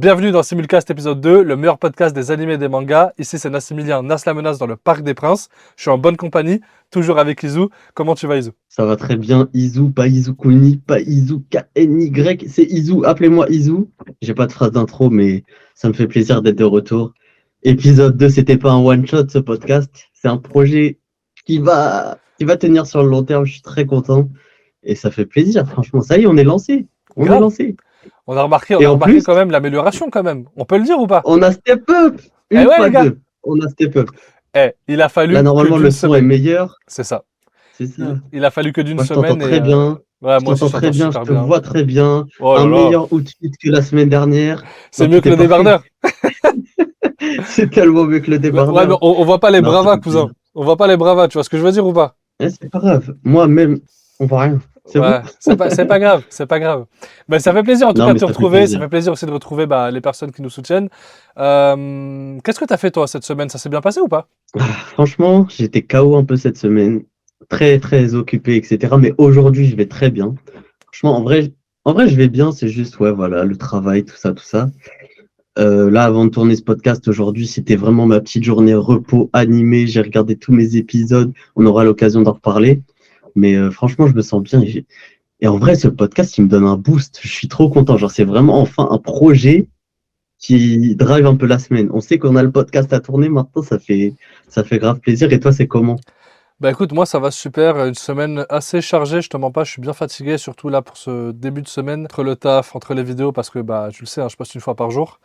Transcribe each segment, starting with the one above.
Bienvenue dans Simulcast épisode 2, le meilleur podcast des animés et des mangas. Ici c'est Nassimilien, Nas la menace dans le Parc des Princes. Je suis en bonne compagnie, toujours avec Izu. Comment tu vas Izu? Ça va très bien, Izu, pas Izu Kuni, pas Izu KNY, c'est Izu, appelez-moi Izu. J'ai pas de phrase d'intro, mais ça me fait plaisir d'être de retour. Épisode 2, c'était pas un one-shot ce podcast, c'est un projet qui va tenir sur le long terme, je suis très content. Et ça fait plaisir, franchement, ça y est, on est lancé. On est Grave. lancé. On a remarqué Et en plus, quand même l'amélioration quand même. On peut le dire ou pas? on a step up, Eh une ouais fois les gars. deux, on a step up. Il a Là, fallu que normalement, d'une le son est semaine. meilleur, C'est ça. c'est ça. Il a fallu que d'une Moi, je t'entends semaine très bien. ouais, Je moi aussi t'entends je t'entends très bien, je super te bien. vois très bien. Oh Un là là. meilleur outfit que la semaine dernière. C'est Non, mieux tout que est le parfait. débardeur. C'est tellement mieux que le Ouais, mais débardeur. on voit pas les Non, ça bravas, fait cousin. plaisir. On voit pas les bravas, tu vois ce que je veux dire ou pas? C'est pas grave. Moi-même, on voit rien. C'est bon? Ouais, c'est pas grave, c'est pas grave. Ben, ça fait plaisir en tout Non, cas de mais te ça fait retrouver, ça plaisir. fait plaisir aussi de retrouver les personnes qui nous soutiennent. Qu'est-ce que t'as fait toi cette semaine? Ça s'est bien passé ou pas? Franchement, j'étais KO un peu cette semaine. Très, très occupé, etc. Mais aujourd'hui, je vais très bien. Franchement, en vrai, je vais bien. C'est juste, ouais, voilà, le travail, tout ça, tout ça. Là, avant de tourner ce podcast aujourd'hui, c'était vraiment ma petite journée repos animé. J'ai regardé tous mes épisodes. On aura l'occasion d'en reparler. Mais franchement, je me sens bien. Et en vrai, ce podcast, il me donne un boost. Je suis trop content. Genre, c'est vraiment enfin un projet qui drive un peu la semaine. On sait qu'on a le podcast à tourner maintenant. Ça fait grave plaisir. Et toi, c'est comment? Bah écoute, moi ça va super, une semaine assez chargée, je te mens pas, je suis bien fatigué, surtout là pour ce début de semaine, entre le taf, entre les vidéos, parce que bah tu le sais, hein, je poste une fois par jour.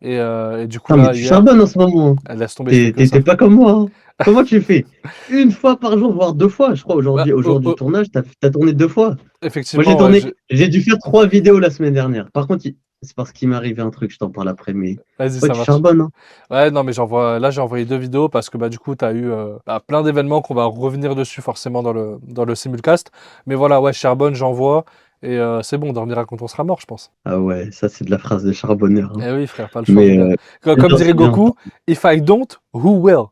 Et du coup Non, mais là, tu hier, charbonnes en ce moment. laisse tomber, je fais T'es que t'es- ça. t'es pas comme moi, hein. Comment tu fais? Une fois par jour, voire deux fois, je crois, Bah, aujourd'hui. Au jour du tournage, t'as tourné deux fois. Moi, j'ai effectivement, ouais, tourné, j'ai dû faire 3 vidéos la semaine dernière. Par contre, c'est parce qu'il m'est arrivé un truc, je t'en parle après, mais vas-y, ouais, ça tu marche. charbonnes, hein. Ouais, non, mais là, j'ai envoyé 2 vidéos parce que bah, du coup, tu as eu plein d'événements qu'on va revenir dessus forcément dans le simulcast. Mais voilà, ouais, Charbonne, j'envoie. Et c'est bon, on dormira quand on sera mort, je pense. Ah ouais, ça, c'est de la phrase de charbonneur, hein. Eh oui, frère, pas le choix, mon Mais gars. c'est Comme bien, dirait c'est bien. Goku, if I don't, who will?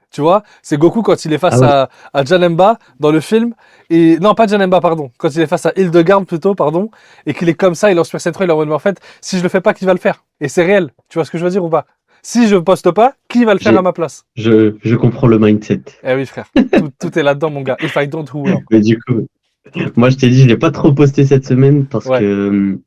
Tu vois, c'est Goku quand il est Ah face ouais, à Janemba dans le film. Et non, pas Janemba, pardon. Quand il est face à Hildegarde plutôt, pardon. Et qu'il est comme ça, il lance Super Saiyan 3, il est en mode, mais en fait, si je le fais pas, qui va le faire? Et c'est réel. Tu vois ce que je veux dire ou pas? Si je poste pas, qui va le faire à j'ai, ma place? je comprends le mindset. Eh oui, frère. Tout est là-dedans, mon gars. If I don't, who will? Mais du coup, moi, je t'ai dit, je l'ai pas trop posté cette semaine parce Ouais, que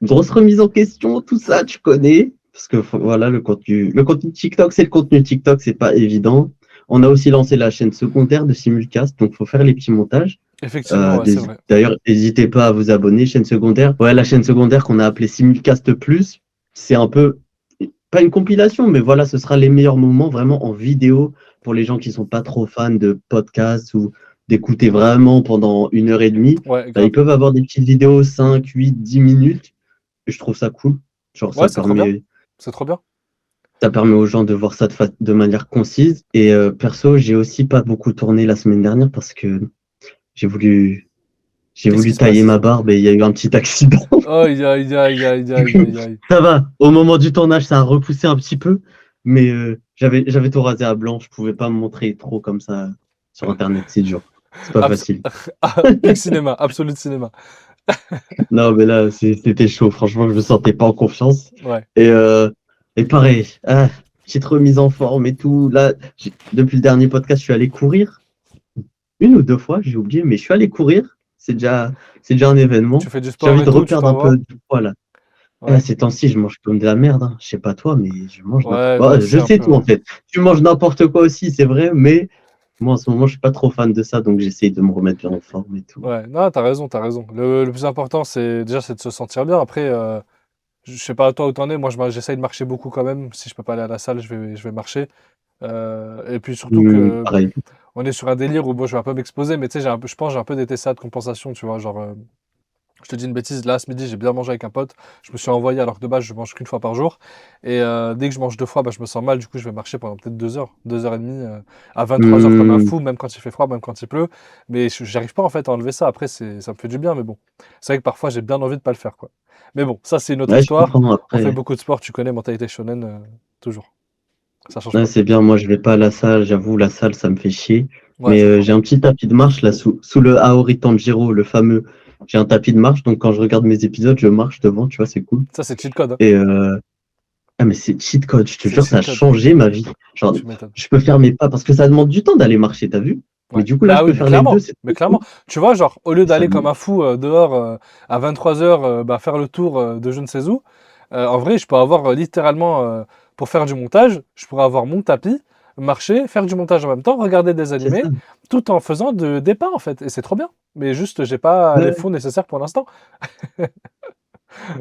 grosse remise en question, tout ça, tu connais. Parce que voilà, le contenu TikTok, c'est le contenu TikTok, c'est pas évident. On a aussi lancé la chaîne secondaire de Simulcast, donc faut faire les petits montages. effectivement, ouais, c'est vrai. D'ailleurs, n'hésitez pas à vous abonner, chaîne secondaire. Ouais, la chaîne secondaire qu'on a appelée Simulcast Plus, c'est un peu, pas une compilation, mais voilà, ce sera les meilleurs moments vraiment en vidéo pour les gens qui sont pas trop fans de podcasts ou d'écouter vraiment pendant 1 heure et demie. Ouais, Bah, ils grave. peuvent avoir des petites vidéos 5, 8, 10 minutes. Et je trouve ça cool. Genre, Ouais, ça c'est trop bien. permet, C'est trop bien. ça permet aux gens de voir ça de manière concise. Et perso, j'ai aussi pas beaucoup tourné la semaine dernière parce que j'ai voulu, j'ai Qu'est-ce qui voulu se tailler passe, ma Iso? barbe et il y a eu un petit accident. Aïe, aïe, aïe, aïe, Du aïe, coup, aïe, aïe. ça va. Au moment du tournage, ça a repoussé un petit peu. Mais j'avais tout rasé à blanc. Je pouvais pas me montrer trop comme ça sur Internet. C'est dur. C'est pas Abs- facile. Big cinéma, absolu cinéma. Non, mais là, c'était chaud. Franchement, je me sentais pas en confiance. Ouais. Et, pareil, petite remise en forme et tout. Là, depuis le dernier podcast, je suis allé courir. Une ou deux fois, j'ai oublié, mais je suis allé courir. C'est déjà un événement. Tu fais du J'ai sport envie et de tout, tu reperdre un t'envoies? peu de poids là. Ouais. Ces temps-ci, je mange comme de la merde, hein. Je sais pas toi, mais je mange n'importe Ouais, moi quoi. aussi Je un sais peu, tout en ouais. fait. Tu manges n'importe quoi aussi, c'est vrai, mais moi en ce moment, je suis pas trop fan de ça, donc j'essaye de me remettre bien en forme et tout. Ouais, non, t'as raison, t'as raison. Le plus important, c'est de se sentir bien. Après, je sais pas toi où t'en es, moi j'essaye de marcher beaucoup quand même. Si je peux pas aller à la salle, je vais marcher. Et puis surtout que Pareil. on est sur un délire où bon, je vais un peu m'exposer, mais tu sais, je pense que j'ai un peu des TCA de compensation, tu vois. Genre, je te dis une bêtise, là ce midi j'ai bien mangé avec un pote, je me suis envoyé alors que de base je mange qu'une fois par jour. Et dès que je mange 2 fois, bah, je me sens mal, du coup je vais marcher pendant peut-être 2 heures, 2 heures et demie, à 23 heures comme un Hum, fou, même quand il fait froid, même quand il pleut. Mais j'arrive pas en fait à enlever ça, après ça me fait du bien, mais bon. C'est vrai que parfois j'ai bien envie de pas le faire, quoi. Mais bon, ça c'est une autre ouais, je histoire. comprends On fait après. beaucoup de sport, tu connais, mentalité shonen, toujours. Ça change Ouais, pas. c'est bien, moi je vais pas à la salle, j'avoue, la salle ça me fait chier. Ouais, Mais je vois. j'ai un petit tapis de marche là sous le Aori Tanjiro, le fameux. j'ai un tapis de marche, donc quand je regarde mes épisodes, je marche devant, tu vois, c'est cool. Ça, c'est cheat code, hein. Et ah, mais c'est cheat code, je te C'est jure, ça cheat a code. changé ma vie. Genre, Tu m'étonnes. je peux faire mes pas parce que ça demande du temps d'aller marcher, t'as vu? Mais Ouais. du coup, là, je Bah peux oui, mais faire les deux, clairement. c'est Mais trop cool. clairement. Tu vois, genre, au lieu Et ça d'aller comme me- un fou dehors à 23 heures bah, faire le tour de je ne sais où, en vrai, je peux avoir littéralement, pour faire du montage, je pourrais avoir mon tapis, marcher, faire du montage en même temps, regarder des C'est animés, ça. tout en faisant des pas, en fait. Et c'est trop bien. Mais juste, j'ai pas les Ouais. fonds nécessaires pour l'instant.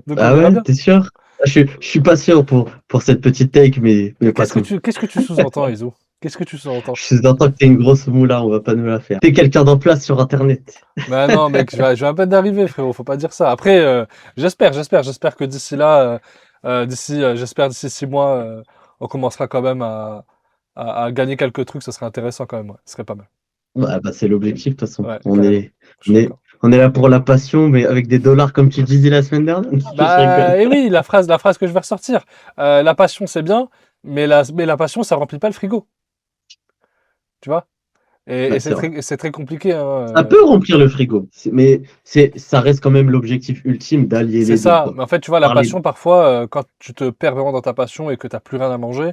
Donc on Ah verra ouais, bien. t'es sûr? Ah, je suis pas sûr pour cette petite take, mais pas tout. Qu'est-ce que tu sous-entends, Iso? Qu'est-ce que tu sous-entends? Je suis d'accord que t'es une grosse moula, on va pas nous la faire. T'es quelqu'un d'en place sur Internet. Bah non, mec, je vais à peine d'arriver, frérot, faut pas dire ça. Après, j'espère que d'ici là, j'espère d'ici 6 mois, on commencera quand même à gagner quelques trucs, ce serait intéressant quand même, ouais, ce serait pas mal. Ouais, bah, c'est l'objectif, de toute façon. Ouais, carrément, je suis On est, d'accord. on est là pour la passion, mais avec des dollars, comme tu disais la semaine dernière. Je Bah, rigole. et oui, la phrase que je vais ressortir. La passion, c'est bien, mais la passion, ça remplit pas le frigo, tu vois? Et Ouais, c'est vrai. c'est très compliqué, hein, Ça peut remplir le frigo, mais ça reste quand même l'objectif ultime d'allier c'est les deux, ça. quoi. Mais en fait, tu vois, la Parler. passion, parfois, quand tu te perds vraiment dans ta passion et que t'as plus rien à manger,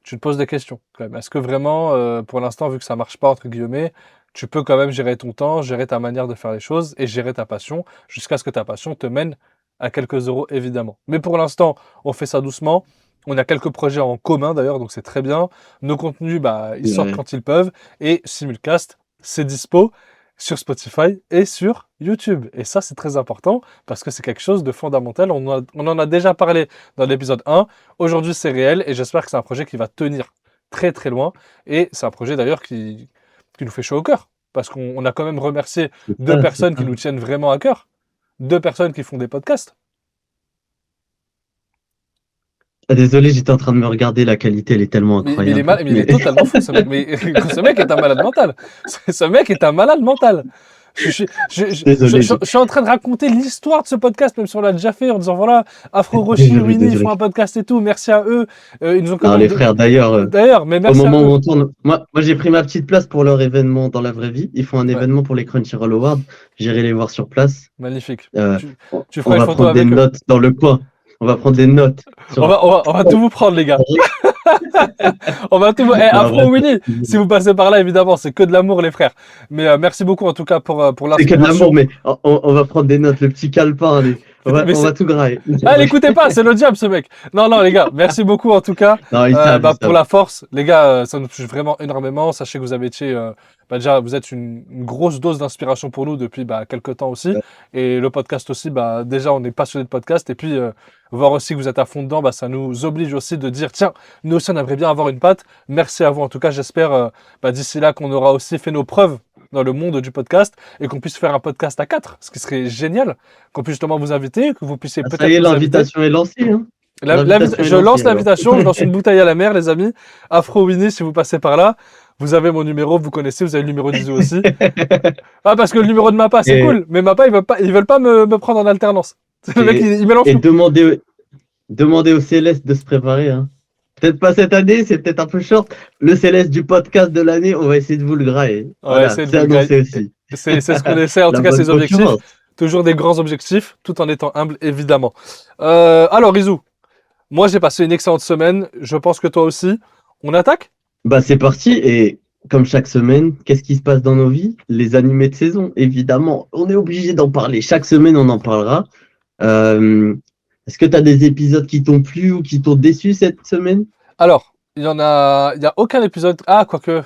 tu te poses des questions quand même. Est-ce que vraiment, pour l'instant, vu que ça marche pas, entre guillemets, tu peux quand même gérer ton temps, gérer ta manière de faire les choses et gérer ta passion jusqu'à ce que ta passion te mène à quelques euros, évidemment. Mais pour l'instant, on fait ça doucement. On a quelques projets en commun d'ailleurs, donc c'est très bien. Nos contenus, bah, ils sortent Ouais, quand ils peuvent. Et Simulcast, c'est dispo sur Spotify et sur YouTube. Et ça, c'est très important parce que c'est quelque chose de fondamental. On en a déjà parlé dans l'épisode 1. Aujourd'hui, c'est réel et j'espère que c'est un projet qui va tenir très très loin. Et c'est un projet d'ailleurs qui nous fait chaud au cœur parce qu'on a quand même remercié deux c'est personnes qui ça. nous tiennent vraiment à cœur. Deux personnes qui font des podcasts. Ah, désolé, j'étais en train de me regarder, la qualité, elle est tellement incroyable. Mais il est Mais totalement fou, ce mec. Mais ce mec est un malade mental. Ce mec est un malade mental. désolé, Je suis en train de raconter l'histoire de ce podcast, même si on l'a déjà fait, en disant voilà, Afro Roshi, désolé, Winnie, ils font désolé. un podcast et tout, merci à eux. Ils nous ont quand Non, même. les frères, d'ailleurs, D'ailleurs, mais au merci à moment où eux. on tourne, moi j'ai pris ma petite place pour leur événement dans la vraie vie. Ils font un Ouais, événement pour les Crunchyroll Awards. J'irai les voir sur place. magnifique. Euh, Tu, on tu on feras une va photo prendre des avec eux. notes dans le coin. On va prendre des notes sur. On va tout vous prendre, les gars. On va tout. Eh, Non, Afro bref, Winnie, si vous passez par là, évidemment, c'est que de l'amour, les frères. Mais merci beaucoup, en tout cas, pour c'est que de l'amour, l'inspiration. mais on va prendre des notes. Le petit calepin, allez. Mais On va tout grailler. ah, l'écoutez pas, c'est le diable ce mec. Non, non, les gars, merci beaucoup en tout cas Non, ils savent, ils pour savent. la force. Les gars, ça nous touche vraiment énormément. Sachez que vous avez été, déjà, vous êtes une grosse dose d'inspiration pour nous depuis quelques temps aussi. Et le podcast aussi, déjà, on est passionné de podcast. Et puis, voir aussi que vous êtes à fond dedans, ça nous oblige aussi de dire, tiens, nous aussi, on aimerait bien avoir une patte. Merci à vous. En tout cas, j'espère d'ici là qu'on aura aussi fait nos preuves dans le monde du podcast et qu'on puisse faire un podcast à 4, ce qui serait génial, qu'on puisse justement vous inviter, que vous puissiez Ah, ça y peut-être est, nous inviter. l'invitation est lancée, hein. L'invitation est Je lancée, lance alors. l'invitation, je lance une bouteille à la mer, les amis. Afro Winnie, si vous passez par là, vous avez mon numéro, vous connaissez, vous avez le numéro d'Iso aussi. Ah, parce que le numéro de Mappa, c'est Et, cool, mais Mappa, ils veulent pas me prendre en alternance. Le mec, et, il mélange et tout. demandez au Céleste de se préparer, hein. Peut-être pas cette année, c'est peut-être un peu short. Le Céleste du podcast de l'année, on va essayer de vous le grailler. On va Voilà, essayer de c'est vous le gagner. annoncé aussi. C'est ce qu'on essaie, en tout La cas, bonne ses objectifs. concurrence. Toujours des grands objectifs, tout en étant humble, évidemment. Alors, Iso, moi, j'ai passé une excellente semaine. Je pense que toi aussi. On attaque? Bah, c'est parti. Et comme chaque semaine, qu'est-ce qui se passe dans nos vies? Les animés de saison, évidemment. On est obligé d'en parler. Chaque semaine, on en parlera. Euh, Est-ce que tu as des épisodes qui t'ont plu ou qui t'ont déçu cette semaine? Alors, il y a aucun épisode. Ah, quoique.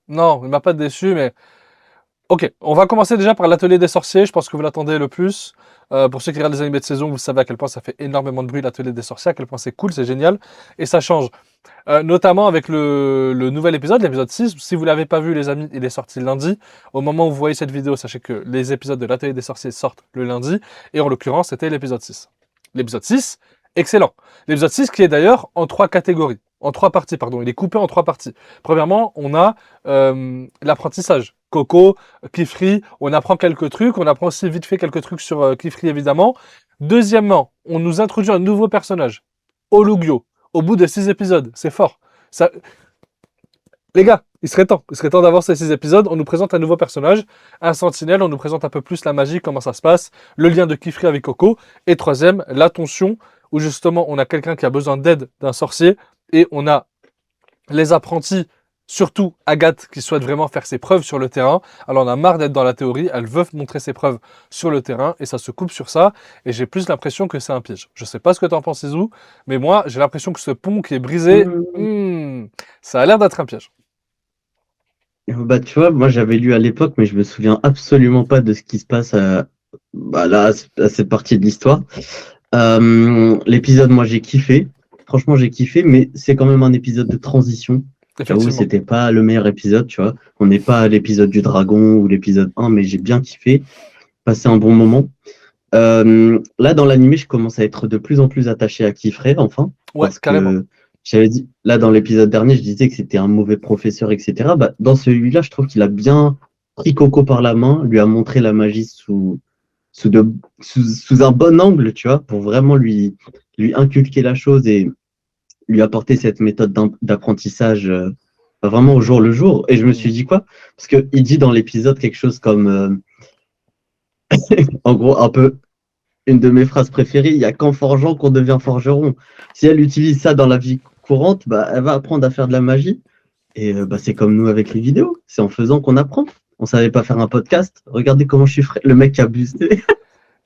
Non, il m'a pas déçu, mais. Ok, on va commencer déjà par l'atelier des sorciers. Je pense que vous l'attendez le plus. Pour ceux qui regardent les animés de saison, vous savez à quel point ça fait énormément de bruit, l'atelier des sorciers, à quel point c'est cool, c'est génial. Et ça change. Notamment avec le nouvel épisode, l'épisode 6. Si vous ne l'avez pas vu, les amis, il est sorti lundi. Au moment où vous voyez cette vidéo, sachez que les épisodes de l'atelier des sorciers sortent le lundi. Et en l'occurrence, c'était l'épisode 6. L'épisode 6, excellent. L'épisode 6 qui est d'ailleurs en 3 catégories. En 3 parties, pardon. Il est coupé en 3 parties. Premièrement, on a l'apprentissage. Coco, Kifri, on apprend quelques trucs. On apprend aussi vite fait quelques trucs sur Kifri, évidemment. Deuxièmement, on nous introduit un nouveau personnage. Olugyo. Au bout de 6 épisodes. C'est fort. Ça... Les gars, Il serait temps d'avoir ces 6 épisodes. On nous présente un nouveau personnage, un sentinelle, on nous présente un peu plus la magie, comment ça se passe, le lien de Kifri avec Coco. Et troisième, la tension, où justement on a quelqu'un qui a besoin d'aide d'un sorcier, et on a les apprentis, surtout Agathe, qui souhaite vraiment faire ses preuves sur le terrain. Elle en a marre d'être dans la théorie, elle veut montrer ses preuves sur le terrain, et ça se coupe sur ça, et j'ai plus l'impression que c'est un piège. Je sais pas ce que t'en penses, Izou, mais moi, j'ai l'impression que ce pont qui est brisé, ça a l'air d'être un piège. Bah, tu vois, moi j'avais lu à l'époque, mais je me souviens absolument pas de ce qui se passe bah, là, à cette partie de l'histoire. L'épisode, moi j'ai kiffé. Franchement, j'ai kiffé, mais c'est quand même un épisode de transition. J'avoue, Effectivement. c'était pas le meilleur épisode, tu vois. On n'est pas à l'épisode du dragon ou l'épisode 1, mais j'ai bien kiffé. Passé un bon moment. Là, dans l'animé, je commence à être de plus en plus attaché à Kifray, enfin, Ouais, parce carrément. que j'avais dit, là, dans l'épisode dernier, je disais que c'était un mauvais professeur, etc. Bah, dans celui-là, je trouve qu'il a bien pris Coco par la main, lui a montré la magie sous un bon angle, tu vois, pour vraiment lui inculquer la chose et lui apporter cette méthode d'apprentissage vraiment au jour le jour. Et je me suis dit quoi? Parce qu'il dit dans l'épisode quelque chose comme, en gros, un peu une de mes phrases préférées, il y a qu'en forgeant qu'on devient forgeron. Si elle utilise ça dans la vie courante, bah, elle va apprendre à faire de la magie. Et bah, c'est comme nous avec les vidéos, c'est en faisant qu'on apprend. On savait pas faire un podcast. Regardez comment je suis frais. Le mec qui a boosté.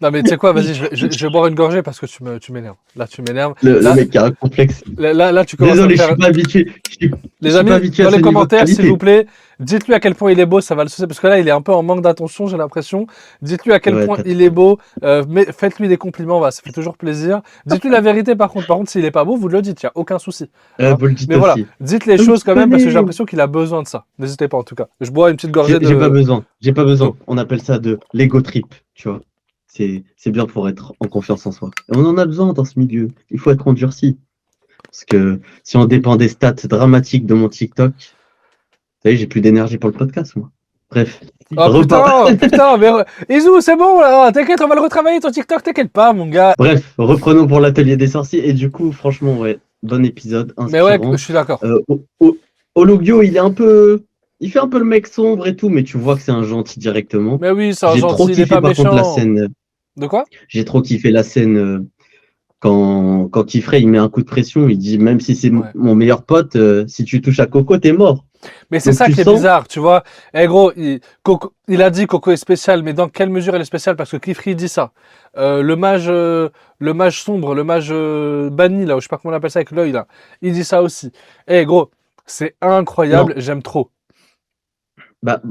Non, mais tu sais quoi, vas-y, je vais boire une gorgée parce que tu m'énerves. Là, tu m'énerves. Le Là, mec qui a un complexe. là, tu commences à me Désolé, je faire. suis pas habitué. Je Les suis pas amis, habitué à dans ce les niveau de commentaires, s'il vous qualité. plaît, dites-lui à quel point il est beau, ça va le soucier, parce que là, il est un peu en manque d'attention, j'ai l'impression. Dites-lui à quel Ouais, point t'as il est beau, faites-lui des compliments, ça fait toujours plaisir. Dites-lui la vérité, par contre. Par contre, s'il est pas beau, vous le dites, il n'y a aucun souci. Hein. vous le dites Mais voilà, aussi. dites les Vous choses quand même, parce que j'ai connaissez. l'impression qu'il a besoin de ça. N'hésitez pas, en tout cas. Je bois une petite gorgée J'ai pas de besoin. J'ai pas d'eau. besoin. On appelle ça de l'ego trip, tu vois. C'est bien pour être en confiance en soi. Et on en a besoin dans ce milieu. Il faut être endurci. Parce que si on dépend des stats dramatiques de mon TikTok, vous savez, j'ai plus d'énergie pour le podcast, moi. Bref, Oh repas. putain, mais Izu, c'est bon là, t'inquiète, on va le retravailler ton TikTok, t'inquiète pas, mon gars. Bref, reprenons pour l'atelier des sorciers. Et du coup, franchement, ouais, bon épisode, Mais ouais, je inspirant. suis d'accord. Euh, Ologio, il est un peu. Il fait un peu le mec sombre et tout, mais tu vois que c'est un gentil directement. Mais oui, c'est un J'ai trop gentil, il est kiffé pas par contre la méchant. scène. De quoi? J'ai trop kiffé la scène quand Kifray il met un coup de pression, il dit même si c'est Ouais. mon meilleur pote, si tu touches à Coco, t'es mort. Mais c'est Donc ça tu qui est sens. bizarre, tu vois. Eh gros, il a dit Coco est spécial, mais dans quelle mesure elle est spéciale? Parce que Kifri dit ça. Le mage sombre, le mage banni, là, ou je sais pas comment on appelle ça avec l'œil, là, il dit ça aussi. Eh gros, c'est incroyable, Non, j'aime trop. bah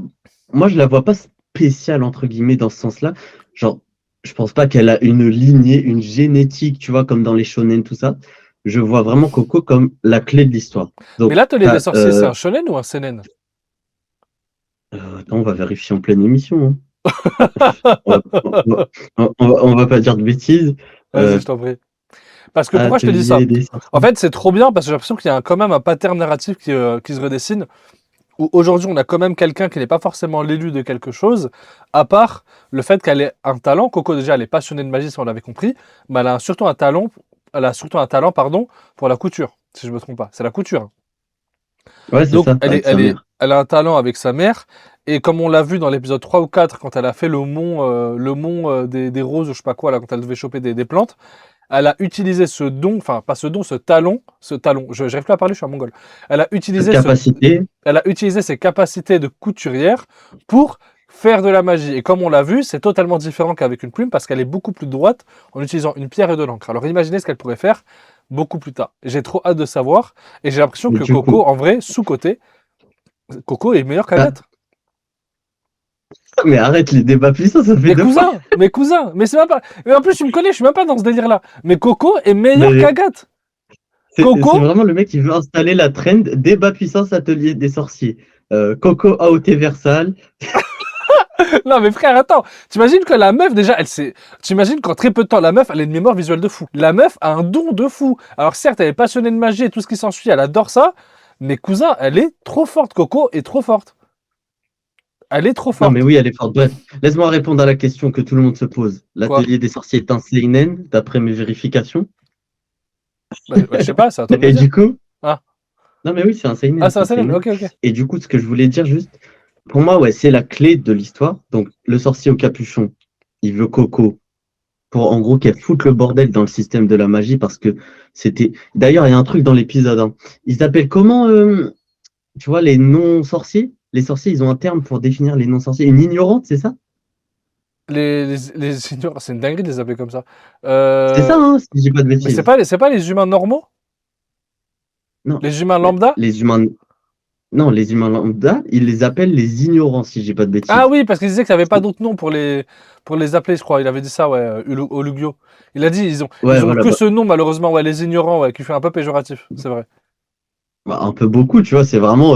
moi je la vois pas spéciale entre guillemets dans ce sens-là. Genre, je pense pas qu'elle a une lignée, une génétique, tu vois, comme dans les shonen, tout ça. Je vois vraiment Coco comme la clé de l'histoire. Mais Donc, l'atelier des sorciers, c'est un shonen ou un seinen? attends, on va vérifier en pleine émission, hein. On va, on va pas dire de bêtises. Vas-y, Euh, je t'en prie. Parce que pourquoi je te dis ça? Atelier des En sorciers. fait, c'est trop bien parce que j'ai l'impression qu'il y a quand même un pattern narratif qui se redessine. Où aujourd'hui, on a quand même quelqu'un qui n'est pas forcément l'élu de quelque chose, à part le fait qu'elle ait un talent. Coco, déjà, elle est passionnée de magie, ça on l'avait compris, mais elle a surtout un talent, pardon, pour la couture, si je me trompe pas. C'est la couture. Ouais, c'est Donc, ça, avec sa mère. elle a un talent avec sa mère, et comme on l'a vu dans l'épisode 3 ou 4, quand elle a fait le mont des roses, ou je sais pas quoi, là, quand elle devait choper des plantes, elle a utilisé ce don, enfin, pas ce don, ce talon, je n'arrive plus à parler, je suis un mongol. Elle a Cette utilisé ce capacité. Elle a utilisé ses capacités de couturière pour faire de la magie. Et comme on l'a vu, c'est totalement différent qu'avec une plume parce qu'elle est beaucoup plus droite en utilisant une pierre et de l'encre. Alors imaginez ce qu'elle pourrait faire beaucoup plus tard. J'ai trop hâte de savoir et j'ai l'impression Mais que du coup, Coco, en vrai, sous-côté, Coco est meilleur ah, qu'Agathe. mais arrête les débats puissants, ça fait deux fois. Mes cousins, mais c'est même pas. Mais en plus, tu me connais, je suis même pas dans ce délire-là. Mais Coco est meilleur Mais qu'Agathe. c'est Coco, vraiment le mec qui veut installer la trend débat puissance atelier des sorciers. Coco AOT Versal. non mais frère, attends, t'imagines que la meuf déjà, t'imagines qu'en très peu de temps, la meuf, elle a une mémoire visuelle de fou. La meuf a un don de fou. Alors certes, elle est passionnée de magie et tout ce qui s'ensuit, elle adore ça, mais cousin, elle est trop forte, Coco est trop forte. Elle est trop Non, mais forte. oui, elle est forte. Bref, laisse-moi répondre à la question que tout le monde se pose. Quoi? L'atelier des sorciers est un seinen, d'après mes vérifications. Je sais pas, c'est à toi de me Et dire. du coup, Ah. Non, mais oui, c'est un Ah, seinen, c'est c'est un un seinen? seinen. Ok, ok. Et du coup, ce que je voulais dire juste, pour moi, ouais, c'est la clé de l'histoire. Donc, le sorcier au capuchon, il veut Coco pour, en gros, qu'elle foute le bordel dans le système de la magie parce que c'était. D'ailleurs, il y a un truc dans l'épisode, hein. Ils s'appellent comment, tu vois, les non-sorciers? Les sorciers, ils ont un terme pour définir les non-sorciers. Une ignorante, c'est ça? Les ignorants, c'est une dinguerie de les appeler comme ça. C'est ça, hein, si je dis pas de Mais bêtises. c'est pas les humains normaux? Non, Les humains mais lambda? les humains. Non, les humains lambda, ils les appellent les ignorants, si je dis pas de Ah bêtises. oui, parce qu'il disait qu'il n'y avait pas d'autre nom pour les appeler, je crois. Il avait dit ça, ouais, Olugio. Il a dit, Ouais, ils ont voilà. que ce nom, malheureusement, ouais, les ignorants, ouais, qui fait un peu péjoratif, c'est vrai. Bah, un peu beaucoup, tu vois, c'est vraiment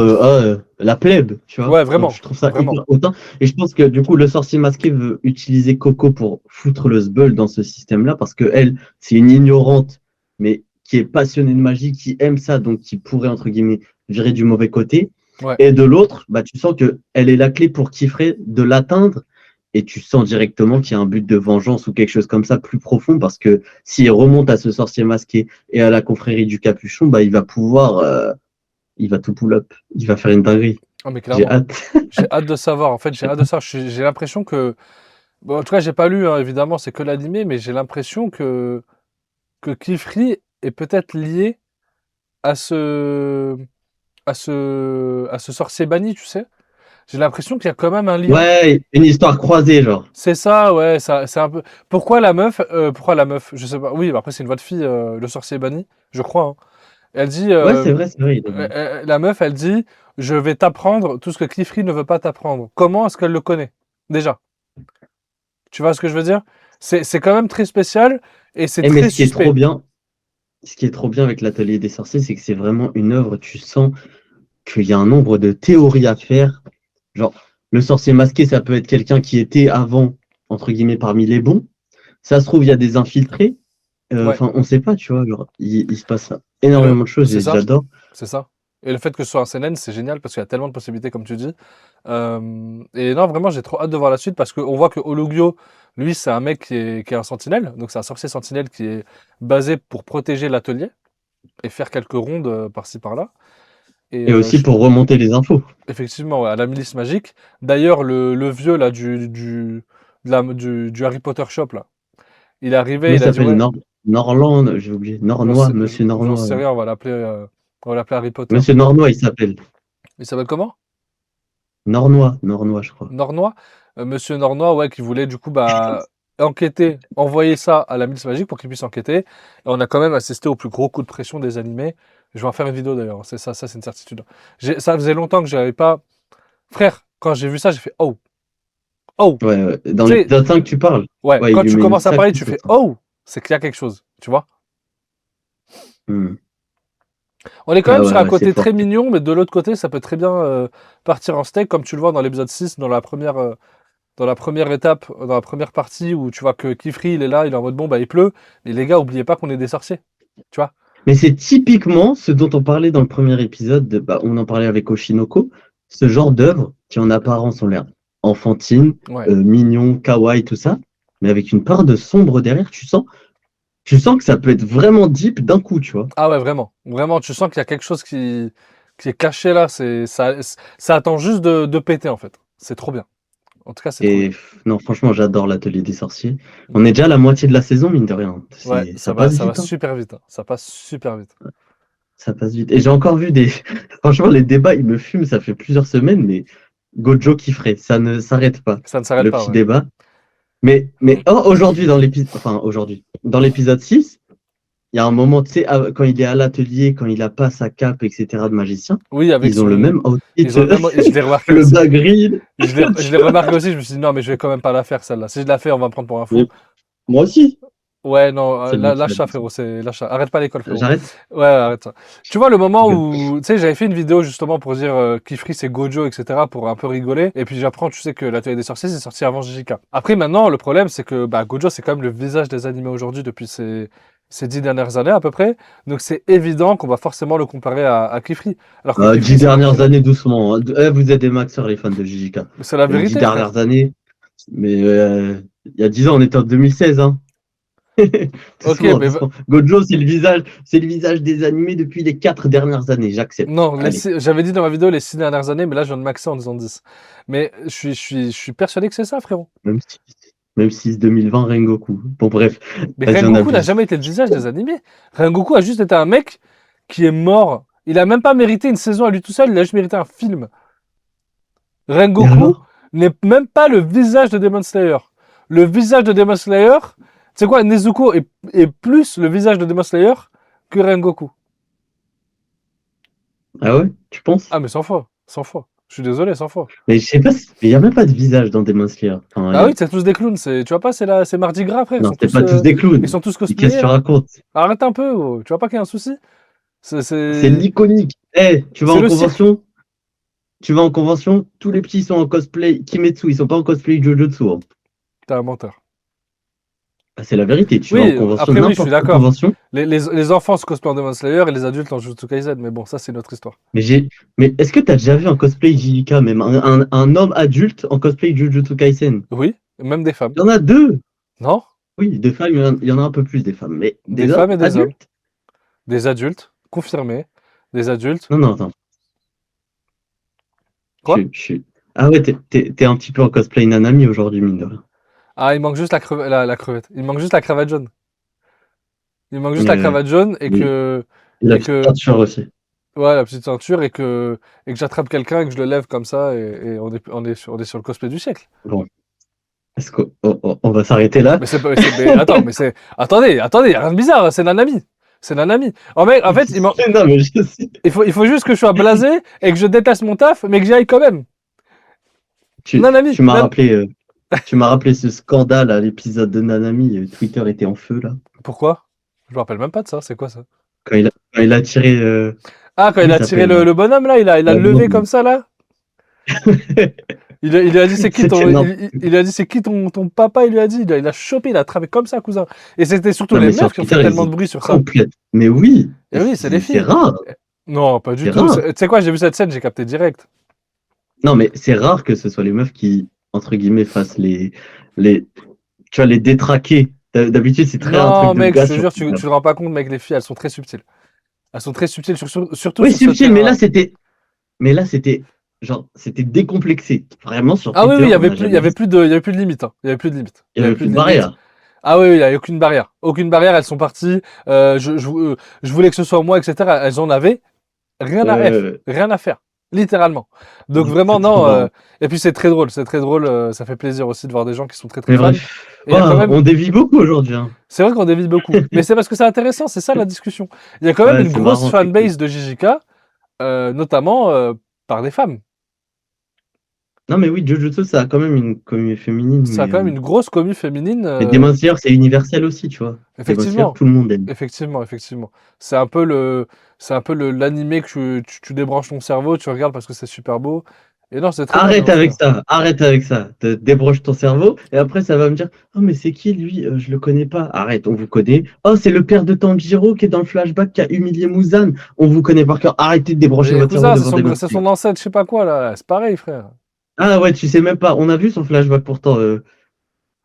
la plèbe, tu vois. Ouais, Donc vraiment, je trouve ça vraiment. hyper hautain. Et je pense que du coup, le sorcier masqué veut utiliser Coco pour foutre le sbeul dans ce système-là, parce que elle, c'est une ignorante, mais qui est passionnée de magie, qui aime ça, donc qui pourrait, entre guillemets, virer du mauvais côté. Ouais. Et de l'autre, bah, tu sens que elle est la clé pour Kifré de l'atteindre. Et tu sens directement qu'il y a un but de vengeance ou quelque chose comme ça plus profond, parce que s'il remonte à ce sorcier masqué et à la confrérie du capuchon, bah, il va pouvoir. Il va tout pull up. Il va faire une dinguerie. Ah, mais J'ai clairement. hâte. J'ai hâte de savoir, en fait, j'ai hâte de savoir. J'ai l'impression que. Bon, en tout cas, j'ai pas lu, hein, évidemment, c'est que l'animé, mais j'ai l'impression que Kifri est peut-être lié à à ce sorcier banni, tu sais. J'ai l'impression qu'il y a quand même un lien. Ouais, une histoire croisée, genre. C'est ça, ouais, ça, c'est un peu. Pourquoi la meuf? Je sais pas. Oui, bah après c'est une voix de fille, le sorcier banni, je crois, hein. Elle dit, Ouais, c'est vrai. la meuf, elle dit, je vais t'apprendre tout ce que Cliffrey ne veut pas t'apprendre. Comment est-ce qu'elle le connaît? Déjà. Tu vois ce que je veux dire? C'est quand même très spécial et c'est Mais très suspect. ce qui est trop bien avec l'Atelier des Sorciers, c'est que c'est vraiment une œuvre, tu sens qu'il y a un nombre de théories à faire. Genre, le sorcier masqué, ça peut être quelqu'un qui était avant, entre guillemets, parmi les bons. Ça se trouve, il y a des infiltrés. Ouais. Enfin, on sait pas, tu vois. Genre, il se passe Et énormément de choses c'est et ça, j'adore. c'est ça. Et le fait que ce soit un CNN, c'est génial parce qu'il y a tellement de possibilités, comme tu dis. Et non, vraiment, j'ai trop hâte de voir la suite parce qu'on voit que Olugyo, lui, c'est un mec qui est un sentinelle. Donc, c'est un sorcier sentinelle qui est basé pour protéger l'atelier et faire quelques rondes par-ci par-là. Et Et aussi pour remonter les infos. effectivement, ouais, à la milice magique. D'ailleurs, le vieux là, du Harry Potter Shop, là, il est arrivé, Comment il il a dit s'appelle ouais, Norland, j'ai oublié. Nornois, Monsieur j'en Nornois. sais rien, on va l'appeler Harry Potter. Monsieur Nornois, il s'appelle. Il s'appelle comment? Nornois, je crois. Nornois, Monsieur Nornois, ouais, qui voulait du coup bah, enquêter, envoyer ça à la milice magique pour qu'il puisse enquêter. Et on a quand même assisté au plus gros coup de pression des animés. Je vais en faire une vidéo d'ailleurs, c'est ça, ça c'est une certitude. Ça faisait longtemps que j'avais pas. Frère, quand j'ai vu ça, j'ai fait oh, oh. Ouais, ouais. Dans Tu sais, l'épisode 5, tu parles. ouais, Ouais, il quand lui tu met une commences à parler, sacrée tu fais sauce, hein. oh, c'est qu'il y a quelque chose, tu vois. Hmm. On est quand Ouais, même sur ouais, un ouais, c'est côté très fort. mignon, mais de l'autre côté, ça peut très bien partir en steak, comme tu le vois dans l'épisode 6, dans la première étape, dans la première partie où tu vois que Kifri, il est là, il est en mode bon, bah il pleut, mais les gars, oubliez pas qu'on est des sorciers, tu vois. Mais c'est typiquement ce dont on parlait dans le premier épisode, bah, on en parlait avec Oshinoko, ce genre d'œuvre qui en apparence ont l'air enfantine, Ouais. mignon, kawaii, tout ça, mais avec une part de sombre derrière, tu sens que ça peut être vraiment deep d'un coup, tu vois. Ah ouais, vraiment. Vraiment, tu sens qu'il y a quelque chose qui est caché là, ça attend juste de péter en fait. C'est trop bien. En tout cas, c'est trop bien. Et non, franchement, j'adore l'Atelier des Sorciers. On Mm. est déjà à la moitié de la saison, mine de rien. Ouais, Ça passe ça va vite, hein. super vite, hein. Ça passe super vite. Ça passe vite. Et j'ai encore vu des. Franchement, les débats, ils me fument, ça fait plusieurs semaines, mais Gojo kifferait. Ça ne s'arrête pas. Ça ne s'arrête Le pas, petit ouais. débat. Mais aujourd'hui, dans l'épisode. Enfin, aujourd'hui. Dans l'épisode 6, il y a un moment, tu sais, quand il est à l'atelier, quand il a pas sa cape, etc., de magicien, Oui, avec ils ont le son. même outfit. Ils ont le même. Je l'ai remarqué Le aussi. bas gris. Je l'ai remarqué aussi, je me suis dit non, mais je vais quand même pas la faire celle-là. Si je la fais, on va me prendre pour un fou. Mais moi aussi. Ouais, non, C'est bon, tu lâche l'as ça, dit. frérot, lâche ça. Arrête pas l'école, frérot. J'arrête? Ouais, arrête ça. Tu vois, le moment Je où, tu sais, j'avais fait une vidéo justement pour dire Kifri c'est Gojo, etc., pour un peu rigoler. Et puis j'apprends, tu sais, que l'Atelier des Sorciers, c'est sorti avant JJK. Après, maintenant, le problème, c'est que bah, Gojo, c'est quand même le visage des animés aujourd'hui depuis ces 10 dernières années à peu près. Donc c'est évident qu'on va forcément le comparer à Kifri. Alors que Kifri, 10 dernières années doucement, hein. Vous êtes des maxeurs, les fans de JJK. c'est la Les dix vérité, frère. dernières années. Mais il y a 10 ans, on était en 2016, hein. Ok, Doucement, mais doucement. Gojo, c'est le visage des animés depuis les 4 dernières années, j'accepte. non, Allez, j'avais dit dans ma vidéo les 6 dernières années, mais là je viens de maxer en disant 10. Mais je suis persuadé que c'est ça, frérot. même si, même si 2020 Rengoku. Bon, bref, Mais vas-y, on Rengoku n'a abuse. jamais été le visage des animés. Rengoku a juste été un mec qui est mort. Il a même pas mérité une saison à lui tout seul, il a juste mérité un film. Et Rengoku alors? n'est même pas le visage de Demon Slayer. Le visage de Demon Slayer, tu sais quoi, Nezuko est plus le visage de Demon Slayer que Rengoku. Ah ouais, tu penses? Ah mais 100 fois, 100 fois. Je suis désolé, 100 fois. Mais je sais pas, il y a même pas de visage dans Demon Slayer. Enfin, Bah oui, c'est tous des clowns. Tu vois pas, c'est Mardi Gras, frère. non, c'est pas tous des Ils clowns. sont tous Mais qu'est-ce que cosplayés tu là. racontes? Arrête un peu. Oh. Tu vois pas qu'il y a un souci. C'est C'est c'est- l'iconique. Eh, c'est le cirque. tu vas en convention, tous les petits sont en cosplay Kimetsu, ils sont pas en cosplay Jujutsu, hein. T'es un menteur. Ah, c'est la vérité, tu vas en Oui, convention, après oui, je suis n'importe quelle d'accord. convention. Les enfants se cosplayent en Demon Slayer et les adultes en Jujutsu Kaisen. Mais bon, ça c'est notre histoire. Mais mais est-ce que t'as déjà vu un cosplay JJK, même un homme adulte en cosplay Jujutsu Kaisen? Oui, même des femmes. Il y en a deux. Non? Oui, des femmes, il y en a un peu plus des femmes, mais Des des femmes hommes et des hommes. adultes? Des adultes, confirmés. Des adultes. Non, non, attends. Quoi? Ah ouais, t'es un petit peu en cosplay Nanami aujourd'hui, mine de rien. Ah, il manque juste la crevette. Il manque juste la cravate jaune. Il manque juste la Euh, cravate jaune et, et la et petite que, peinture aussi. ouais, la petite ceinture et que j'attrape quelqu'un et que je le lève comme ça et on est sur le cosplay du siècle. Bon, est-ce qu'on on va s'arrêter là? Mais c'est pas, mais attends, attendez, y a rien de bizarre, c'est Nanami. C'est Nanami. En fait, Non, mais je sais. il faut juste que je sois blasé et que je déteste mon taf, mais que j'y aille quand même. Nanami, Tu m'as rappelé, tu m'as rappelé ce scandale à l'épisode de Nanami. Twitter était en feu là. Pourquoi? Je me rappelle même pas de ça, c'est quoi ça? Quand il a tiré. Ah, quand il Comment il a tiré s'appelle là? le bonhomme là, il a La levé blonde. comme ça là. Il lui a dit c'est qui C'était ton, n'importe il lui a dit c'est qui ton papa, il lui a dit, il a chopé, il a attrapé comme ça, cousin. Et c'était surtout Non, les mais sur meufs qui ont fait Twitter, ils tellement de étaient bruit sur ça. complètes. Mais oui, Et oui, c'est les c'est filles. rare. Non, pas du C'est tout. Tu rare. sais quoi, j'ai vu cette scène, j'ai capté direct. Non, mais c'est rare que ce soit les meufs qui, entre guillemets, fassent les, tu vois, les détraquer. D'habitude, c'est très un truc Non, de mec, je gars te sur jure, Twitter. tu te rends pas compte, mec, les filles, elles sont très subtiles. Elles sont très subtiles, surtout Oui, sur ce subtil, terrain-là. mais là, genre, c'était décomplexé. Vraiment, sur Ah oui, oui, Twitter, on n'a jamais vu ça. il y avait plus de limite, hein. Il y avait plus de limite. Il Il y n'y avait avait plus plus de de limite. barrière. Ah oui, oui, il n'y a aucune barrière. Aucune barrière, elles sont parties. Je voulais que ce soit moi, etc. Elles en avaient rien à F, Euh, rien à faire, littéralement. Donc vraiment, c'est trop non. marrant. Et puis c'est très drôle. Ça fait plaisir aussi de voir des gens qui sont très très Mais fans. bref, Et il y a quand oh, même, on dévie beaucoup aujourd'hui, hein. c'est vrai qu'on dévie beaucoup, mais c'est parce que c'est intéressant, c'est ça la discussion. Il y a quand même Ouais, une c'est grosse marrant, effectivement. fanbase de JJK, notamment par des femmes. Non, mais oui, Jujutsu, ça a quand même une communauté féminine, Ça a quand même une grosse commu féminine, mais Demon Slayer, c'est universel aussi, tu vois. Demon Slayer, effectivement. tout le monde aime. Effectivement. C'est un peu l'animé que tu débranches ton cerveau, tu regardes parce que c'est super beau. Et non, c'est très bien Demon Slayer. Arrête avec ça. Débranche ton cerveau, et après, ça va me dire, oh, mais c'est qui lui? Je le connais pas. Arrête, on vous connaît. Oh, c'est le père de Tanjiro qui est dans le flashback qui a humilié Muzan. On vous connaît par cœur. Arrêtez de débrancher Mais votre cerveau cousin, devant Demon c'est Slayer. son ancêtre, je sais pas quoi là. C'est pareil, frère. Ah ouais, tu sais même pas. On a vu son flashback pourtant,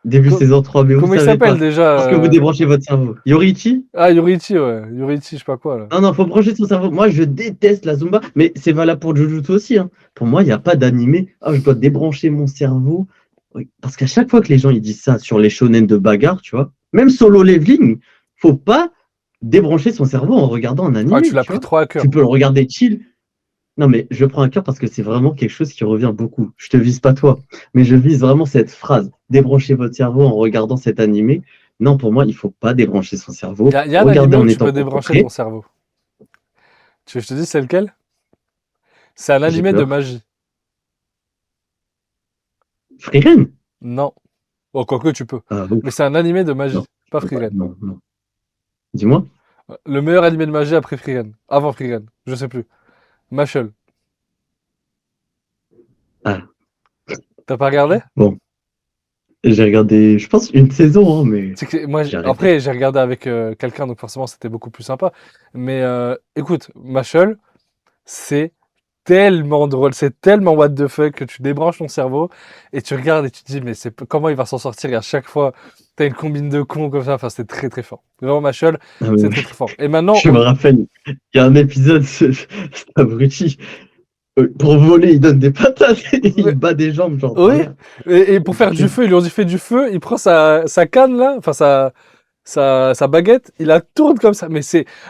début Co- saison 3, mais vous Comment il savez s'appelle pas. déjà Parce que vous débranchez votre cerveau. Yoriichi? Ah, Yuriichi, ouais. Yuriichi, je sais pas quoi là. Non, non, faut brancher son cerveau. Moi, je déteste la Zumba, mais c'est valable pour Jujutsu aussi, hein. Pour moi, il n'y a pas d'animé. Ah, je dois débrancher mon cerveau. Oui, parce qu'à chaque fois que les gens ils disent ça sur les shonen de bagarre, tu vois, même solo leveling, faut pas débrancher son cerveau en regardant un Ah, tu animé, l'as tu pris vois. trop à Tu cœur. peux le regarder chill. Non, mais je prends un cœur parce que c'est vraiment quelque chose qui revient beaucoup. Je te vise pas toi, mais je vise vraiment cette phrase. Débranchez votre cerveau en regardant cet animé. Non, pour moi, il faut pas débrancher son cerveau. Il y a un Regardez animé où en tu étant peux débrancher ton concentré. cerveau. Tu veux que je te dise c'est lequel? C'est un J'ai animé de peur. magie. Frieren? Non. Bon, quoique tu peux. Ah, Mais ouf. c'est un animé de Non, magie, je pas peux pas. Frieren. Non, non. Dis-moi. Le meilleur animé de magie après Frieren. Avant Frieren. Je sais plus. Machel. Ah, T'as pas regardé? bon. J'ai regardé, je pense, une saison, hein, mais C'est que moi, j'ai arrêté. après, j'ai regardé avec quelqu'un, donc forcément, c'était beaucoup plus sympa. Mais écoute, Machel, c'est tellement drôle, c'est tellement what the fuck que tu débranches ton cerveau et tu regardes et tu te dis, mais comment il va s'en sortir? Et à chaque fois, t'as une combine de cons comme ça. Enfin, c'est très très fort. Vraiment, Machel, Ah, c'est mais très très fort. Et maintenant, je me rappelle, il y a un épisode, cet abruti, pour voler, il donne des patates et il bat des jambes, genre, dans oui, l'air. et pour faire du feu, ils lui ont dit fais du feu, il prend sa canne là, enfin sa baguette, il la tourne comme ça. Mais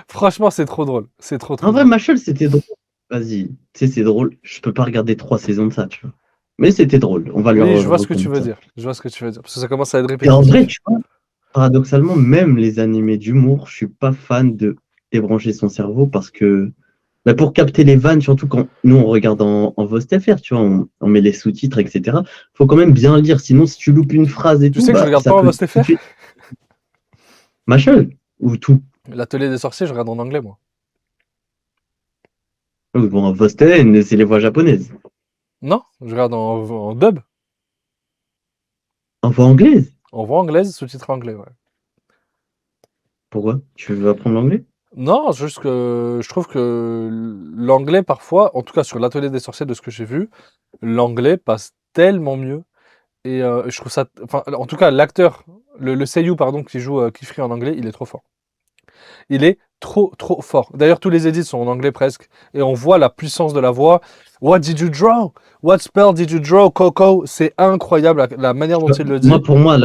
franchement, c'est trop drôle. C'est trop trop En vrai, drôle. Machel, c'était drôle. Vas-y, tu sais, c'est drôle. Je peux pas regarder 3 saisons de ça, tu vois. Mais c'était drôle. On va lui Oui, je vois ce que tu reconnaître veux ça. dire. Je vois ce que tu veux dire. Parce que ça commence à être Et en vrai, répétitif. tu vois, paradoxalement, même les animés d'humour, je suis pas fan de débrancher son cerveau parce que bah, pour capter les vannes, surtout quand nous on regarde en VOSTFR, tu vois, on met les sous-titres, etc. Faut quand même bien lire, sinon si tu loupes une phrase et Tu tout, sais que je bah regarde ça pas en peut tout de VOSTFR? suite. Machel ou tout. L'atelier des sorciers, je regarde en anglais, moi. Bon, VOSTN, c'est les voix japonaises. Non, je regarde en dub. En voix anglaise. En voix anglaise, sous-titré anglais, ouais. Pourquoi? Tu veux apprendre l'anglais? Non, c'est juste que je trouve que l'anglais, parfois, en tout cas sur l'atelier des sorciers, de ce que j'ai vu, l'anglais passe tellement mieux. Et je trouve ça. Enfin, en tout cas, l'acteur, le seiyuu, pardon, qui joue Kifri en anglais, il est trop fort. Il est trop, trop fort. D'ailleurs, tous les edits sont en anglais presque. Et on voit la puissance de la voix. What did you draw? What spell did you draw, Coco? C'est incroyable la manière dont il le dit. Moi, pour moi,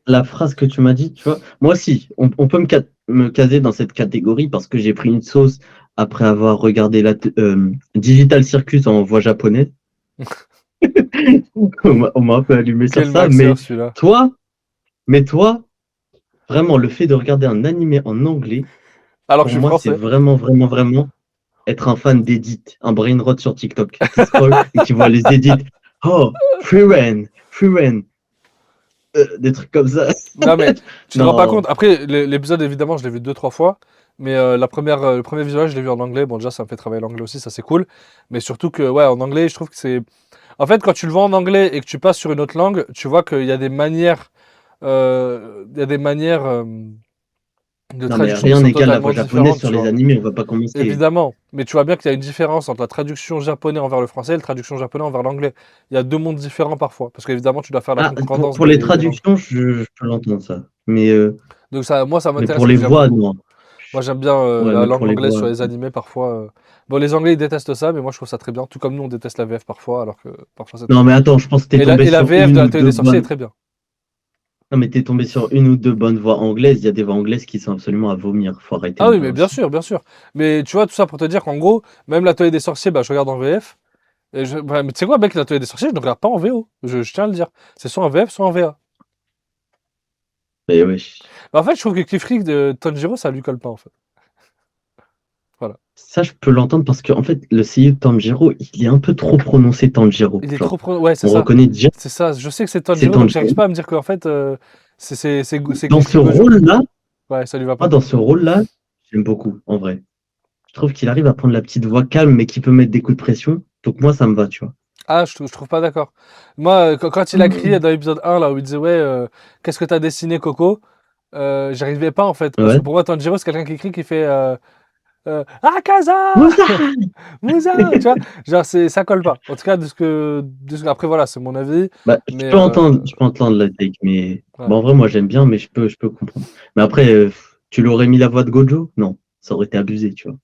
la phrase que tu m'as dit, tu vois, moi aussi, on peut me caser dans cette catégorie parce que j'ai pris une sauce après avoir regardé Digital Circus en voix japonaise. On m'a un peu allumé sur Quel ça, maxeur celui-là. toi, mais toi, vraiment, le fait de regarder un animé en anglais, Alors que pour je suis moi, c'est français. vraiment, vraiment, vraiment être un fan d'edit, un brain rot sur TikTok qui scrolle et qui voit les edits. Oh, Free Ren, des trucs comme ça. Non, mais tu te rends pas Non. compte. Après, l'épisode, évidemment, je l'ai vu 2, 3 fois. Mais le premier visuel, je l'ai vu en anglais. Bon, déjà, ça me fait travailler l'anglais aussi, ça c'est cool. Mais surtout que, ouais, en anglais, je trouve que c'est. En fait, quand tu le vois en anglais et que tu passes sur une autre langue, tu vois qu'il y a des manières. Il y a des manières de Non, mais traduction qui rien sont n'égale la totalement voix japonaise différentes, sur tu les vois. animés, on va pas commencer. Évidemment. Mais tu vois bien qu'il y a une différence entre la traduction japonais envers le français et la traduction japonais envers l'anglais. Il y a deux mondes différents parfois. Parce qu'évidemment, tu dois faire la Ah, concordance pour les des langues. traductions, je peux l'entendre ça. Donc ça, moi, ça Mais m'intéresse pour et les puis j'aime voix, beaucoup. non. Moi, j'aime bien Ouais, la mais pour langue les anglaise voix. sur les animés parfois. Bon, les Anglais, ils détestent ça, mais moi, je trouve ça très bien. Tout comme nous, on déteste la VF parfois, alors que parfois, c'est très Non, mais bien. attends, je pense que t'es tombé Et la sur VF une de ou l'Atelier deux des Sorciers est bonnes. très bien. Non, mais t'es tombé sur une ou deux bonnes voix anglaises. Il y a des voix anglaises qui sont absolument à vomir. Faut arrêter Ah oui, là mais bien aussi. sûr, bien sûr. Mais tu vois, tout ça pour te dire qu'en gros, même l'Atelier des Sorciers, bah, je regarde en VF. Ouais, mais tu sais quoi, mec, l'Atelier des Sorciers, je ne regarde pas en VO. Je tiens à le dire. C'est soit en VF, soit en VA. Mais wesh. Mais en fait, je trouve que Kifrik de Tanjiro, ça lui colle pas, en fait. Voilà. Ça, je peux l'entendre parce que, en fait, le CU de Tanjiro, il est un peu trop prononcé Tanjiro. Il est trop. Genre, Ouais, c'est on ça. reconnaît déjà, C'est ça. Je sais que c'est c'est Tanjiro, donc j'arrive Tanjiro. pas à me dire qu'en fait, c'est Dans ce Kifrik Gojo. rôle-là, Ouais, ça lui va moi, pas. dans ce rôle-là, j'aime beaucoup, en vrai. Je trouve qu'il arrive à prendre la petite voix calme, mais qui peut mettre des coups de pression. Donc, moi, ça me va, tu vois. Ah, je trouve pas d'accord. Moi, quand il a crié dans l'épisode 1, là, où il disait, ouais, qu'est-ce que t'as dessiné, Coco? J'arrivais pas, en fait. Parce que Ouais. pour moi, Tanjiro, c'est quelqu'un qui crie, qui fait Akaza! Moussa. Musa! Tu vois? Genre, ça colle pas. En tout cas, après, voilà, c'est mon avis. Bah, Mais je peux entendre la take, mais ouais, bon, en vrai, moi, j'aime bien, mais je peux comprendre. Mais après, tu l'aurais mis la voix de Gojo? Non, ça aurait été abusé, tu vois.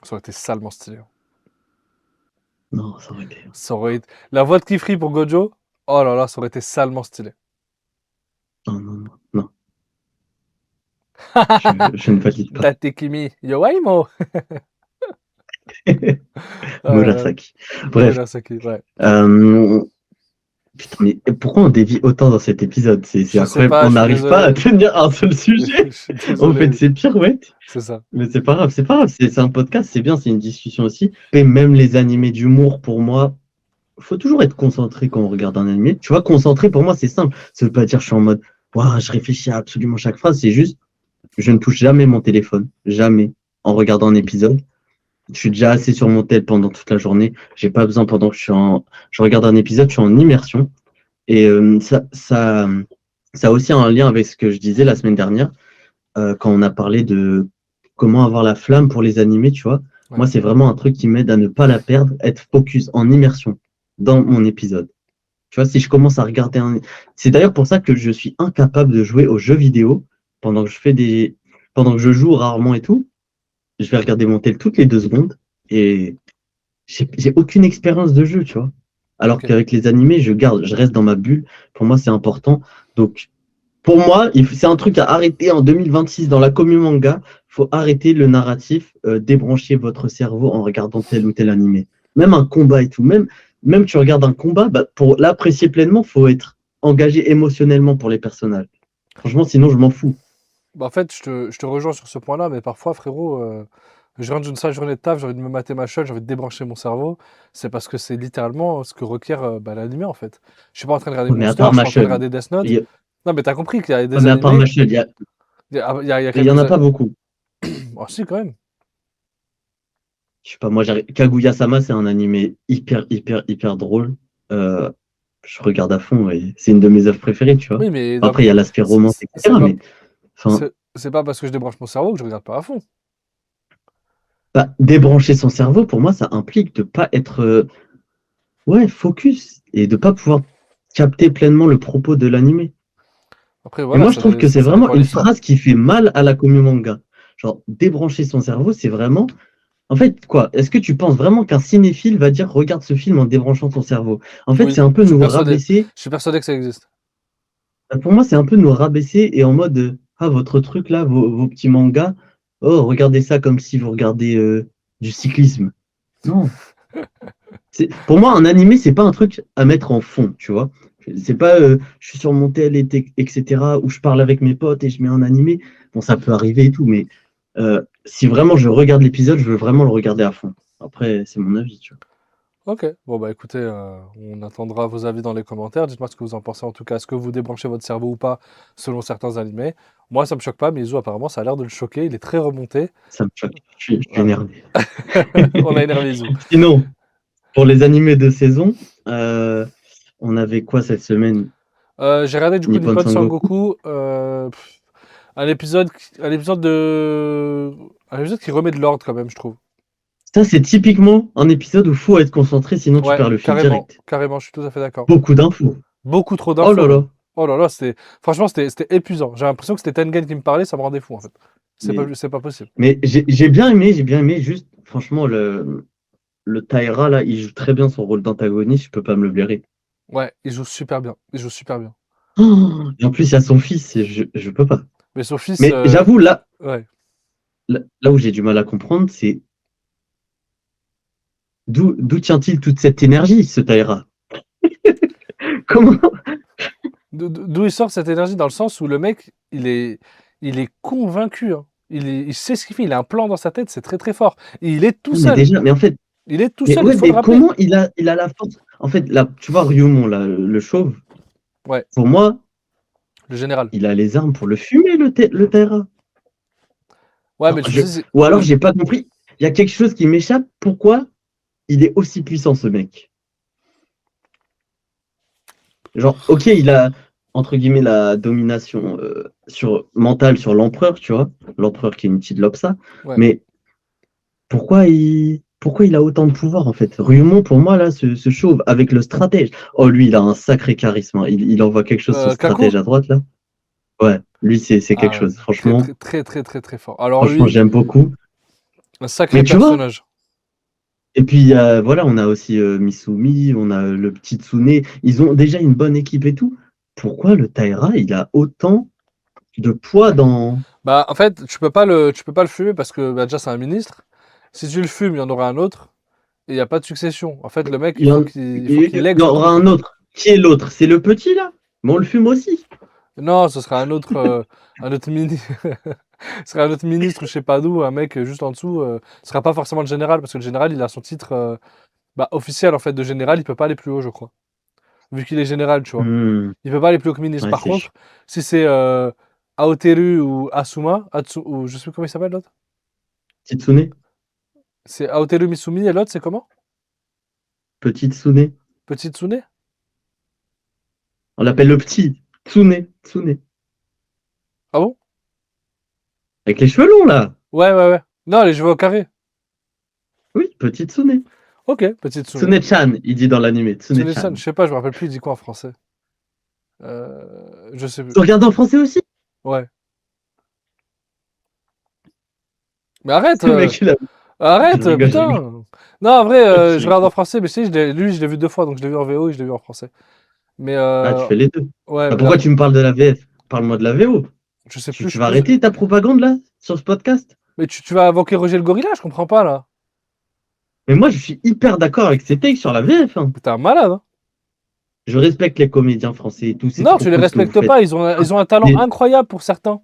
ça aurait été salement stylé. Non, ça aurait été. Ça aurait été... La voix de Kifri pour Gojo, oh là là, ça aurait été salement stylé. Non, non, non, non. Je ne valide pas. Date Kimi, Yowaimo! Ah là là, Murasaki. Bref. Murasaki, ouais. euh, Putain, mais pourquoi on dévie autant dans cet épisode? C'est Je sais incroyable. pas, On je suis n'arrive pas à désolé. tenir un seul Je sujet. suis On fait de désolé. ces pirouettes. C'est ça. Mais c'est pas grave, c'est pas grave. C'est un podcast, c'est bien, c'est une discussion aussi. Et même les animés d'humour, pour moi, faut toujours être concentré quand on regarde un animé. Tu vois, concentré, pour moi, c'est simple. Ça veut pas dire je suis en mode, waouh, je réfléchis à absolument chaque phrase. C'est juste, je ne touche jamais mon téléphone. Jamais. En regardant un épisode. Je suis déjà assez sur mon tel pendant toute la journée. J'ai pas besoin pendant que je regarde un épisode, je suis en immersion. Et ça a aussi un lien avec ce que je disais la semaine dernière, quand on a parlé de comment avoir la flamme pour les animés, tu vois. Ouais. Moi, c'est vraiment un truc qui m'aide à ne pas la perdre, être focus, en immersion dans mon épisode. Tu vois, si je commence à regarder un... C'est d'ailleurs pour ça que je suis incapable de jouer aux jeux vidéo pendant que je fais des... pendant que je joue rarement et tout. Je vais regarder mon tel toutes les 2 secondes et j'ai aucune expérience de jeu, tu vois. Alors Ok. qu'avec les animés, je reste dans ma bulle. Pour moi, c'est important. Donc, pour moi, c'est un truc à arrêter en 2026 dans la commu manga. Il faut arrêter le narratif, débrancher votre cerveau en regardant tel ou tel animé. Même un combat et tout. Même tu regardes un combat, bah, pour l'apprécier pleinement, il faut être engagé émotionnellement pour les personnages. Franchement, sinon, je m'en fous. Bah, en fait, je te rejoins sur ce point-là, mais parfois, frérot, je rentre d'une sale journée de taf, j'ai envie de me mater ma chaîne, j'ai envie de débrancher mon cerveau. C'est parce que c'est littéralement ce que requiert bah, l'animé, en fait. Je suis pas en train de regarder Ouais, mais à Monster, part je suis pas en train de Machel, regarder Death Note. il y a- Non, mais t'as compris qu'il y a ouais, des mais à part animés, Machel, il y a il y en quelques... a pas beaucoup. Oh, si, quand même. Je sais pas, moi, Kaguya-sama, c'est un animé hyper, hyper, hyper drôle. Euh, je regarde à fond et c'est une de mes œuvres préférées, tu vois. Oui, mais Après, il y a l'aspect c'est romance, c'est- c'est etc. pas, Mais enfin, c'est pas parce que je débranche mon cerveau que je regarde pas à fond. bah, débrancher son cerveau, pour moi, ça implique de pas être ouais, focus et de pas pouvoir capter pleinement le propos de l'animé. Après, Et voilà, moi, je trouve que c'est ça vraiment dépend de une l'histoire. phrase qui fait mal à la commu manga. Genre, débrancher son cerveau, c'est vraiment. En fait, quoi? Est-ce que tu penses vraiment qu'un cinéphile va dire regarde ce film en débranchant ton cerveau? En fait, Oui, c'est un peu je suis nous persuadé. rabaisser. Je suis persuadé que ça existe. Pour moi, c'est un peu nous rabaisser et en mode ah, votre truc là, vos petits mangas, oh, regardez ça comme si vous regardez du cyclisme. Non. Pour moi, un animé, c'est pas un truc à mettre en fond, tu vois. C'est pas je suis sur mon tel, etc., où je parle avec mes potes et je mets un animé. Bon, ça peut arriver et tout, mais si vraiment je regarde l'épisode, je veux vraiment le regarder à fond. Après, c'est mon avis, tu vois. Ok, bon bah écoutez, on attendra vos avis dans les commentaires. Dites-moi ce que vous en pensez en tout cas. Est-ce que vous débranchez votre cerveau ou pas selon certains animés? Moi, ça me choque pas, mais Izu, apparemment, ça a l'air de le choquer. Il est très remonté. Ça me choque. Je suis Voilà. énervé. On a énervé Izu. Sinon, pour les animés de saison, on avait quoi cette semaine? J'ai regardé du coup Nippon Nippon Sangoku. Sangoku. Un épisode de, un épisode qui remet de l'ordre quand même, je trouve. Ça, c'est typiquement un épisode où il faut être concentré, sinon tu Ouais, perds le fil carrément, direct. carrément, je suis tout à fait d'accord. Beaucoup d'infos. Beaucoup trop Oh d'infos là même. là. Oh là là, franchement, c'était épuisant. J'ai l'impression que c'était Tengen qui me parlait, ça me rendait fou en fait. Mais, C'est pas possible. mais j'ai bien aimé, juste, franchement, le Taira, là, il joue très bien son rôle d'antagoniste, je peux pas me le blairer. Ouais, il joue super bien. Il joue super bien. Oh, et en plus, il y a son fils, et je peux pas. Mais son fils, Mais j'avoue, ouais. là où j'ai du mal à comprendre, c'est d'où tient-il toute cette énergie, ce Taira? Comment? D'où il sort cette énergie dans le sens où le mec, il est convaincu, hein. Il sait ce qu'il fait. Il a un plan dans sa tête. C'est très très fort. Et il est tout Mais seul. déjà, mais en fait, Il est tout mais seul. Il ouais, faut le mais rappeler. comment il a la force? En fait, là, tu vois, Ryumon, là, le chauve, Ouais, pour moi, le général. il a les armes pour le fumer, le Taira. Ouais, mais Genre, le souci, c'est ou alors, j'ai pas compris. Il y a quelque chose qui m'échappe. Pourquoi il est aussi puissant, ce mec? Genre, ok, il a, entre guillemets, la domination mentale sur l'empereur, tu vois. L'empereur qui est une petite Lopsa. ouais. Mais pourquoi il a autant de pouvoir, en fait? Ryumon, pour moi, là, ce chauve, avec le stratège. Oh, lui, il a un sacré charisme, hein. Il envoie quelque chose, ce Kaku? stratège à droite, là. Ouais, lui, c'est quelque Ah ouais. chose. Très Franchement, très très très très très fort. Alors franchement, lui, j'aime beaucoup. un sacré Mais tu vois, personnage. et puis, voilà, on a aussi Misumi, on a le petit Tsune. Ils ont déjà une bonne équipe et tout. Pourquoi le Taira, il a autant de poids dans. Bah, en fait, tu peux pas le fumer parce que bah, déjà c'est un ministre. Si tu le fumes, il y en aura un autre et il n'y a pas de succession. En fait, le mec, Il y, en- il faut qu'il il lègue y ce aura truc en un fait. autre. Qui est l'autre? C'est le petit, là? Mais on le fume aussi. Non, ce sera un autre mini, ce sera un autre ministre, je sais pas d'où, un mec juste en dessous. Ce sera pas forcément le général parce que le général, il a son titre bah, officiel en fait de général. Il peut pas aller plus haut, je crois, vu qu'il est général, tu vois. Hmm, Il peut pas aller plus haut que ministre. ouais, Par c'est contre, si c'est Aoteru ou Asuma, ou je sais plus comment il s'appelle l'autre. Kitsune. C'est Aoteru Misumi et l'autre, c'est comment? Petit Tsune. Petit Tsune? On l'appelle le petit. Tsune. Tsune. Ah bon? Avec les cheveux longs, là. Ouais, ouais, ouais. Non, les cheveux au carré. Petite Tsune. Ok, petite Tsune. Tsune-chan, il dit dans l'anime. Tsune-san, Tsune-chan. je sais pas, je me rappelle plus, il dit quoi en français. Je sais plus. Tu regardes en français aussi? Ouais. Mais arrête, Le mec, il a... Je arrête, rigole, je rigole. putain. Non, en vrai, Je je regarde en rigole. français, mais lui, je l'ai vu 2 fois, donc je l'ai vu en VO et je l'ai vu en français. Mais Ah, tu fais les deux. ouais, Bah, mais pourquoi tu me parles de la VF? Parle-moi de la VO. je sais plus, Tu vas arrêter ta propagande là, sur ce podcast? mais tu vas invoquer Roger le gorilla, je comprends pas là. Mais moi, je suis hyper d'accord avec ces takes sur la VF, hein. T'es un malade, hein. Je respecte les comédiens français et tout, c'est Non, trop tu les cool ce que vous respectes faites. pas, ils ont un talent incroyable pour certains.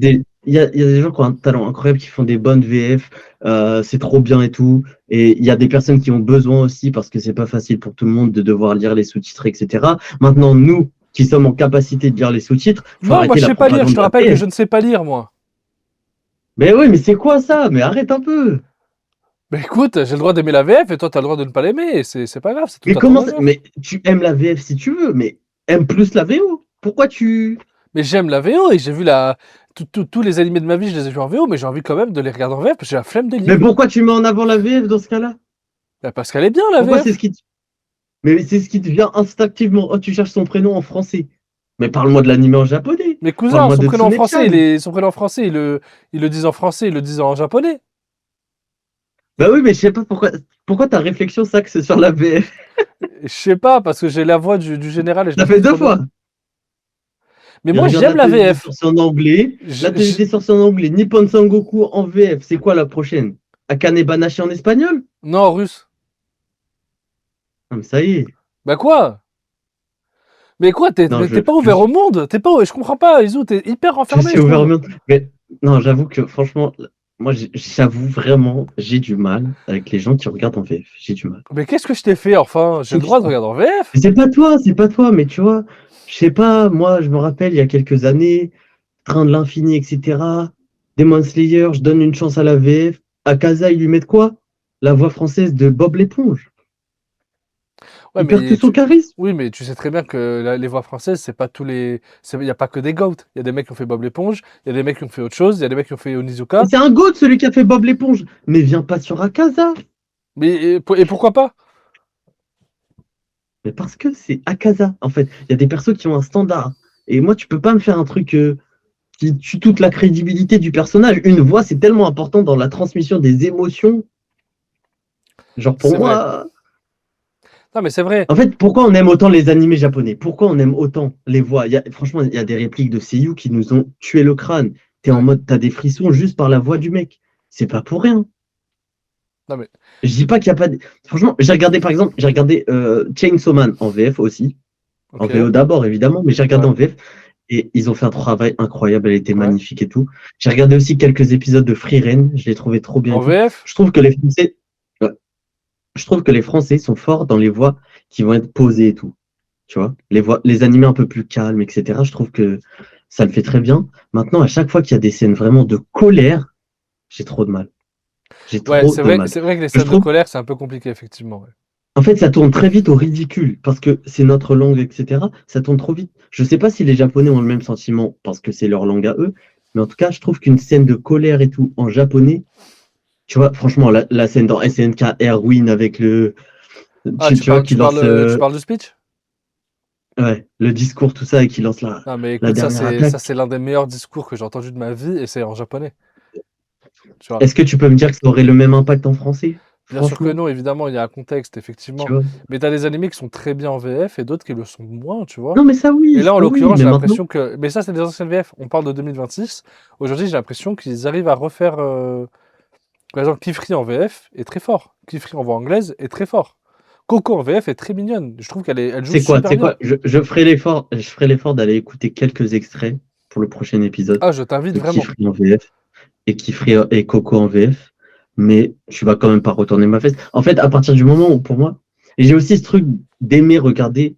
Il y a des gens qui ont un talent incroyable, qui font des bonnes VF, c'est trop bien et tout. Et il y a des personnes qui ont besoin aussi, parce que c'est pas facile pour tout le monde de devoir lire les sous-titres, etc. Maintenant, nous, qui sommes en capacité de lire les sous-titres, faut Non, moi arrêter je la sais pas lire, je propagande te de la rappelle que VF. je ne sais pas lire, moi. Mais oui, mais c'est quoi ça? Mais arrête un peu. Mais écoute, j'ai le droit d'aimer la VF et toi t'as le droit de ne pas l'aimer, et c'est pas grave, c'est tout Mais à ton comment ça? honneur. Mais tu aimes la VF si tu veux, mais aime plus la VO. Pourquoi tu... Mais j'aime la VO et j'ai vu tous les animés de ma vie, je les ai vus en VO, mais j'ai envie quand même de les regarder en VF parce que j'ai la flemme de Mais lire. pourquoi tu mets en avant la VF dans ce cas-là? Bah, parce qu'elle est bien la Pourquoi c'est ce VF. qui te... Mais c'est ce qui te vient instinctivement. Oh, tu cherches son prénom en français. Mais parle-moi de l'anime en japonais. Mes cousins, Parle-moi son de prénom en français, Tsune-chan. son prénom en français, ils le disent en français, ils le disent en japonais. Bah oui, mais je sais pas pourquoi ta réflexion s'axe sur la VF. Je sais pas, parce que j'ai la voix du général et je la Ça fait trouve deux trop bien. fois. Mais Il moi regarde la j'aime la télé des VF. sorciers en anglais. Je- La télé je- des sorciers en anglais. Nippon Sangoku en VF. C'est quoi la prochaine? Akane Banashi en espagnol? Non, russe. Ah, mais ça y est. Bah quoi? Mais quoi, Non, t'es pas ouvert au monde? T'es pas, je comprends pas, Izu, t'es hyper je renfermé, suis je ouvert au trouve. monde. Mais non, j'avoue que franchement, moi, j'avoue vraiment, j'ai du mal avec les gens qui regardent en VF. J'ai du mal. Mais qu'est-ce que je t'ai fait, enfin? J'ai C'est le droit de regarder en VF? c'est pas toi, mais tu vois, je sais pas, moi, je me rappelle il y a quelques années, Train de l'infini, etc. Demon Slayer, je donne une chance à la VF. Akaza, ils lui mettent quoi? La voix française de Bob l'éponge. Ouais, Il perd tout son charisme. oui, mais tu sais très bien que les voix françaises, c'est pas tous les. Il y a pas que des GOAT. Il y a des mecs qui ont fait Bob l'éponge, il y a des mecs qui ont fait autre chose, il y a des mecs qui ont fait Mais Onizuka. c'est un goat, celui qui a fait Bob l'éponge. Mais viens pas sur Akaza. Mais et pourquoi pas? Mais parce que c'est Akaza, en fait. Il y a des persos qui ont un standard. Et moi, tu peux pas me faire un truc qui tue toute la crédibilité du personnage. Une voix, c'est tellement important dans la transmission des émotions. Genre, pour C'est vrai. moi, Non, mais c'est vrai. en fait, pourquoi on aime autant les animés japonais? Pourquoi on aime autant les voix? Franchement, il y a des répliques de Seiyu qui nous ont tué le crâne. T'es en Ouais. mode, t'as des frissons juste par la voix du mec. C'est pas pour rien. Non, mais. Je dis pas qu'il y a pas de... Franchement, par exemple, j'ai regardé Chainsaw Man en VF aussi. En Ok. VO d'abord, évidemment, mais j'ai regardé Ouais. en VF. Et ils ont fait un travail incroyable. Elle était Ouais. magnifique et tout. J'ai regardé aussi quelques épisodes de Free Rein. Je l'ai trouvé trop bien En et tout. VF? Je trouve que les Français, ouais, je trouve que les Français sont forts dans les voix qui vont être posées et tout. Tu vois, les animés un peu plus calmes, etc. Je trouve que ça le fait très bien. Maintenant, à chaque fois qu'il y a des scènes vraiment de colère, j'ai trop de mal. J'ai Ouais, trop de mal. c'est vrai que les Je scènes de trouve, colère, c'est un peu compliqué, effectivement. Ouais. en fait, ça tourne très vite au ridicule parce que c'est notre langue, etc. Ça tourne trop vite. Je sais pas si les Japonais ont le même sentiment parce que c'est leur langue à eux, mais en tout cas, je trouve qu'une scène de colère et tout en japonais, tu vois, franchement, la scène dans SNK Erwin avec Ah, tu vois, qui lance tu parles du speech? ouais, le discours, tout ça, et qui lance Non, mais la écoute, dernière attaque. ça, c'est l'un des meilleurs discours que j'ai entendu de ma vie et c'est en japonais. Tu vois. Est-ce que tu peux me dire que ça aurait le même impact en français? Bien sûr que Franchement, non, évidemment, il y a un contexte, tu effectivement. vois. Mais t'as des animés qui sont très bien en VF et d'autres qui le sont moins, tu vois. Non, mais Et là, en ça oui, l'occurrence, mais j'ai maintenant, l'impression que. Mais ça, c'est des anciennes VF. On parle de 2026. Aujourd'hui, j'ai l'impression qu'ils arrivent à refaire. Par exemple, Kifri en VF est très fort. Kifri en voix anglaise est très fort. Coco en VF est très mignonne. Je trouve elle joue super c'est bien. quoi, je ferai l'effort d'aller écouter quelques extraits pour le prochain épisode Ah, je t'invite de vraiment. Kifri en VF et Kifri et Coco en VF, mais tu vas quand même pas retourner ma veste. En fait, à partir du moment où, pour moi, et j'ai aussi ce truc d'aimer regarder,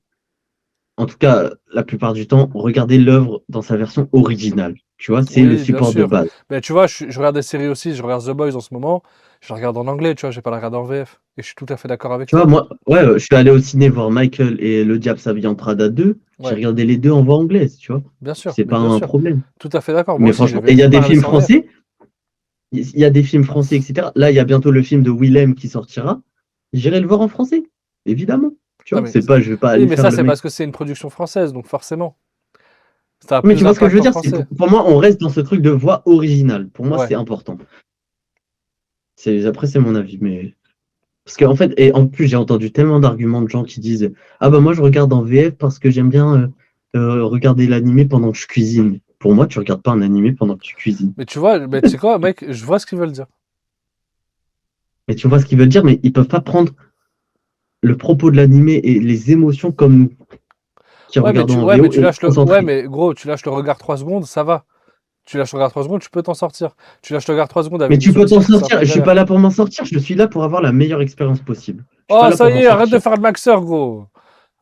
en tout cas, la plupart du temps, regarder l'œuvre dans sa version originale. Tu vois, c'est le Oui, bien support de sûr. base. Mais tu vois, je regarde des séries aussi. Je regarde The Boys en ce moment. Je la regarde en anglais, tu vois. Je vais pas la regarder en VF. Et je suis tout à fait d'accord avec Tu vois, toi. moi, ouais, je suis allé au ciné voir Michael et Le Diable s'habille en Prada 2. J'ai Ouais, regardé les deux en voix anglaise, tu vois. bien sûr. C'est Mais pas bien un sûr. problème. Tout à fait d'accord. Moi Mais aussi, j'ai franchement, et il vu y a des Marley films en VF. français, il y a des films français, etc. Là, il y a bientôt le film de Willem qui sortira. J'irai le voir en français, évidemment. Tu Non, vois, mais, c'est pas, je vais pas oui, aller mais faire ça, le c'est mec. parce que c'est une production française, donc forcément. Ça a Mais plus tu vois ce que je d'impact veux en dire? C'est français. pour moi, on reste dans ce truc de voix originale. Pour moi, Ouais. c'est important. Après, c'est mon avis, mais parce qu'en fait, et en plus, j'ai entendu tellement d'arguments de gens qui disent, ah bah moi, je regarde en VF parce que j'aime bien regarder l'animé pendant que je cuisine. Pour moi, tu regardes pas un animé pendant que tu cuisines. Mais tu vois, mais tu sais quoi, mec, je vois ce qu'ils veulent dire. Mais tu vois ce qu'ils veulent dire, mais ils peuvent pas prendre le propos de l'animé et les émotions comme nous, qui regardons en Ouais, mais VO tu et lâches le. Ouais, concentrer. mais gros, tu lâches le regard 3 secondes, ça va. Tu lâches le regard 3 secondes, tu peux t'en sortir. Tu lâches le regard 3 secondes Mais avec des tu peux t'en sous-titres, c'est un sortir. peu Je suis pas galère. là pour m'en sortir. Je suis là pour avoir la meilleure expérience possible. Je suis pas Oh, là ça pour y m'en est, arrête de sortir. faire le maxeur, gros.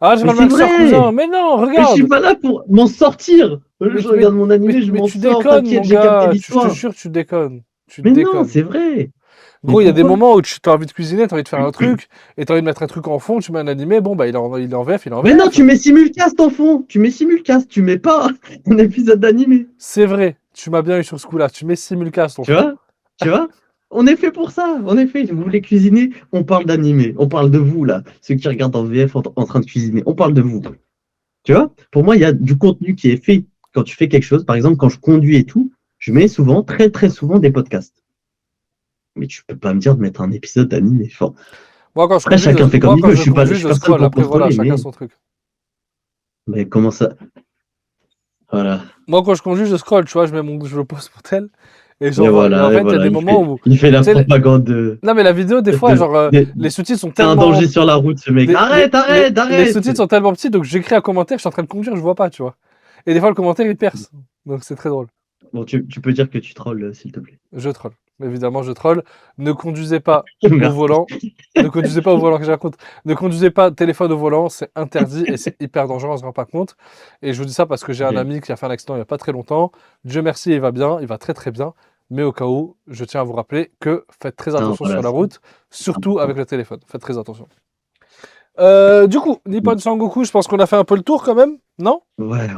Arrête de Mais faire le c'est maxeur, vrai. cousin. Mais non, Mais je suis regarde. pas là pour m'en sortir. Je regarde mon animé, je Mais m'en tu sors. déconnes, T'inquiète, mon j'ai capté gars. Je te l'histoire. jure, tu déconnes. Tu Mais non, déconnes. c'est vrai. Mais Gros, il y a des pourquoi? moments où tu as envie de cuisiner, tu as envie de faire un truc, et tu as envie de mettre un truc en fond, tu mets un animé, bon, bah, il est en VF, il est en Mais non, VF. tu mets simulcast en fond. Tu mets simulcast. Tu mets pas un épisode d'animé. C'est vrai, tu m'as bien eu sur ce coup-là. Tu mets simulcast en Tu fond. vois? Tu vois? On est fait pour ça. En effet, vous voulez cuisiner, on parle d'animé. On parle de vous, là. Ceux qui regardent en VF en train de cuisiner. On parle de vous. Tu vois? Pour moi, il y a du contenu qui est fait quand tu fais quelque chose. Par exemple, quand je conduis et tout, je mets souvent, très très souvent, des podcasts. Mais tu peux pas me dire de mettre un épisode d'animé. Enfin, après, chacun fait comme Moi, il quand veut. je Je conduis, suis je personne scroll. pour Après, voilà, contrôler, chacun son truc. mais comment ça? Voilà. Moi, quand je conduis, je scroll, tu vois, je le pose pour tel. Et en Et fait, il y a voilà. des moments où, Il fait la tu sais, propagande non, mais la vidéo, des fois, les sous-titres sont c'est un tellement, danger sur la route, ce mec. Arrête, arrête, les arrête! sous-titres sont tellement petits, donc j'écris un commentaire, je suis en train de conduire, je vois pas, tu vois. Et des fois, le commentaire, il perce. Donc, c'est très drôle. Bon, tu peux dire que tu trolls, s'il te plaît. Je troll. Évidemment, je troll. Ne conduisez pas au Merci. volant. Ne conduisez pas au volant, que je raconte. Ne conduisez pas téléphone au volant, c'est interdit et c'est hyper dangereux, on se rend pas compte. Et je vous dis ça parce que j'ai un Ok. ami qui a fait un accident il y a pas très longtemps. Dieu merci, il va bien, il va très très bien. Mais au cas où, je tiens à vous rappeler que faites très Non, attention sur voilà, la c'est route, surtout important. avec le téléphone. Faites très attention. Du coup, Nippon Sangoku, je pense qu'on a fait un peu le tour quand même, non? Ouais,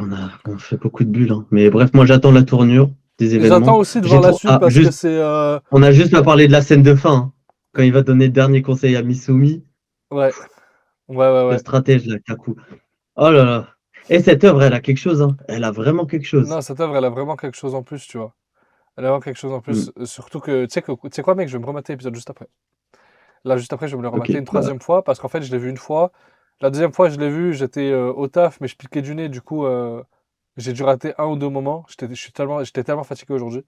on fait beaucoup de bulles, hein. Mais bref, moi j'attends la tournure des J'attends événements. aussi de voir la suite Ah, parce que juste, c'est... on a juste à parler de la scène de fin, hein. Quand il va donner le dernier conseil à Misumi, Ouais, le ouais. stratège, là, Kaku. Oh là là. Et cette œuvre, elle a quelque chose, hein. Elle a vraiment quelque chose. Non, cette œuvre, elle a vraiment quelque chose en plus, tu vois. Elle a vraiment quelque chose en Hmm. plus. Surtout que, tu sais quoi, mec, je vais me remater l'épisode juste après. Là, juste après, je vais me le Ok, remater une bah, troisième fois parce qu'en fait, je l'ai vu une fois. La deuxième fois, je l'ai vu, j'étais au taf, mais je piquais du nez. Du coup, j'ai dû rater un ou deux moments. J'étais tellement fatigué aujourd'hui.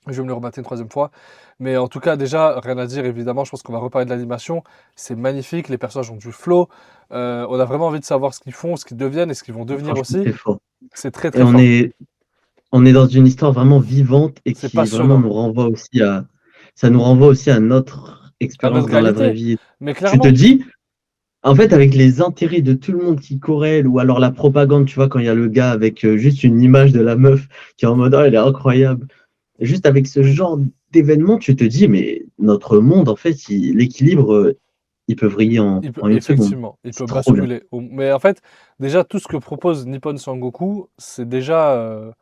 Je vais me le remater une troisième fois. Mais en tout cas, déjà, rien à dire, évidemment. Je pense qu'on va reparler de l'animation. C'est magnifique. Les personnages ont du flow. On a vraiment envie de savoir ce qu'ils font, ce qu'ils deviennent et ce qu'ils vont devenir franchement, aussi. c'est fort. C'est très, Et très fort. on est dans une histoire vraiment vivante et C'est qui vraiment passionnant. nous renvoie aussi ça nous renvoie aussi à notre À expérience notre dans la vraie réalité. vie. Mais Tu te clairement. dis, en fait, avec les intérêts de tout le monde qui corrèle, ou alors la propagande, tu vois, quand il y a le gars avec juste une image de la meuf qui est en mode, ah, elle est incroyable. Et juste avec ce genre d'événement, tu te dis, mais notre monde, en fait, l'équilibre, il peut vriller en une seconde. Effectivement, il C'est peut trop bien. basculer. Mais en fait, déjà, tout ce que propose Nippon Sangoku, c'est déjà.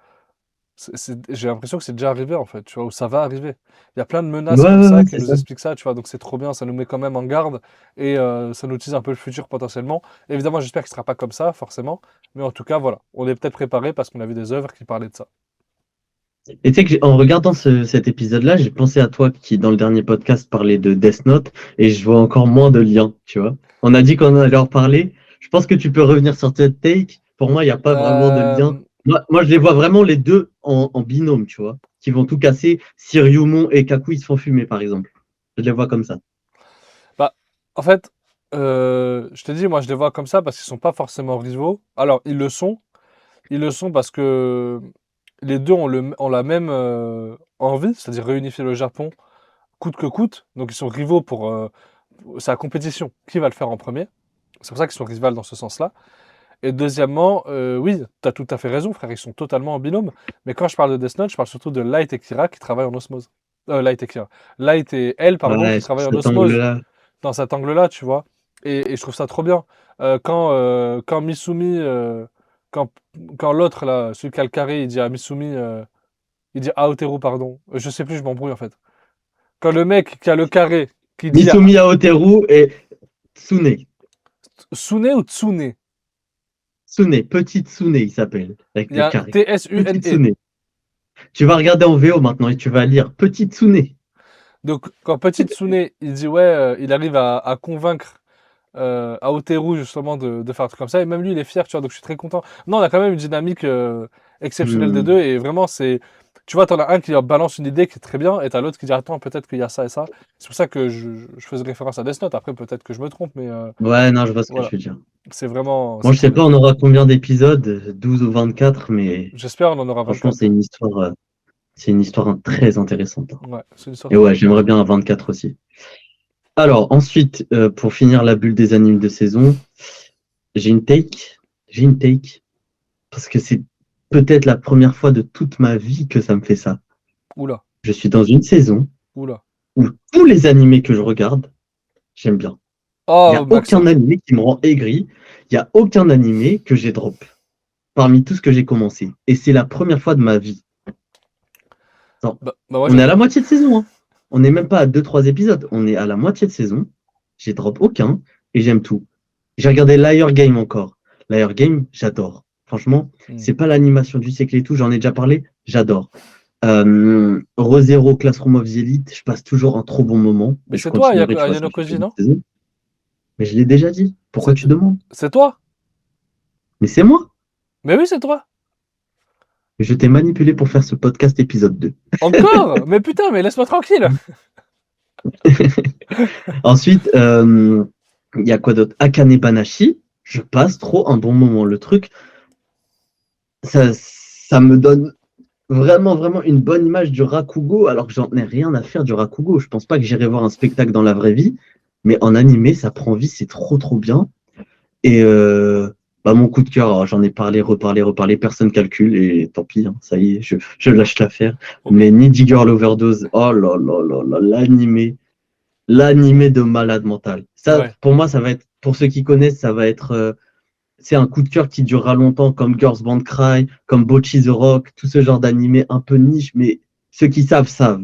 J'ai l'impression que c'est déjà arrivé, en fait, tu vois, ou ça va arriver. Il y a plein de menaces comme ça qui C'est nous ça. expliquent ça, tu vois, donc c'est trop bien, ça nous met quand même en garde et ça nous utilise un peu le futur potentiellement. Évidemment, j'espère qu'il ne sera pas comme ça, forcément, mais en tout cas, voilà, on est peut-être préparé parce qu'on a vu des œuvres qui parlaient de ça. Et tu sais que en regardant cet épisode-là, j'ai pensé à toi qui, dans le dernier podcast, parlait de Death Note, et je vois encore moins de liens, tu vois. On a dit qu'on allait en parler. Je pense que tu peux revenir sur cette take. Pour moi, il n'y a pas vraiment de lien. Euh, Moi, je les vois vraiment les deux en binôme, tu vois, qui vont tout casser si Ryumon et Kaku, ils se font fumer, par exemple. Je les vois comme ça. Bah, en fait, je te dis, moi, je les vois comme ça parce qu'ils sont pas forcément rivaux. Alors, ils le sont. Ils le sont parce que les deux ont la même envie, c'est-à-dire réunifier le Japon coûte que coûte. Donc ils sont rivaux c'est la compétition. Qui va le faire en premier? C'est pour ça qu'ils sont rivales dans ce sens-là. Et deuxièmement, oui, tu as tout à fait raison, frère, ils sont totalement en binôme. Mais quand je parle de Death Note, je parle surtout de Light et Kira qui travaillent en osmose. Light et Kira. Light et elle, pardon, qui Ouais, sur travaillent en cet osmose angle-là. dans cet angle-là, tu vois. Et je trouve ça trop bien. Quand Misumi, quand, quand l'autre, là, celui qui a le carré, il dit à Misumi, Il dit Aoteru, pardon. Je sais plus, je m'embrouille en fait. Quand le mec qui a le carré, qui dit Misumi Aoteru et Tsune. Sune ou Tsune? Tsune, petite Tsune, il s'appelle, avec Il y le a carré. Petite Tsune. Tsune. Tu vas regarder en VO maintenant et tu vas lire Petite Tsune. Donc, quand Petit Tsune, il dit ouais, il arrive à convaincre Aoteru justement de faire un truc comme ça, et même lui, il est fier, tu vois, donc je suis très content. Non, on a quand même une dynamique exceptionnelle des Hmm. deux, et vraiment, c'est. Tu vois, t'en as un qui leur balance une idée qui est très bien, et t'as l'autre qui dit attends, peut-être qu'il y a ça et ça. C'est pour ça que je faisais référence à Death Note. Après, peut-être que je me trompe, mais Ouais, non, je vois ce que voilà. tu veux dire. C'est vraiment. Bon, C'est je sais trop bien. pas, on aura combien d'épisodes, 12 ou 24, mais J'espère on en aura franchement, 24. c'est une histoire très intéressante. Ouais, c'est une histoire Et très ouais, intéressante. j'aimerais bien un 24 aussi. Alors, ensuite, pour finir la bulle des animes de saison, j'ai une take. J'ai une take. Parce que c'est peut-être la première fois de toute ma vie que ça me fait ça. Oula, Je suis dans une saison oula. où tous les animés que je regarde, j'aime bien. Il n'y Oh, a aucun Maxence. animé qui me rend aigri. Il n'y a aucun animé que j'ai drop parmi tout ce que j'ai commencé. Et c'est la première fois de ma vie. Attends, Bah moi, on est à j'aime. la moitié de saison, hein. On n'est même pas à deux trois épisodes. On est à la moitié de saison. J'ai drop aucun et j'aime tout. J'ai regardé Liar Game encore. Liar Game, j'adore. Franchement, Hmm. c'est pas l'animation du siècle et tout, j'en ai déjà parlé, j'adore. Re:Zero Classroom of the Elite, je passe toujours un trop bon moment Mais et je c'est toi, continuerai, tu vois, Ayano ça fait que Koji, une non? saison. Mais je l'ai déjà dit. Pourquoi C'est tu demandes? c'est toi? Mais c'est moi. Mais oui, c'est toi. Je t'ai manipulé pour faire ce podcast épisode 2. Encore? Mais putain, mais laisse-moi tranquille. Ensuite, il y a quoi d'autre? Akane Banashi, je passe trop un bon moment. Le truc, ça me donne vraiment, vraiment une bonne image du Rakugo, alors que j'en ai rien à faire du Rakugo. Je pense pas que j'irai voir un spectacle dans la vraie vie, mais en animé, ça prend vie, c'est trop, trop bien. Et bah, mon coup de cœur, alors, j'en ai parlé, reparlé, reparlé, personne calcule, et tant pis, hein, ça y est, je lâche l'affaire. Ok. Mais Needy Girl Overdose, oh là là là là, l'animé de malade mental. Ça, Ouais. pour moi, ça va être, pour ceux qui connaissent, ça va être, c'est un coup de cœur qui durera longtemps, comme Girls Band Cry, comme Bocchi the Rock, tout ce genre d'animé un peu niche, mais ceux qui savent, savent.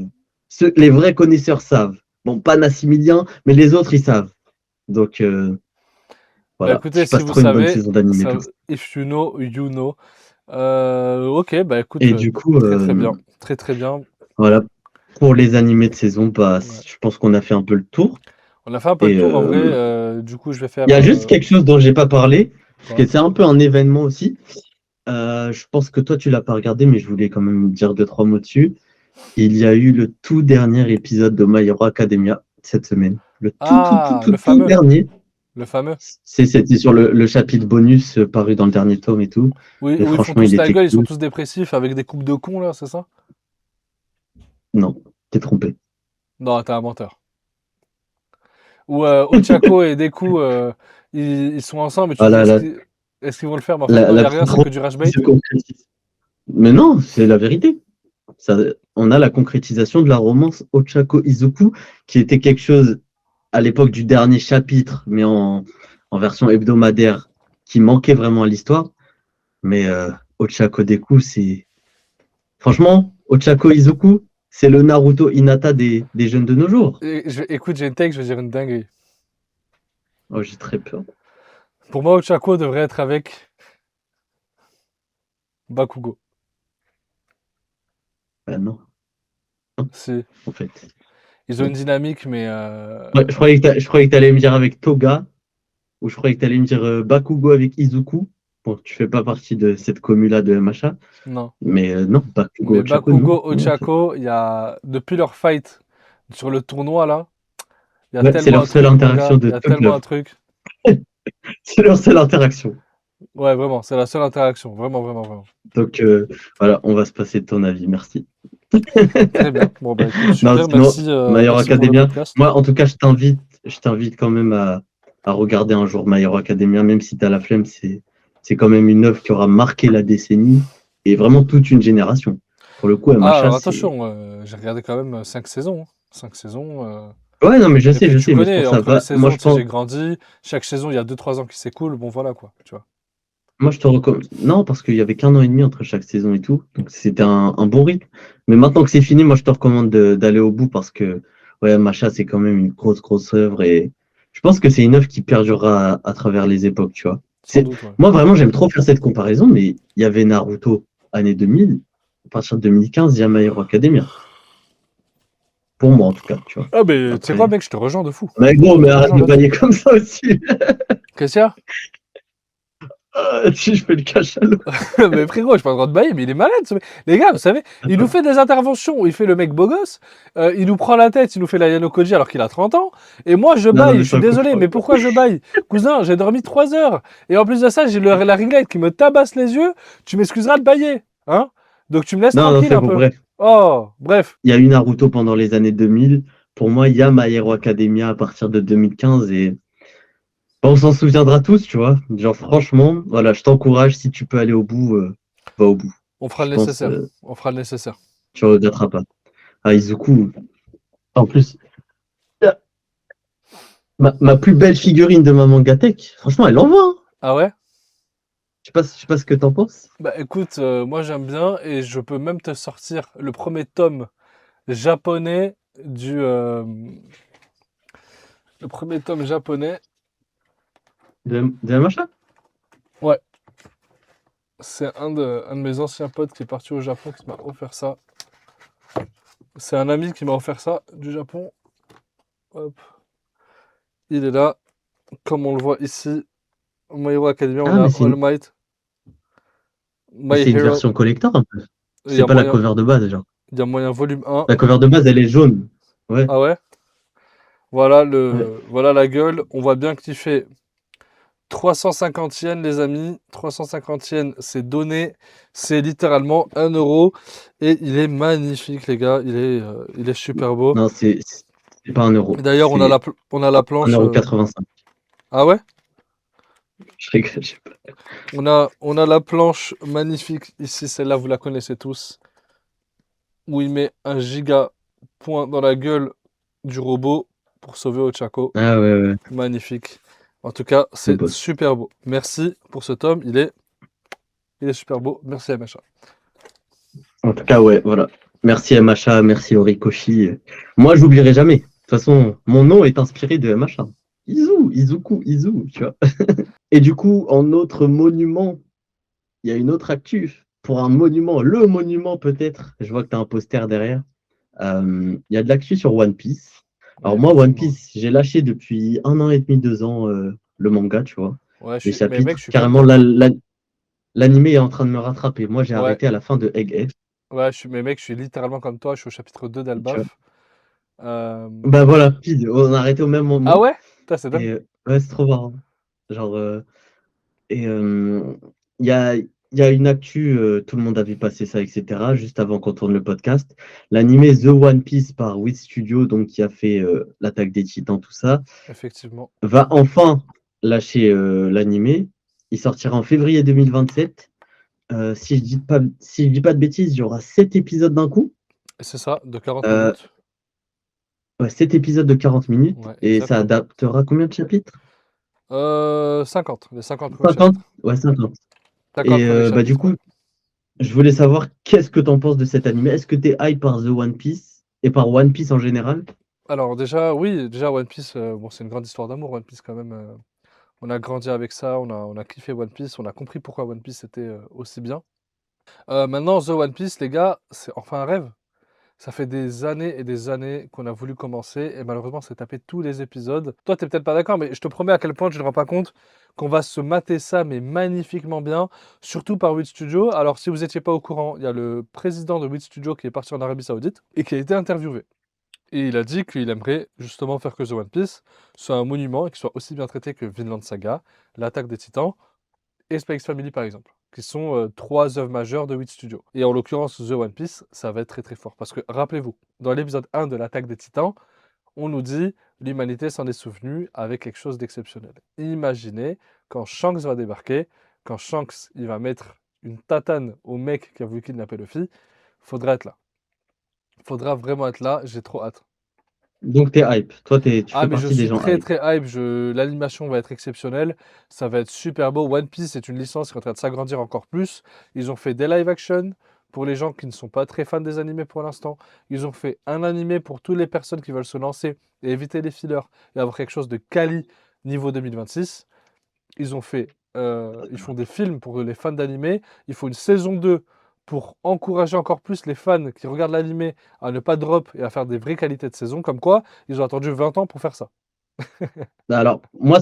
Les vrais connaisseurs savent. Bon, pas Nassimilien, mais les autres, ils savent. Donc, Bah voilà, écoutez, je si passe vous trop une bonne savez, saison d'animé ça, pour ça. if you know, you know. Ok, bah écoute, Et du coup, très très bien. Très très bien. voilà, pour les animés de saison, bah, Ouais. je pense qu'on a fait un peu le tour. On a fait un peu le Et tour en vrai. Du coup, je vais il y faire a juste quelque chose dont j'ai pas parlé, parce que quoi? c'est un peu un événement aussi. Je pense que toi, tu l'as pas regardé, mais je voulais quand même dire deux, trois mots dessus. Il y a eu le tout dernier épisode de My Hero Academia cette semaine. Le tout, tout, tout, Ah, tout, tout dernier. le fameux. C'était sur le chapitre bonus paru dans le dernier tome et tout. Oui, Mais où ils font franchement, il tous la était gueule, ils sont cool. tous dépressifs avec des coupes de cons là, c'est ça? Non, t'es trompé. Non, t'es un menteur. Où Ochako et Deku, ils sont ensemble et tu te dis Voilà, est-ce qu'ils vont le faire? Mais en fait, non, il y la a rien, petite c'est que romance du rage qui bait. se concrétise. Mais non, c'est la vérité. Ça, on a la concrétisation de la romance Ochako Izuku, qui était quelque chose à l'époque du dernier chapitre, mais en version hebdomadaire, qui manquait vraiment à l'histoire. Mais Ochako Deku, c'est. Franchement, Ochako Izuku, c'est le Naruto Hinata des jeunes de nos jours. Écoute, j'ai une take, je vais dire une dinguerie. Oh, j'ai très peur. Pour moi, Ochako devrait être avec Bakugo. Ben non, Si. en fait. Ils ont une Non. dynamique, mais Ouais, je croyais que tu allais me dire avec Toga, ou je croyais que tu allais me dire Bakugo avec Izuku. Bon, tu fais pas partie de cette commu-là de Macha. non. Mais non, Bakugo Mais Ochako, non. Bakugo, Non, Ochako, il y a depuis leur fight sur le tournoi là, il y a ouais, c'est tellement un leur seule truc, mon interaction gars. Il de y a toute tellement un l'œuvre. truc. C'est leur seule interaction. Ouais, vraiment, c'est la seule interaction. Vraiment, vraiment, vraiment. Donc voilà, on va se passer de ton avis. Merci. Très bien. Bon, bah écoute, Non, super. sinon, Merci, My Hero merci pour le Academia, podcast. moi, en tout cas, je t'invite quand même à regarder un jour My Hero Academia, même si tu as la flemme, c'est quand même une œuvre qui aura marqué la décennie et vraiment toute une génération. Pour le coup, Ah, MHA, alors c'est. attention, j'ai regardé quand même 5 saisons, hein. 5 saisons. Ouais, non, mais Et puis tu je sais, mais c'est connais, pour ça. entre les Moi, saisons, je tu sais, pense. j'ai grandi. Chaque saison, il y a 2 3 ans qui s'écoulent. Bon, voilà quoi, tu vois. Moi, je te recommande. Non, parce qu'il y avait qu'un an et demi entre chaque saison et tout. Donc, c'était un bon rythme. Mais maintenant que c'est fini, moi, je te recommande d'aller au bout parce que, ouais, Macha, c'est quand même une grosse, grosse œuvre. Et je pense que c'est une œuvre qui perdurera à travers les époques, tu vois. Sans doute, ouais. Moi, vraiment, j'aime trop faire cette comparaison, mais il y avait Naruto, année 2000. À partir de 2015, il y a My Hero Academia. Pour moi, en tout cas, tu vois. Ah, mais tu sais quoi, Après. mec, je te rejoins de fou. Mais bon, Je mais te arrête rejoins de de fou. bailler comme ça aussi. Qu'est-ce qu'il y a? Si je fais le cash à l'eau. Mais frérot, je suis pas en train de bailler, mais il est malade ce mec. Les gars, vous savez, il nous fait des interventions, il fait le mec beau gosse, il nous prend la tête, il nous fait la Yano Koji alors qu'il a 30 ans, et moi je Non, non, baille, mais je suis ça désolé, comprend. mais pourquoi je baille? Cousin, j'ai dormi 3 heures, et en plus de ça, j'ai la ringlette qui me tabasse les yeux, tu m'excuseras de bailler, hein? Donc tu me laisses Non, non, tranquille c'est un bon, peu. bref. Oh, bref. Il y a eu Naruto pendant les années 2000. Pour moi, il y a My Hero Academia à partir de 2015 et on s'en souviendra tous, tu vois. Genre, franchement, voilà, je t'encourage, si tu peux aller au bout, va au bout. On fera Je le pense, nécessaire. On fera le nécessaire. tu regretteras pas. Ah, Izuku, en plus, ma plus belle figurine de ma Mangatech, franchement, elle en va, hein. Ah ouais? Je sais pas ce que t'en penses. Bah écoute, moi j'aime bien, et je peux même te sortir le premier tome japonais du... le premier tome japonais. De machin? Ouais, c'est un de mes anciens potes qui est parti au Japon qui m'a offert ça. C'est un ami qui m'a offert ça du Japon. Hop, il est là, comme on le voit ici. My Hero Academia, on Ah, a All Might, mais My c'est une Hero. version collector un peu. Il y C'est a pas la moyen, cover de base, genre. il y a moyen volume 1. La cover de base, elle est jaune. Ouais, Ah ouais? Voilà, ouais. voilà la gueule. On voit bien qu'il fait 350 yens, les amis. 350 yens, c'est donné. C'est littéralement 1 euro. Et il est magnifique, les gars. Il est super beau. Non, c'est pas un euro. D'ailleurs, C'est on a la un planche. euro 85. Ah ouais? Je rigole, je sais pas. On a la planche magnifique ici. Celle-là, vous la connaissez tous. Où il met un giga point dans la gueule du robot pour sauver Ochako. Ah ouais, ouais, Magnifique. En tout cas, le c'est boss. super beau. Merci pour ce tome. Il est super beau. Merci à Macha. En tout cas, ouais, voilà. Merci MHA, merci Horikoshi. Moi, j'oublierai jamais. De toute façon, mon nom est inspiré de MHA. Izuku, Izu, tu vois. Et du coup, en autre monument, il y a une autre actu. Pour un monument, le monument peut-être. Je vois que tu as un poster derrière. Il y a de l'actu sur One Piece. Ouais, Alors moi, One effectivement. Piece, j'ai lâché depuis 1 an et demi, 2 ans le manga, tu vois. Ouais, Les mais mec, chapitres. je suis comme Carrément, toi. l'anime est en train de me rattraper. Moi, j'ai Ouais, arrêté à la fin de Egghead, ouais, mais mec, je suis littéralement comme toi. Je suis au chapitre 2 tu vois. d'Elbaf. Euh, Bah voilà, pile, on a arrêté au même Ah moment. ouais? Putain, c'est dingue. Et ouais, c'est trop marrant. Genre, et il y a une actu, tout le monde a vu passer ça, etc. Juste avant qu'on tourne le podcast. L'animé The One Piece par Wit Studio, donc qui a fait l'Attaque des Titans, tout ça, Effectivement. va enfin lâcher l'animé. Il sortira en février 2027. Si je dis pas de bêtises, il y aura 7 épisodes d'un coup. Et c'est ça, de 40 Euh, minutes. ouais, 7 épisodes de 40 minutes. Ouais, Et ça exactement. adaptera combien de chapitres? 50, les 50 premiers 50? chapitres. Ouais, 50. 50 Et premiers bah, du chapitres, ouais. coup, je voulais savoir qu'est-ce que tu en penses de cet anime. Est-ce que tu es hype par The One Piece et par One Piece en général? Alors déjà, oui, déjà One Piece, bon, c'est une grande histoire d'amour, One Piece quand même. On a grandi avec ça, on a kiffé One Piece, on a compris pourquoi One Piece était aussi bien. Maintenant, The One Piece, les gars, c'est enfin un rêve. Ça fait des années et des années qu'on a voulu commencer et malheureusement, c'est tapé tous les épisodes. Toi, t'es peut-être pas d'accord, mais je te promets à quel point tu ne te rends pas compte qu'on va se mater ça, mais magnifiquement bien, surtout par Wit Studio. Alors, si vous n'étiez pas au courant, il y a le président de Wit Studio qui est parti en Arabie Saoudite et qui a été interviewé. Et il a dit qu'il aimerait justement faire que The One Piece soit un monument et qu'il soit aussi bien traité que Vinland Saga, l'Attaque des Titans et Spy X Family par exemple, qui sont 3 œuvres majeures de Wit Studio. Et en l'occurrence, The One Piece, ça va être très très fort. Parce que rappelez-vous, dans l'épisode 1 de l'Attaque des Titans, on nous dit l'humanité s'en est souvenue avec quelque chose d'exceptionnel. Imaginez quand Shanks va débarquer, quand Shanks il va mettre une tatane au mec qui a voulu kidnapper Luffy, faudra être là. Faudra vraiment être là, j'ai trop hâte. Donc t'es hype. Toi, tu Ah, fais mais je partie des suis gens très hype. très hype. L'animation va être exceptionnelle. Ça va être super beau. One Piece c'est une licence qui est en train de s'agrandir encore plus. Ils ont fait des live action pour les gens qui ne sont pas très fans des animés pour l'instant. Ils ont fait un animé pour toutes les personnes qui veulent se lancer et éviter les fillers et avoir quelque chose de quali niveau 2026. Ils font des films pour les fans d'animé. Il faut une saison 2 pour encourager encore plus les fans qui regardent l'animé à ne pas drop et à faire des vraies qualités de saison. Comme quoi, ils ont attendu 20 ans pour faire ça. Bah alors, moi,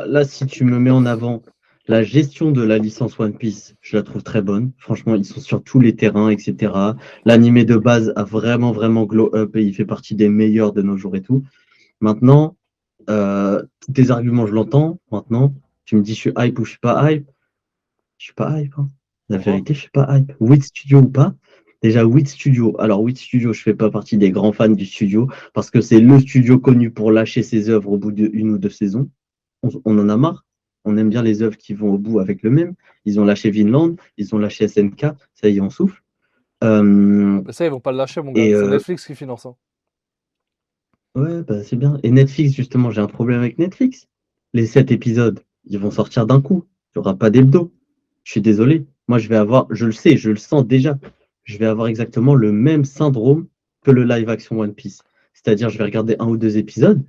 là, si tu me mets en avant la gestion de la licence One Piece, je la trouve très bonne. Franchement, ils sont sur tous les terrains, etc. L'animé de base a vraiment, vraiment glow up et il fait partie des meilleurs de nos jours et tout. Maintenant, tous tes arguments, je l'entends. Maintenant, tu me dis je suis hype ou je suis pas hype. Je suis pas hype, hein. La Pourquoi? vérité, je suis pas hype. Wit Studio ou pas? Déjà, Wit Studio. Alors, Wit Studio, je fais pas partie des grands fans du studio parce que c'est le studio connu pour lâcher ses œuvres au bout d'une ou deux saisons. On en a marre. On aime bien les œuvres qui vont au bout avec le même. Ils ont lâché Vinland, ils ont lâché SNK, ça y est, on souffle. Euh, Mais ça, ils vont pas le lâcher, mon gars. et C'est Netflix qui finance, hein. ouais, bah, c'est bien. Et Netflix, justement, j'ai un problème avec Netflix. Les 7 épisodes, ils vont sortir d'un coup. Il n'y aura pas d'hebdo. Je suis désolé. Moi, je vais avoir, je le sais, je le sens déjà. Je vais avoir exactement le même syndrome que le live action One Piece. C'est-à-dire, je vais regarder un ou deux épisodes,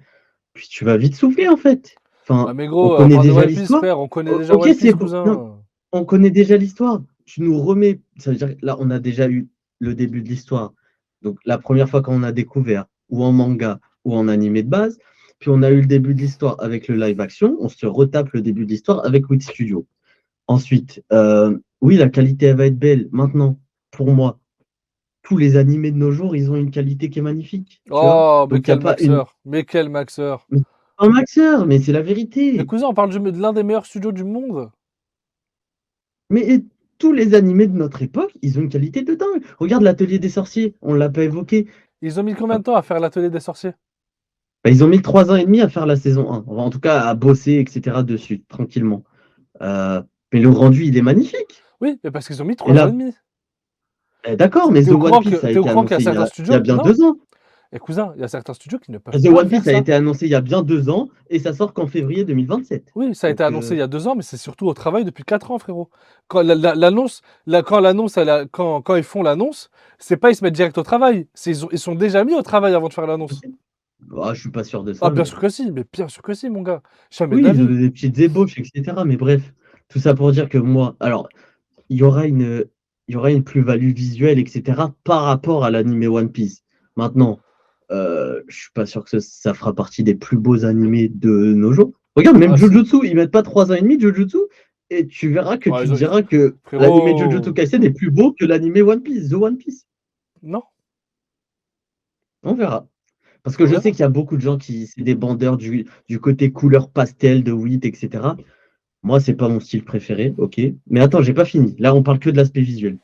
puis tu vas vite souffler, en fait. Ah, Enfin, mais on gros, on connaît parle de déjà One Piece, l'histoire. frère. On connaît déjà Ok, One Piece, non, cousin. on connaît déjà l'histoire. Tu nous remets. Ça veut dire que là, on a déjà eu le début de l'histoire. Donc, la première fois qu'on a découvert, ou en manga, ou en animé de base, puis on a eu le début de l'histoire avec le live action, on se retape le début de l'histoire avec Wit Studio. Ensuite, oui, la qualité, elle va être belle. Maintenant, pour moi, tous les animés de nos jours, ils ont une qualité qui est magnifique, tu vois. Oh, mais Donc, il n'y a quel pas une. maxeur. Mais quel maxeur. Mais un maxeur, mais c'est la Mais vérité. cousin, on parle de l'un des meilleurs studios du monde. Mais tous les animés de notre époque, ils ont une qualité de dingue. Regarde l'Atelier des sorciers, on ne l'a pas évoqué. Ils ont mis combien Ah, de temps à faire l'atelier des sorciers? bah, ils ont mis 3 ans et demi à faire la saison 1. En tout cas, à bosser, etc. dessus, tranquillement. Euh, mais le rendu, il est magnifique. Oui, mais parce qu'ils ont mis Et 3 ans et là, demi. d'accord, mais T'es The au One courant que Piece a t'es au été courant qu'il y a annoncé certains il y a studios? bien Non. 2 ans. Et cousin, il y a certains studios qui ne peuvent The pas One faire Piece a ça. été annoncé il y a bien 2 ans et ça sort qu'en février 2027. Oui, ça a été Donc, annoncé il y a 2 ans, mais c'est surtout au travail depuis 4 ans, frérot. Quand l'annonce, quand l'annonce, quand ils font l'annonce, c'est pas ils se mettent direct au travail. Ils sont déjà mis au travail avant de faire l'annonce. ah, je suis pas sûr de Ah, ça, bien mais sûr que si, mais bien sûr que si, mon gars. Jamais oui, ils ont d'avis. des petites ébauches, etc. Mais bref, tout ça pour dire que moi, alors, il y aura une, il y aura une plus-value visuelle, etc., par rapport à l'animé One Piece. Maintenant, je suis pas sûr que ça fera partie des plus beaux animés de nos jours. Regarde, même Ah si. Jujutsu, ils mettent pas 3 ans et demi de Jujutsu, et tu verras que Ouais, tu te diras que l'animé Jujutsu frérot, Kaisen est plus beau que l'animé One Piece, The One Piece. non, On verra. Parce que on je sais verra. qu'il y a beaucoup de gens qui, c'est des bandeurs du côté couleur pastel de Wit, etc. Moi, c'est pas mon style préféré, ok. Mais attends, j'ai pas fini. Là, on parle que de l'aspect visuel.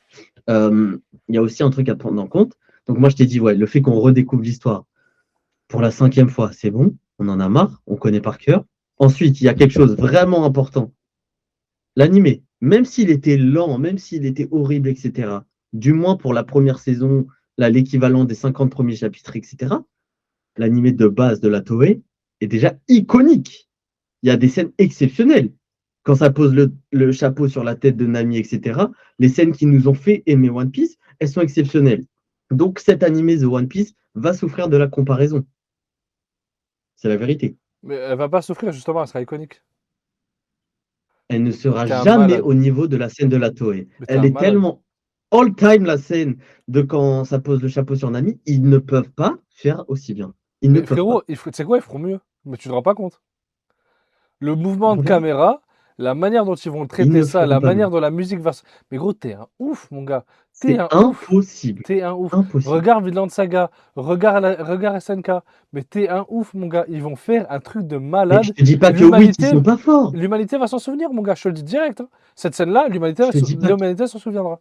Euh, Il y a aussi un truc à prendre en compte. Donc moi, je t'ai dit, ouais, le fait qu'on redécouvre l'histoire pour la 5e fois, c'est bon. On en a marre, on connaît par cœur. Ensuite, il y a quelque chose vraiment important. L'animé, même s'il était lent, même s'il était horrible, etc., du moins pour la première saison, là, l'équivalent des 50 premiers chapitres, etc., l'animé de base de la Toei est déjà iconique. Il y a des scènes exceptionnelles. Quand ça pose le chapeau sur la tête de Nami, etc., les scènes qui nous ont fait aimer One Piece, elles sont exceptionnelles. Donc cet animé The One Piece va souffrir de la comparaison. C'est la vérité. Mais elle va pas souffrir, justement, elle sera iconique. Elle ne sera T'es un jamais malade. au niveau de la scène de la Toei. Mais t'es Elle un est malade. tellement all-time la scène de quand ça pose le chapeau sur Nami, ils ne peuvent pas faire aussi bien. Ils ne Mais peuvent frérot, pas. tu sais quoi, ils feront mieux. Mais tu te rends pas compte. Le mouvement On de verra. caméra, la manière dont ils vont Ils traiter ne ça, feront la pas mieux. manière dont la musique va. Mais gros, t'es un ouf, mon gars. T'es C'est un ouf. impossible. T'es un ouf. Impossible. Regarde Vinland Saga, regarde SNK. Mais t'es un ouf, mon gars. Ils vont faire un truc de Mais je malade. te dis pas Et que oui, ils sont pas forts. l'humanité va s'en souvenir, mon gars. Je te le dis direct, hein. Cette scène-là, Je te dis pas que... l'humanité s'en souviendra.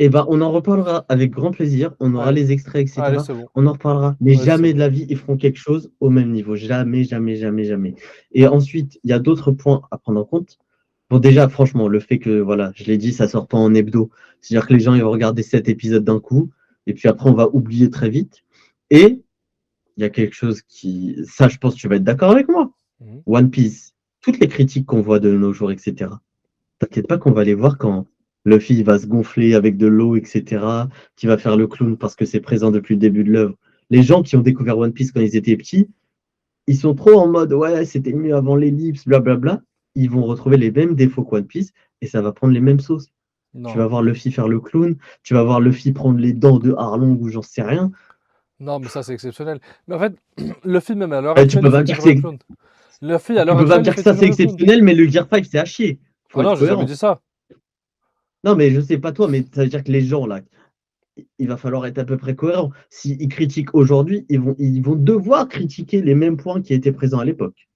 Eh ben, on en reparlera avec grand plaisir. On aura Allez, les extraits, allez, etc. c'est bon. On en reparlera. Mais Vas-y, c'est jamais bon. de la vie, ils feront quelque chose au même niveau. Jamais, jamais, jamais, jamais. Et ensuite, il y a d'autres points à prendre en compte. Bon, déjà, franchement, le fait que, voilà, je l'ai dit, ça sort pas en hebdo. C'est-à-dire que les gens, ils vont regarder 7 épisodes d'un coup. Et puis après, on va oublier très vite. Et il y a quelque chose qui. Ça, je pense que tu vas être d'accord avec moi. Mhm. One Piece, toutes les critiques qu'on voit de nos jours, etc. T'inquiète pas qu'on va les voir quand Luffy va se gonfler avec de l'eau, etc. Qui va faire le clown parce que c'est présent depuis le début de l'œuvre. Les gens qui ont découvert One Piece quand ils étaient petits, ils sont trop en mode ouais, c'était mieux avant l'ellipse, blablabla. Ils vont retrouver les mêmes défauts que One Piece et ça va prendre les mêmes sauces. Tu vas Non, voir Luffy faire le clown, tu vas voir Luffy prendre les dents de Arlong ou j'en sais rien. non, mais ça c'est exceptionnel. Mais en fait, le film même à l'heure Tu actuelle, peux il pas fait me dire que toujours le c'est, clown. Le film à tu l'heure peux pas me actuelle, il dire que fait ça c'est toujours le clown. exceptionnel, mais le Gear 5 c'est à chier. Faut Ah non, être j'ai jamais cohérent. dit ça. Non, mais je sais pas toi, mais ça veut dire que les gens là, il va falloir être à peu près cohérent. S'ils critiquent aujourd'hui, ils vont devoir critiquer les mêmes points qui étaient présents à l'époque.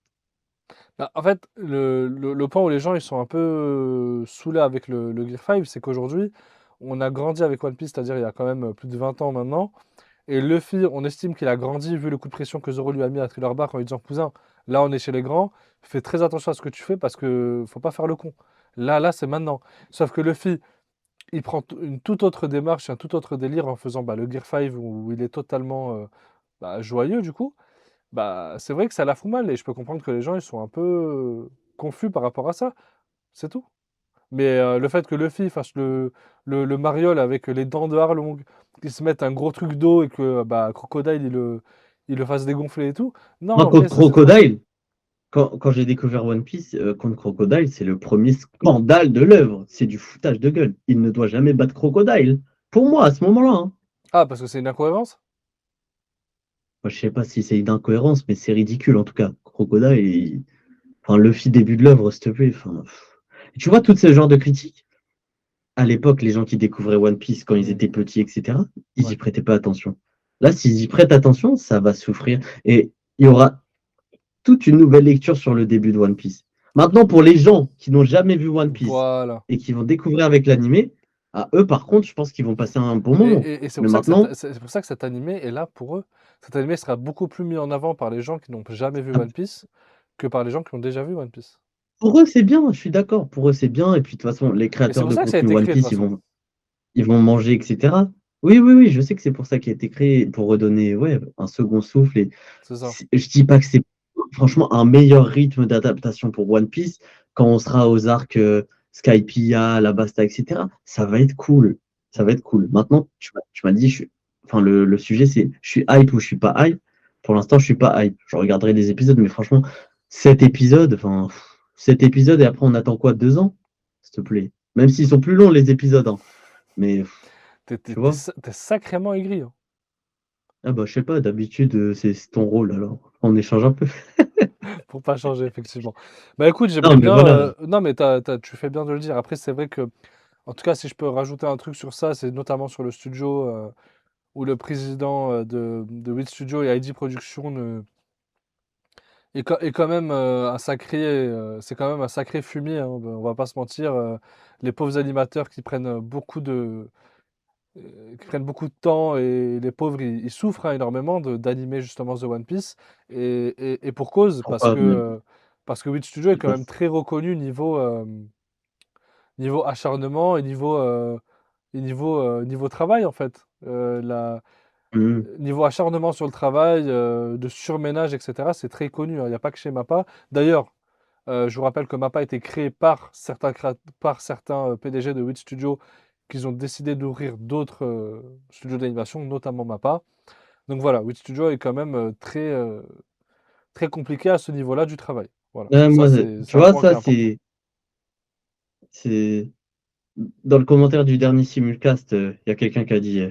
Bah, en fait, le point où les gens ils sont un peu saoulés avec le Gear 5, c'est qu'aujourd'hui, on a grandi avec One Piece, c'est-à-dire il y a quand même plus de 20 ans maintenant. Et Luffy, on estime qu'il a grandi vu le coup de pression que Zoro lui a mis à Thriller Bark en lui disant cousin, là on est chez les grands, fais très attention à ce que tu fais parce que faut pas faire le con. Là, c'est maintenant. Sauf que Luffy, il prend une toute autre démarche, un tout autre délire en faisant bah, le Gear 5 où il est totalement bah, joyeux du coup. Bah, c'est vrai que ça la fout mal et je peux comprendre que les gens ils sont un peu confus par rapport à ça, c'est tout. Mais le fait que Luffy fasse le mariole avec les dents de Arlong, qu'il se mette un gros truc d'eau et que bah, Crocodile il le fasse dégonfler et tout, non, Moi, en vrai, contre ça c'est trop. Crocodile, quand j'ai découvert One Piece, contre Crocodile, c'est le premier scandale de l'œuvre. C'est du foutage de gueule. Il ne doit jamais battre Crocodile. Pour moi, à ce moment-là. Hein. Ah, parce que c'est une incohérence? Moi, je sais pas si c'est une incohérence, mais c'est ridicule en tout cas. Crocodile, enfin, Luffy début de l'œuvre, s'il te plaît. Enfin, tu vois, tout ce genre de critiques. À l'époque, les gens qui découvraient One Piece quand ils Hmm, étaient petits, etc., ils y ouais. prêtaient pas attention. Là, s'ils y prêtent attention, ça va souffrir. Et il y aura toute une nouvelle lecture sur le début de One Piece. Maintenant, pour les gens qui n'ont jamais vu One Piece Voilà. et qui vont découvrir avec l'animé, à eux, par contre, je pense qu'ils vont passer un bon Et, moment. et- et c'est Mais pour ça que maintenant, c'est pour ça que cet animé est là pour eux. Cet animé sera beaucoup plus mis en avant par les gens qui n'ont jamais vu One Piece que par les gens qui ont déjà vu One Piece. pour eux, c'est bien, je suis d'accord. Pour eux, c'est bien. Et puis, de toute façon, les Et c'est créateurs pour de ça que ça a contenu été One créé de toute Piece, ils façon. vont, ils vont manger, etc. Oui, oui, oui, je sais que c'est pour ça qu'il a été créé, pour redonner ouais, un second souffle. Et C'est ça. je dis pas que c'est franchement un meilleur rythme d'adaptation pour One Piece quand on sera aux arcs Skypiea, Alabasta, etc. Ça va être cool. Ça Hmm. va être cool. Maintenant, tu m'as dit, enfin, le sujet, c'est je suis hype ou je suis pas hype. Pour l'instant, je suis pas hype. Je regarderai des épisodes, mais franchement, enfin, cet épisode, et après, on attend quoi, 2 ans? S'il te plaît. Même s'ils sont plus longs, les épisodes. Hein. Mais, T'es, t'es- tu t'es vois? sa- t'es sacrément aigri, hein. Ah bah, je sais pas, d'habitude, c'est ton rôle, alors. On échange un peu. Pour pas changer, effectivement. Bah écoute, j'aimerais Non, mais bien. voilà. Non, mais tu fais bien de le dire. Après, c'est vrai que, en tout cas, si je peux rajouter un truc sur ça, c'est notamment sur le studio où le président de Wit Studio et ID Production est quand même un sacré. C'est quand même un sacré fumier, hein, on va pas se mentir. Les pauvres animateurs qui prennent beaucoup de temps et les pauvres ils souffrent hein, énormément d'animer justement The One Piece et pour cause Pourquoi même? parce que Wit Studio est C'est quand pas... même très reconnu niveau acharnement et niveau travail en fait. Mhm. Niveau acharnement sur le travail, de surménage, etc., c'est très connu, hein. Il n'y a pas que chez Mappa. D'ailleurs, je vous rappelle que Mappa a été créé par certains PDG de Wit Studio qu'ils ont décidé d'ouvrir d'autres studios d'animation, notamment Mappa. Donc voilà, Wit Studio est quand même très compliqué à ce niveau-là du travail. Voilà, Ouais, ça moi, c'est tu un vois, point qui est ça, important. c'est... Dans le commentaire du dernier simulcast, il y a quelqu'un qui a dit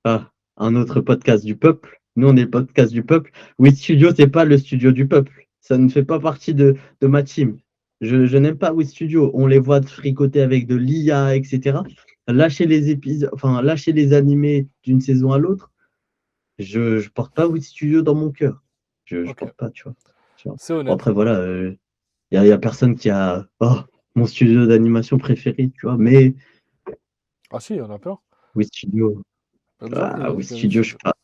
ah, un autre podcast du peuple. Nous, on est le podcast du peuple. Oui, Studio, c'est pas le studio du peuple. Ça ne fait pas partie de ma team. Je n'aime pas Oui Studio. On les voit fricoter avec de l'IA, etc. Lâcher les épisodes, enfin, lâcher les animés d'une saison à l'autre. Je porte pas Oui Studio dans mon cœur. Je Ok, porte pas, tu vois. Tu vois. c'est Bon, honnête. après, voilà, y a personne qui a mon studio d'animation préféré, tu vois. Mais Ah si, il y en a plein. Oui Studio, Plein de gens Oui qui aiment Wit Studio, je Studio. suis pas-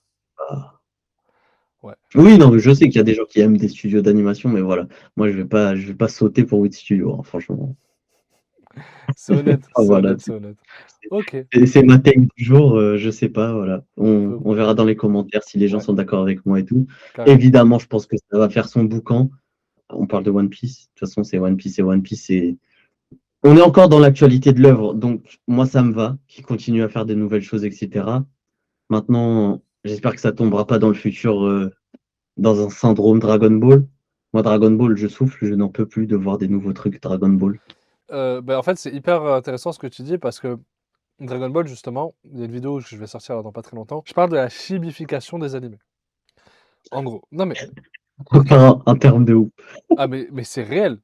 Ouais. Oui, non, mais je sais qu'il y a des gens qui aiment des studios d'animation, mais voilà. Moi, je vais pas sauter pour Oui Studio, hein, franchement. C'est honnête, Enfin, c'est voilà, honnête, c'est honnête. c'est Ok, c'est ma take du jour, je sais pas, voilà. on On peut, on verra dans les commentaires si les gens ouais, sont d'accord avec moi et tout. carrément. Évidemment, je pense que ça va faire son boucan. On parle de One Piece. De toute façon, c'est One Piece et One Piece, c'est on est encore dans l'actualité de l'œuvre, donc moi ça me va, qu'ils continuent à faire des nouvelles choses, etc. Maintenant, j'espère que ça tombera pas dans le futur dans un syndrome Dragon Ball. Moi, Dragon Ball, je souffle, je n'en peux plus de voir des nouveaux trucs Dragon Ball. Ben, en fait, c'est hyper intéressant ce que tu dis parce que Dragon Ball, justement, il y a une vidéo que je vais sortir là dans pas très longtemps. Je parle de la chibification des animés. En gros. Non, mais Enfin, un terme de ouf. ah, mais c'est réel.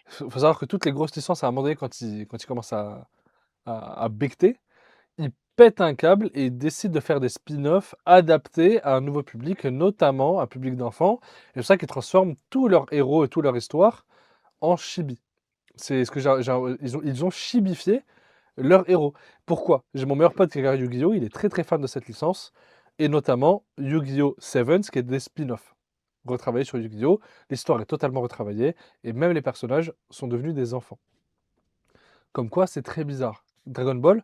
Faut savoir que toutes les grosses licences, à un moment donné, quand ils commencent à becqueter, ils pètent un câble et ils décident de faire des spin-offs adaptés à un nouveau public, notamment un public d'enfants. Et c'est pour ça qu'ils transforment tous leurs héros et toute leur histoire en chibi. C'est ce que ils ont chibifié leurs héros. Pourquoi? J'ai mon meilleur pote qui regarde Yu-Gi-Oh! Il est très très fan de cette licence. Et notamment Yu-Gi-Oh! Sevens, qui est des spin-offs retravaillés sur Yu-Gi-Oh! L'histoire est totalement retravaillée et même les personnages sont devenus des enfants. Comme quoi, c'est très bizarre. Dragon Ball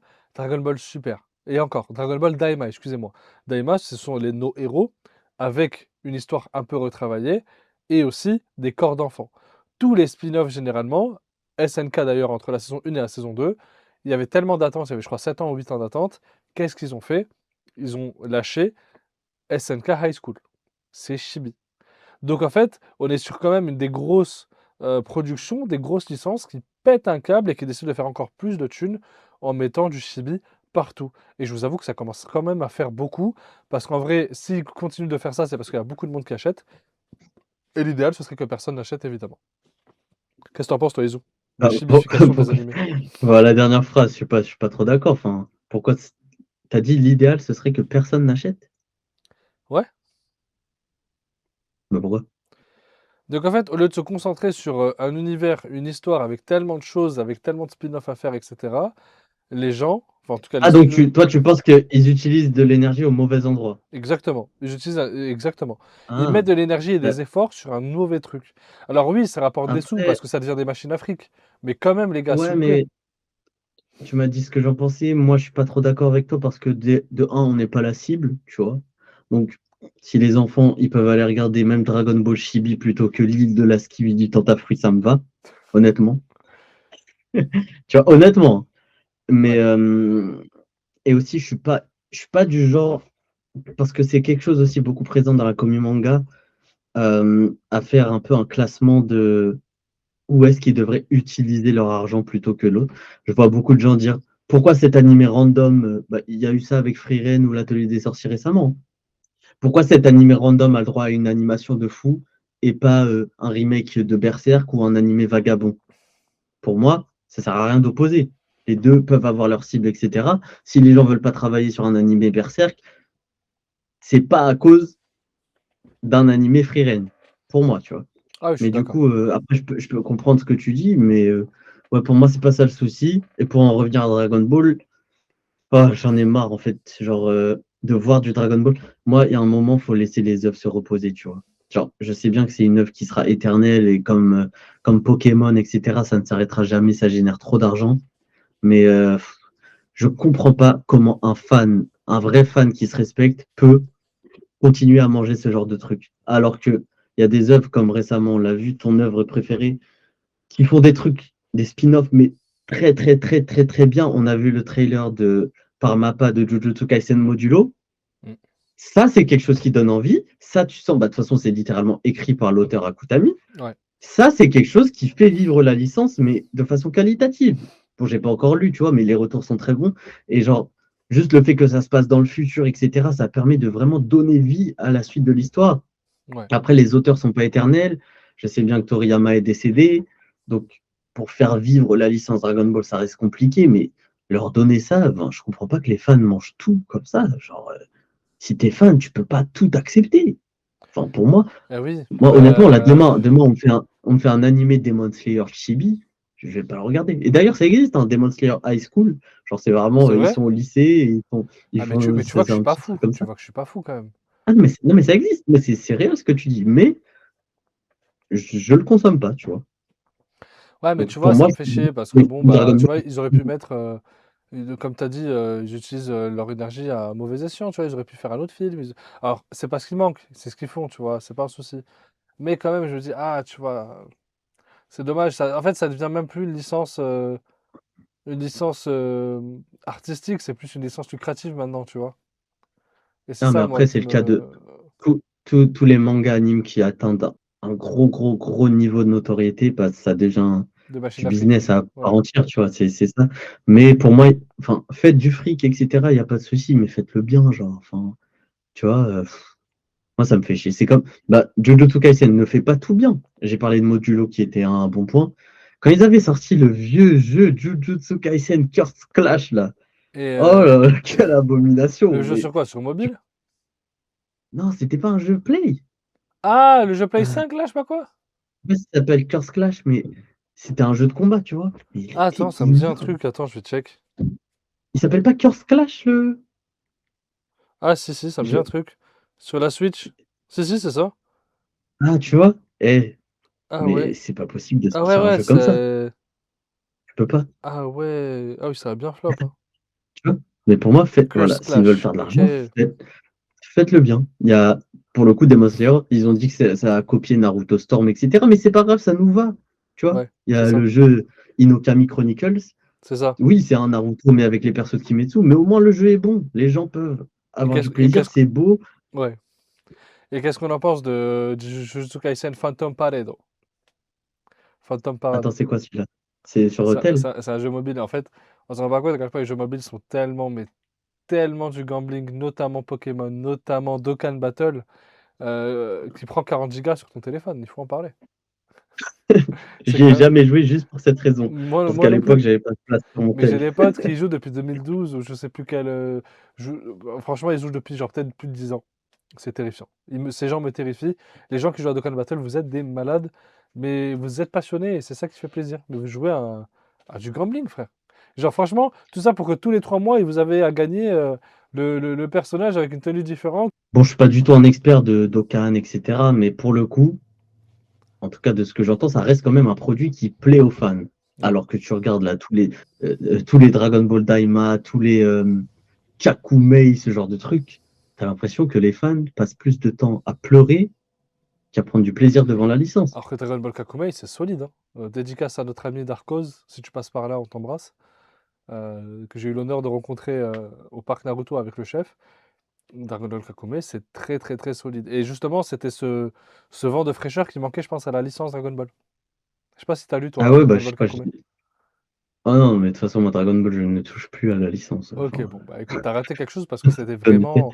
Super. Et encore, Dragon Ball Daima, excusez-moi. Daima, ce sont nos héros avec une histoire un peu retravaillée et aussi des corps d'enfants. Tous les spin-offs, généralement, SNK d'ailleurs, entre la saison 1 et la saison 2, il y avait tellement d'attente, il y avait je crois 7 ans ou 8 ans d'attente. Qu'est-ce qu'ils ont fait? Ils ont lâché SNK High School. C'est chibi. Donc en fait, on est sur quand même une des grosses productions, des grosses licences qui pètent un câble et qui décident de faire encore plus de thunes en mettant du chibi partout. Et je vous avoue que ça commence quand même à faire beaucoup, parce qu'en vrai, s'ils continuent de faire ça, c'est parce qu'il y a beaucoup de monde qui achète. Et l'idéal, ce serait que personne n'achète, évidemment. Qu'est-ce que t'en penses, toi, Izu? La Ah, chibification des animés. voilà, la dernière phrase, je suis pas trop d'accord. Enfin, pourquoi t'as dit l'idéal, ce serait que personne n'achète? Ouais. Bah pourquoi? Donc en fait, au lieu de se concentrer sur un univers, une histoire avec tellement de choses, avec tellement de spin-offs à faire, etc., les gens, enfin en tout cas les Ah, donc studios. toi, tu penses qu'ils utilisent de l'énergie au mauvais endroit? Exactement, j'utilise exactement. Ils Ah, mettent de l'énergie et bah, des efforts sur un mauvais truc. Alors oui, ça rapporte des sous après, parce que ça devient des machines à fric. Mais quand même, les gars, s'il ouais, vous plaît. mais tu m'as dit ce que j'en pensais. Moi, je suis pas trop d'accord avec toi parce que de un, on n'est pas la cible, tu vois. Donc, si les enfants, ils peuvent aller regarder même Dragon Ball Chibi plutôt que l'île de la Skibidi du Tentafruit, ça me va, honnêtement. Tu vois, honnêtement. Hein. Mais Ouais, et aussi, je suis pas du genre parce que c'est quelque chose aussi beaucoup présent dans la commu manga à faire un peu un classement de où est-ce qu'ils devraient utiliser leur argent plutôt que l'autre. Je vois beaucoup de gens dire pourquoi cet animé random, bah, il y a eu ça avec Frieren ou l'Atelier des Sorciers récemment. Pourquoi cet animé random a le droit à une animation de fou et pas un remake de Berserk ou un animé vagabond? Pour moi, ça sert à rien d'opposer. Les deux peuvent avoir leur cible, etc. Si les gens veulent pas travailler sur un animé Berserk, c'est pas à cause d'un animé Frieren, pour moi, tu vois. ah oui, je suis Mais du d'accord. coup, après, je peux comprendre ce que tu dis, mais ouais, pour moi, c'est pas ça le souci. Et pour en revenir à Dragon Ball, oh, j'en ai marre, en fait, genre, de voir du Dragon Ball. Moi, il y a un moment, il faut laisser les œuvres se reposer, tu vois. Genre, je sais bien que c'est une œuvre qui sera éternelle et comme Pokémon, etc., ça ne s'arrêtera jamais, ça génère trop d'argent. Mais je comprends pas comment un fan, un vrai fan qui se respecte, peut continuer à manger ce genre de trucs. Alors que il y a des œuvres comme récemment, on l'a vu, ton œuvre préférée, qui font des trucs, des spin-offs, mais très, très, très, très, très bien. On a vu le trailer de par Mappa de Jujutsu Kaisen Modulo. Mm. Ça, c'est quelque chose qui donne envie. Ça, tu sens, bah, de toute façon, c'est littéralement écrit par l'auteur Akutami. Ouais. Ça, c'est quelque chose qui fait vivre la licence, mais de façon qualitative. Bon, j'ai pas encore lu, tu vois, mais les retours sont très bons. Et genre, juste le fait que ça se passe dans le futur, etc., ça permet de vraiment donner vie à la suite de l'histoire. Ouais. Après, les auteurs sont pas éternels. Je sais bien que Toriyama est décédé. Donc, pour faire vivre la licence Dragon Ball, ça reste compliqué, mais leur donner ça, ben, je comprends pas que les fans mangent tout comme ça. Genre, si t'es fan, tu peux pas tout accepter. Enfin, pour moi, Eh oui. moi, honnêtement, là, demain on me fait un animé Demon Slayer Chibi, je vais pas le regarder. Et d'ailleurs, ça existe, un Demon Slayer High School. Genre, c'est vraiment, C'est ils vrai? sont au lycée, et ils Ah, mais tu vois que c'est je suis un pas petit fou. truc comme Tu ça. vois que je suis pas fou quand même. Ah, non, mais ça existe, mais c'est réel ce que tu dis, mais je le consomme pas, tu vois. Ouais, mais Donc tu pour vois, ça moi, me fait chier parce que c'est bon, bah, Dragon tu vois, Ball. ils auraient pu mettre, comme tu as dit, ils utilisent leur énergie à mauvais escient, tu vois, ils auraient pu faire un autre film. Alors, c'est pas ce qui manque, c'est ce qu'ils font, tu vois, c'est pas un souci. Mais quand même, je me dis, ah, tu vois, c'est dommage. En fait, ça devient même plus une licence artistique, c'est plus une licence lucrative maintenant, tu vois. Et c'est Non, mais ça, moi, après, qui c'est le cas de me. tous les mangas animes qui atteignent un gros niveau de notoriété, bah, ça devient De machine du à fric. business à part Ouais. entière, tu vois, c'est ça. Mais pour moi, enfin, faites du fric, etc., il n'y a pas de souci, mais faites-le bien, genre, enfin, tu vois, moi, ça me fait chier. C'est comme, bah, Jujutsu Kaisen ne fait pas tout bien. J'ai parlé de Modulo qui était un bon point. Quand ils avaient sorti le vieux jeu Jujutsu Kaisen Curse Clash, là, Et oh là là, quelle abomination! le jeu Mais sur quoi? Sur mobile? non, c'était pas un jeu Play. Ah, le jeu Play Euh, 5, là, je sais pas quoi? sais pas si ça s'appelle Curse Clash, mais c'était un jeu de combat, tu vois. Mais il Ah, était attends, ça me dit un ignoble. truc. Attends, je vais check. Il s'appelle pas Curse Clash, le Ah, si, si, ça me dit un jeu. truc. Sur la Switch. Si, si, c'est ça. Ah, tu vois? Ah Mais ouais. c'est pas possible de Ah ouais, sortir un ouais, jeu comme ça. c'est. Tu peux pas, Ah ouais. Ah oui, ça a bien flop, hein. tu vois? Mais pour moi, Curse voilà, s'ils veulent Clash. faire de Ok. l'argent, faites-le bien. Il y a, pour le coup, Demon Slayer, ils ont dit que ça a copié Naruto Storm, etc. Mais c'est pas grave, ça nous va. Tu vois? Ouais, Il y c'est a ça. le jeu Inokami Chronicles. C'est ça. Oui, c'est un Naruto, mais avec les persos de Kimetsu. Mais au moins, le jeu est bon. Les gens peuvent Et avoir qu'est-ce du et plaisir. qu'est-ce C'est beau. ouais. Et qu'est-ce qu'on en pense de Jujutsu Kaisen Phantom Parade? Phantom Attends, Parade. c'est quoi celui-là? C'est sur Ça, Hotel? c'est un jeu mobile. En fait, on se rend pas compte à quel point les jeux mobiles sont tellement, mais tellement du gambling, notamment Pokémon, notamment Dokkan Battle, qui prend 40 gigas sur ton téléphone. Il faut en parler. C'est J'y ai que jamais joué juste pour cette raison. moi, Parce moi qu'à non l'époque, plus. j'avais pas de place sur mon Mais j'ai tel. des potes qui jouent depuis 2012 ou je sais plus quel. Franchement, ils jouent depuis genre peut-être plus de 10 ans. C'est terrifiant. Ces gens me terrifient. Les gens qui jouent à Dokkan Battle, vous êtes des malades, mais vous êtes passionnés et c'est ça qui fait plaisir. Mais vous jouez à du gambling, frère. Genre, franchement, tout ça pour que tous les 3 mois, vous avez à gagner le personnage avec une tenue différente. Bon, je suis pas du tout un expert de Dokkan, etc. Mais pour le coup, en tout cas de ce que j'entends, ça reste quand même un produit qui plaît aux fans. Ouais. Alors que tu regardes là tous les Dragon Ball Daima, tous les Kakumei, ce genre de trucs, tu as l'impression que les fans passent plus de temps à pleurer qu'à prendre du plaisir devant la licence. Alors que Dragon Ball Kakumei, c'est solide, hein. Dédicace à notre ami Darkoz, si tu passes par là, on t'embrasse. Que j'ai eu l'honneur de rencontrer au parc Naruto avec le chef. Dragon Ball Kakume, c'est très très très solide. Et justement, c'était ce vent de fraîcheur qui manquait, je pense, à la licence Dragon Ball. Je sais pas si t'as lu, Ah toi, ouais, bah Dragon je sais Ball pas. Kakume. Ah non, mais de toute façon, moi, Dragon Ball, je ne touche plus à la licence. Ok, Enfin, bon, bah écoute, t'as raté quelque chose parce que c'était il vraiment.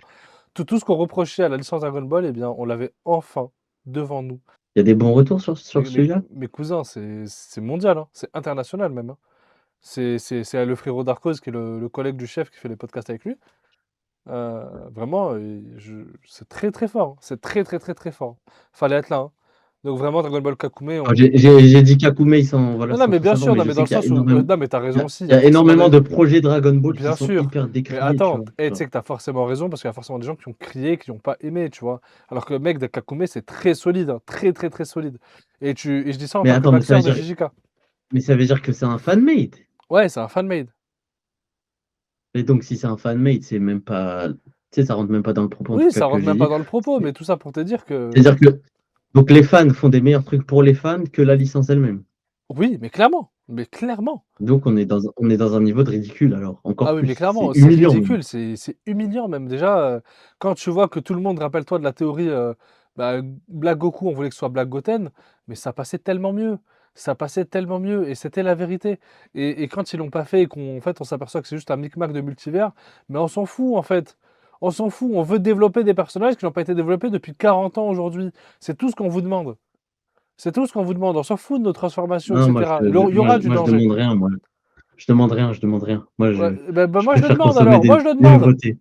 Tout ce qu'on reprochait à la licence Dragon Ball, eh bien, on l'avait enfin devant nous. y a des bons retours sur Mais, mais, celui-là? mes cousins, c'est mondial, hein. C'est international même, hein. C'est le frérot Darkoz qui est le collègue du chef qui fait les podcasts avec lui. Vraiment, c'est très très fort, hein. C'est très très très très fort. Fallait être là, hein. Donc vraiment, Dragon Ball Kakume, Enfin, j'ai dit Kakumei sans, voilà, non, non, sans mais trop bien savoir, sûr, mais non, je mais dans sais le qu'il y a sens où... énormément, non, mais t'as raison aussi, il il y y a a forcément énormément des... de projets Dragon Ball qui Bien sont sûr. hyper Mais décriés, tu attends, vois. tu sais que t'as forcément raison, parce qu'il y a forcément des gens qui ont crié, qui n'ont pas aimé, tu vois. Alors que le mec de Kakume, c'est très solide, hein, très très très solide. Et je dis ça en Mais tant que attends, passeur de JJK. mais ça veut dire que c'est un fan-made. Ouais, c'est un fan-made. Et donc, si c'est un fan-made, c'est même pas, tu sais, ça rentre même pas dans le propos, en tout Oui, cas, ça que rentre j'ai même pas dit. dans le propos, mais tout ça pour te dire que... C'est-à-dire que, donc, les fans font des meilleurs trucs pour les fans que la licence elle-même. Oui, mais clairement, mais clairement. Donc, on est dans un niveau de ridicule, alors, Ah encore oui, plus. mais C'est clairement, c'est humiliant, même. ridicule, c'est humiliant même. Déjà, quand tu vois que tout le monde, rappelle-toi de la théorie bah, Black Goku, on voulait que ce soit Black Goten, mais ça passait tellement mieux. Ça passait tellement mieux, et c'était la vérité. Et quand ils l'ont pas fait, et qu'en fait, on s'aperçoit que c'est juste un micmac de multivers, mais on s'en fout, en fait. On s'en fout, on veut développer des personnages qui n'ont pas été développés depuis 40 ans aujourd'hui. C'est tout ce qu'on vous demande. C'est tout ce qu'on vous demande. On s'en fout de nos transformations, Non, etc. Il y aura du moi, je danger. demande rien, moi. Je demande rien. Moi, Ouais, je moi, je le préfère demande consommer alors. Moi, je le des demande. nouveautés.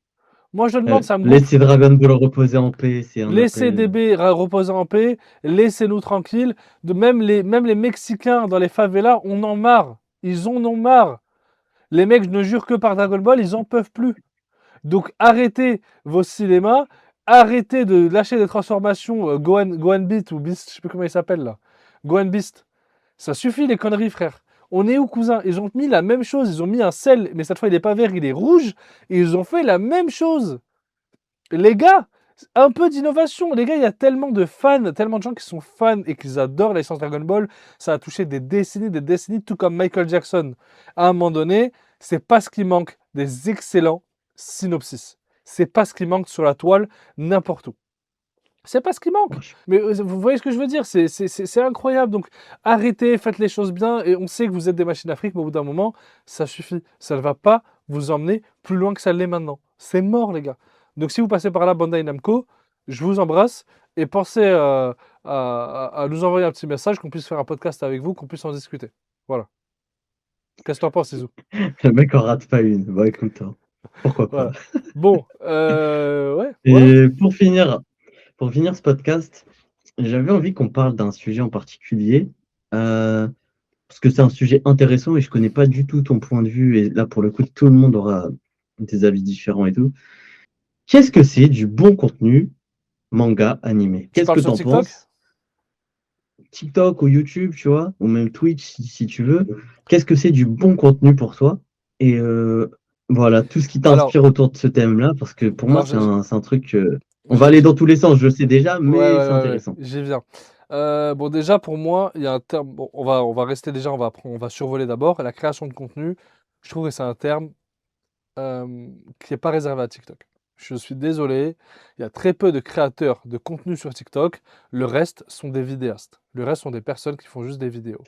Moi, je le demande, ça me gonfle. Laisser Dragon Ball reposer en paix, c'est un Laissez appel. DB reposer en paix, laissez-nous tranquilles. Même les Mexicains dans les favelas, on en marre. Ils en ont marre. Les mecs ne jurent que par Dragon Ball, ils en peuvent plus. Donc arrêtez vos cinémas, arrêtez de lâcher des transformations Gohan Beast ou Beast, je sais plus comment il s'appelle là. Gohan Beast. Ça suffit les conneries, frère. On est où, cousin? Ils ont mis la même chose. Ils ont mis un sel, mais cette fois, il n'est pas vert, il est rouge. Et ils ont fait la même chose. Les gars, un peu d'innovation. Les gars, il y a tellement de fans, tellement de gens qui sont fans et qui adorent la licence Dragon Ball. Ça a touché des décennies, tout comme Michael Jackson. À un moment donné, c'est pas ce qui manque des excellents synopsis. C'est pas ce qui manque sur la toile, n'importe où. C'est pas ce qui manque. Ouais, Mais vous voyez ce que je veux dire? C'est incroyable. Donc arrêtez, faites les choses bien. Et on sait que vous êtes des machines d'Afrique, mais au bout d'un moment, ça suffit. Ça ne va pas vous emmener plus loin que ça l'est maintenant. C'est mort, les gars. Donc si vous passez par là, Bandai Namco, je vous embrasse. Et pensez à nous envoyer un petit message, qu'on puisse faire un podcast avec vous, qu'on puisse en discuter. Voilà. Qu'est-ce que t'en penses, Isou? le mec en rate pas une. Bon, écoute, hein, pourquoi pas. Voilà. Bon, ouais, voilà. Et pour finir ce podcast, j'avais envie qu'on parle d'un sujet en particulier, parce que c'est un sujet intéressant et je connais pas du tout ton point de vue. Et là, pour le coup, tout le monde aura des avis différents et tout. Qu'est-ce que c'est du bon contenu manga animé? Tu Qu'est-ce parles que sur t'en TikTok? penses? TikTok ou YouTube, tu vois, ou même Twitch si tu veux. Qu'est-ce que c'est du bon contenu pour toi? Et voilà, tout ce qui Alors, t'inspire autour de ce thème-là, parce que pour moi, alors c'est un truc. On va j'ai- aller dans tous les sens, je sais déjà, Ouais, mais c'est ouais, intéressant. j'y viens. Bon, déjà, pour moi, il y a un terme. Bon, on va rester déjà, on va survoler d'abord. La création de contenu, je trouve que c'est un terme qui n'est pas réservé à TikTok. Je suis désolé, il y a très peu de créateurs de contenu sur TikTok. Le reste sont des vidéastes. Le reste sont des personnes qui font juste des vidéos.